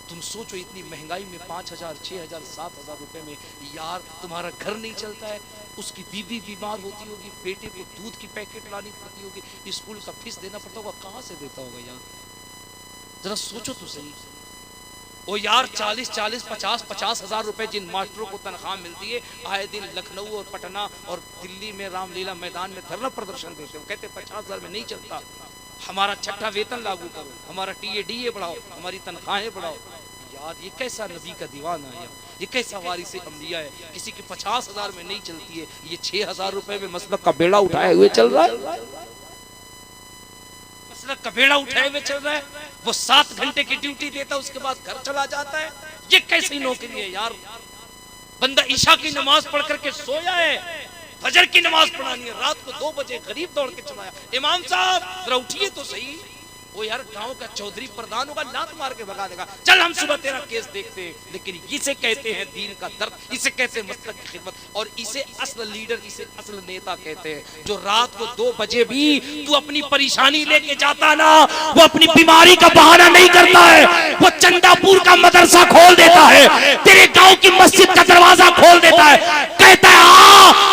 तुम सोचो, इतनी महंगाई में 5,000, 6,000, 7,000 रुपए में यार तुम्हारा घर नहीं चलता है, उसकी बीवी बीमार होती होगी, बेटे को दूध की पैकेट लानी पड़ती होगी, स्कूल का फीस देना पड़ता होगा, कहाँ से देता होगा यार? जरा सोचो तो सही। ओ यार, 40, 50 हजार रुपए जिन मास्टरों को तनख्वाह मिलती है, आए दिन लखनऊ और पटना और दिल्ली में रामलीला मैदान में धरना प्रदर्शन देते हैं, कहते 50,000 में नहीं चलता, हमारा 6ठा वेतन लागू करो, हमारा TA बढ़ाओ, हमारी तनख्वाहें बढ़ाओ। यार ये कैसा नबी का दीवाना है, ये कैसा वारिस अंबिया है? किसी की 50,000 में नहीं चलती है, ये 6,000 रुपए में मसलक का बेड़ा उठाए हुए चल रहा है, मसलक का बेड़ा उठाए हुए चल रहा है। वो 7 घंटे की ड्यूटी देता है, उसके बाद घर चला जाता है। ये कैसी नौकरी है यार? बंदा ईशा की नमाज पढ़ करके सोया है, फजर की नमाज पढ़ानी है, रात को 2 बजे गरीब दौड़ के चलाया, इमाम साहब जरा उठिए तो सही, वो यार गांव का चौधरी प्रधान होगा, लात मार के भगा देगा, चल हम सुबह तेरा केस देखते हैं। लेकिन इसे कहते हैं दीन का दर्द, इसे कहते हैं मसलक की खिदमत, और इसे असल लीडर, इसे असल नेता कहते हैं। जो रात को 2 बजे भी तू अपनी परेशानी लेके जाता ना, वो अपनी बीमारी का बहाना नहीं करता है, वो चंदापुर का मदरसा खोल देता है, तेरे गांव की मस्जिद का दरवाजा खोल देता है, कहता है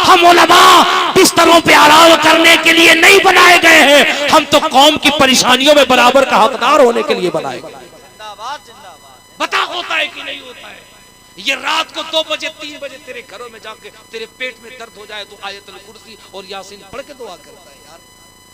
हम उलमा बिस्तरों पे आराम करने के लिए नहीं बनाए गए हैं, हम तो कौम की परेशानियों में बराबर का हकदार होने के लिए बनाए गए। जिंदाबाद जिंदाबाद। बता होता है कि नहीं होता है? ये रात को 2 बजे 3 बजे तेरे घरों में जाके तेरे पेट में दर्द हो जाए तो आयतुल कुर्सी और यासीन पढ़ के दुआ करता है यार।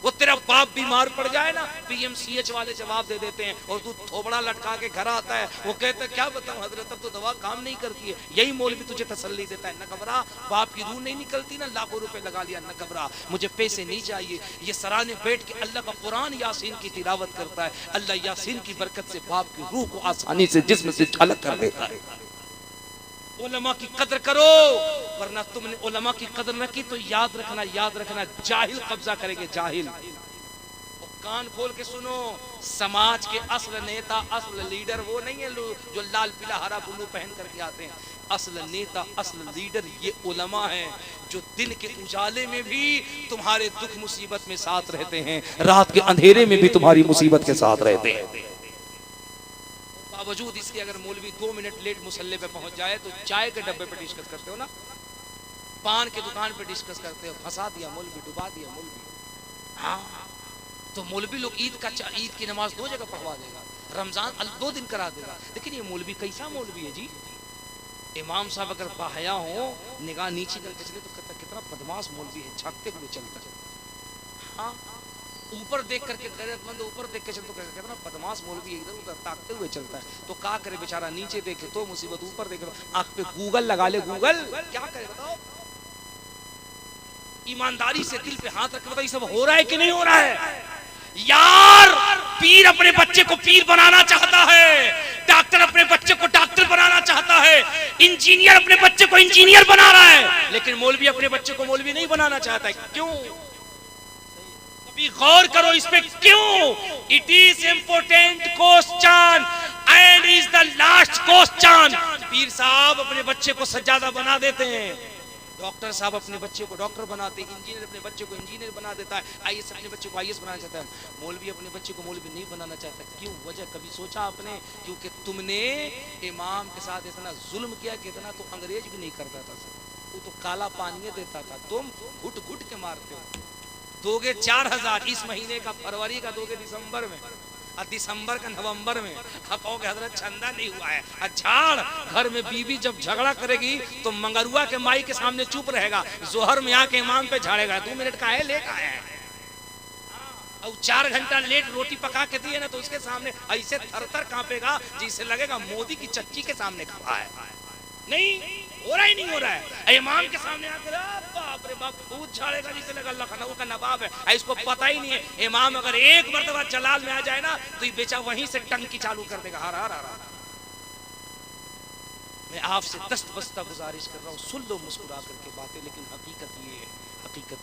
वो तेरा बाप बीमार पड़ जाए ना, PMCH वाले जवाब दे देते हैं और तू थोबड़ा लटका के घर आता है, वो कहता है क्या बताऊं हजरत, अब तो दवा काम नहीं करती है। यही मौलवी तुझे तसल्ली देता है, न घबरा, बाप की रूह नहीं निकलती ना, लाखों रुपए लगा लिया, न घबरा, मुझे पैसे नहीं चाहिए। ये सराहने बैठ के अल्लाह का कुरान यासीन की तिलावत करता है, अल्लाह यासीन की बरकत से बाप की रूह को आसानी से जिस्म से अलग कर देता है। उलमा की कदर करो, वरना तुमने उलमा की कदर न की तो याद रखना जाहिल कब्जा करेंगे, जाहिल। और कान खोल के सुनो, समाज के असल नेता, असल लीडर वो नहीं है जो लाल पीला हरा ब्लू पहन करके आते हैं। असल नेता, असल लीडर ये उलमा हैं, जो दिन के उजाले में भी तुम्हारे दुख मुसीबत में साथ रहते हैं, रात के अंधेरे में भी तुम्हारी मुसीबत के साथ रहते हैं। बावजूद इसके अगर मौलवी 2 मिनट लेट मुसल्ले पे पहुंच जाए तो चाय के डब्बे पे डिस्कस करते हो ना, पान के दुकान पे डिस्कस करते हो, फंसा दिया मौलवी, डुबा दिया मौलवी। हाँ, तो मौलवी लोग ईद की नमाज 2 जगह पढ़वा देगा, रमजान 2 दिन करा देगा। लेकिन ये मौलवी कैसा मौलवी है जी? इमाम साहब अगर बाहया हो, निगाह नीचे करके चले तो कहता कितना बदमाश मौलवी है, झांकते हुए चलता है। हाँ, ऊपर देख करके गैरतमंद ऊपर देख के चलता तो कितना बदमाश मौलवी इधर उधर ताकते हुए चलता है। तो क्या करे बेचारा, नीचे देखे तो मुसीबत, ऊपर देखे तो आंख पे गूगल लगा ले, गूगल क्या करे बताओ? ईमानदारी से दिल पे हाथ रख, बताओ ये सब हो रहा है कि नहीं हो रहा है? यार पीर अपने बच्चे को पीर बनाना चाहता है, डॉक्टर अपने बच्चे को डॉक्टर बनाना चाहता है, इंजीनियर अपने बच्चे को इंजीनियर बना रहा है, लेकिन मौलवी अपने बच्चे को मौलवी नहीं बनाना चाहता है। क्यों? अभी गौर करो इस पे, क्यों? It is important question and is the last question. पीर साहब अपने बच्चे को सज्जादा बना देते हैं, डॉक्टर साहब अपने बच्चे को डॉक्टर बनाते हैं, इंजीनियर अपने बच्चे को इंजीनियर बना देता है, IAS अपने बच्चे को IAS बनाना चाहता है। मौलवी अपने बच्चे को मौलवी नहीं बनाना चाहता। क्यों? वजह कभी सोचा आपने? क्योंकि तुमने इमाम के साथ इतना जुल्म किया कि इतना तो अंग्रेज भी नहीं करता था, वो तो काला पानी देता था, तुम घुट घुट के मारते हो। दोगे 4000 इस महीने का, फरवरी का दोगे दिसंबर में, और दिसंबर का नवंबर में। आप कहोगे हजरत चंदा नहीं हुआ है, अच्छा घर में बीवी जब झगड़ा करेगी तो मंगरुआ के माई के सामने चुप रहेगा, जोहर में आके इमाम पे झाड़ेगा, 2 मिनट का है लेट आया है, और 4 घंटा लेट रोटी पका के दिए ना तो उसके सामने ऐसे थर-थर कांपेगा जिससे लगेगा मोदी की चच्ची के सामने खड़ा है। नहीं हो रहा ही नहीं हो रहा है। इमाम के सामने आकर बाप रे बाप खूब झाड़ेगा जिसे लगा लखनऊ का नवाब है, इसको पता ही नहीं है। इमाम अगर एक मर्तबा जलाल में आ जाए ना तो ये बेचा वहीं से टंकी चालू कर देगा, हर हर हर। मैं आपसे दस्तबस्ता गुजारिश कर रहा हूँ, सुन लो मुस्कुरा करके बातें, लेकिन हकीकत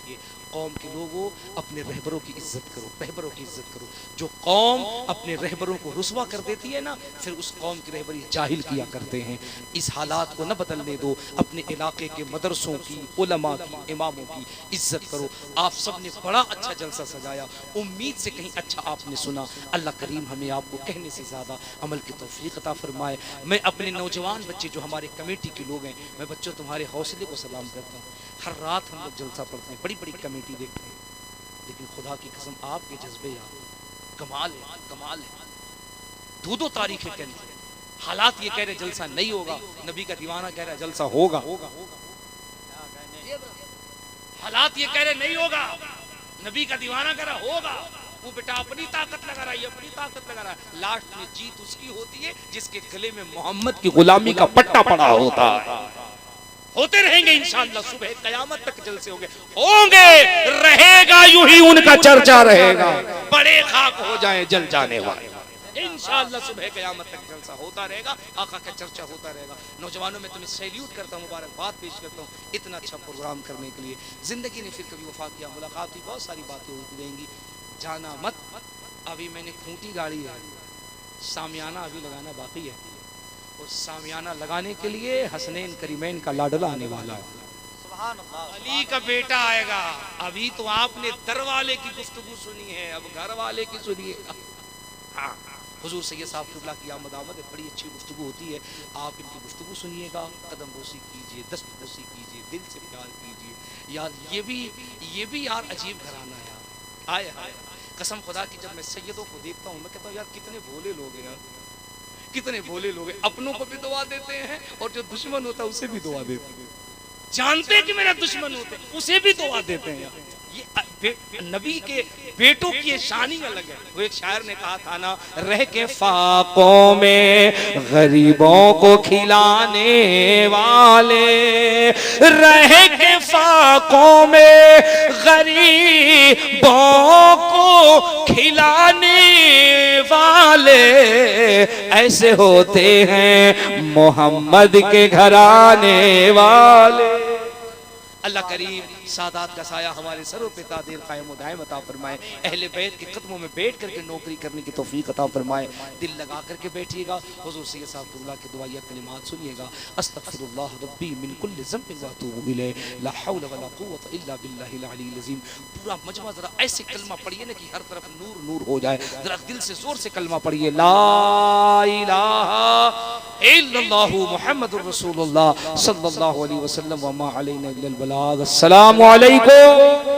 ये कौम के लोगों अपने रहबरों की इज्जत करो, रहबरों की इज्जत करो। जो कौम अपने रहबरों को रुसवा कर देती है ना, फिर उस कौम की रहबरी जाहिल किया करते हैं। इस हालात को न बदलने दो, अपने इलाके के मदरसों की, उलमा की, इमामों की इज्जत करो। आप सब ने बड़ा अच्छा जलसा सजाया, उम्मीद से कहीं अच्छा आपने सुना। अल्लाह करीम हमें आपको कहने से ज़्यादा अमल की तौफीक अता फरमाए। मैं अपने नौजवान बच्चे जो हमारे कमेटी के लोग हैं, मैं बच्चों तुम्हारे हौसले को सलाम करता हूँ। हर रात हम लोग जलसा पढ़ते हैं, बड़ी बड़ी कमेटी देखते हैं, लेकिन खुदा की कसम आपके जज्बे यार कमाल है, कमाल है। 2 तारीखें कह रही, हालात ये कह रहे जलसा नहीं होगा, नबी का दीवाना कह रहा है जलसा होगा। हालात ये कह रहे नहीं होगा, नबी का दीवाना कह रहा होगा। वो बेटा अपनी ताकत लगा रहा है, अपनी ताकत लगा रहा है। लास्ट में जीत उसकी होती है जिसके गले में मोहम्मद की गुलामी का पट्टा पड़ा होता है। होते रहेंगे इंशाअल्लाह, सुबह कयामत तक जलसे होंगे, रहेगा यूं ही उनका चर्चा रहेगा, बड़े खाक हो जाएं जल जाने वाले। इंशाअल्लाह सुबह कयामत तक जलसा होता रहेगा, आका का चर्चा होता रहेगा। नौजवानों में तुम्हें सैल्यूट करता हूँ, मुबारकबाद पेश करता हूँ इतना अच्छा प्रोग्राम करने के लिए। जिंदगी ने फिर कभी वफा किया, मुलाकात हुई, बहुत सारी बातें होती रहेंगी। जाना मत अभी मैंने खूंटी गाड़ी है, सामियाना अभी लगाना बाकी है, और सामियाना लगाने के लिए हसनैन करीमैन का लाडला आने वाला है, अली का बेटा आएगा। अभी तो आपने दर वाले की गुफ्तगू सुनी है, अब घर वाले की सुनिएगा। हाँ, हुजूर सैयद साहब क़िबला की आमद आमद है, बड़ी अच्छी गुफ्तगू होती है, आप इनकी गुफ्तगू सुनिएगा, कदम बोसी कीजिए, दस्त बोसी कीजिए, दिल से प्यार कीजिए। यार ये भी यार अजीब घराना है यार। आए हाय, कसम खुदा की जब मैं सैयदों को देखता हूँ मैं कहता हूँ यार कितने भोले लोग हैं यार, कितने भोले लोग हैं। अपनों को भी दुआ देते हैं और जो दुश्मन होता है उसे भी दुआ देते हैं, जानते हैं कि मेरा दुश्मन होते हैं उसे भी दुआ देते हैं यार। ये नबी के बेटों की शान ही अलग है। वो एक शायर ने कहा था ना, रह के फाकों में गरीबों को खिलाने वाले, रह के फाकों में गरीबों को खिलाने वाले, ऐसे होते हैं मोहम्मद के घराने वाले। अल्लाह करीम सादात का साया हमारे सरों पे तादेर कायम दायम अता फरमाए। अहले बैत के कदमों में बैठ करके नौकरी करने की तौफीक अता फरमाए। दिल लगा करके बैठिएगा, हुजूर सैयद साहब क़िबला के दुआया कलिमात सुनिएगा। अस्तग़फिरुल्लाह रब्बी मिन कुल्लि ज़ंबिन व अतूबु इलैहि, ला हौला वला कुव्वता इल्ला बिल्लाहिल अलील अज़ीम। पूरा मजमा जरा ऐसे कलमा पढ़िए ना कि हर तरफ नूर नूर हो जाए। जरा दिल से जोर से कलमा पढ़िए, ला इलाहा इल्लल्लाहु मुहम्मदुर रसूलुल्लाह सल्लल्लाहु अलैहि वसल्लम व मा अलैना इल्लल बलाग। अस्सलामु अलैकुम।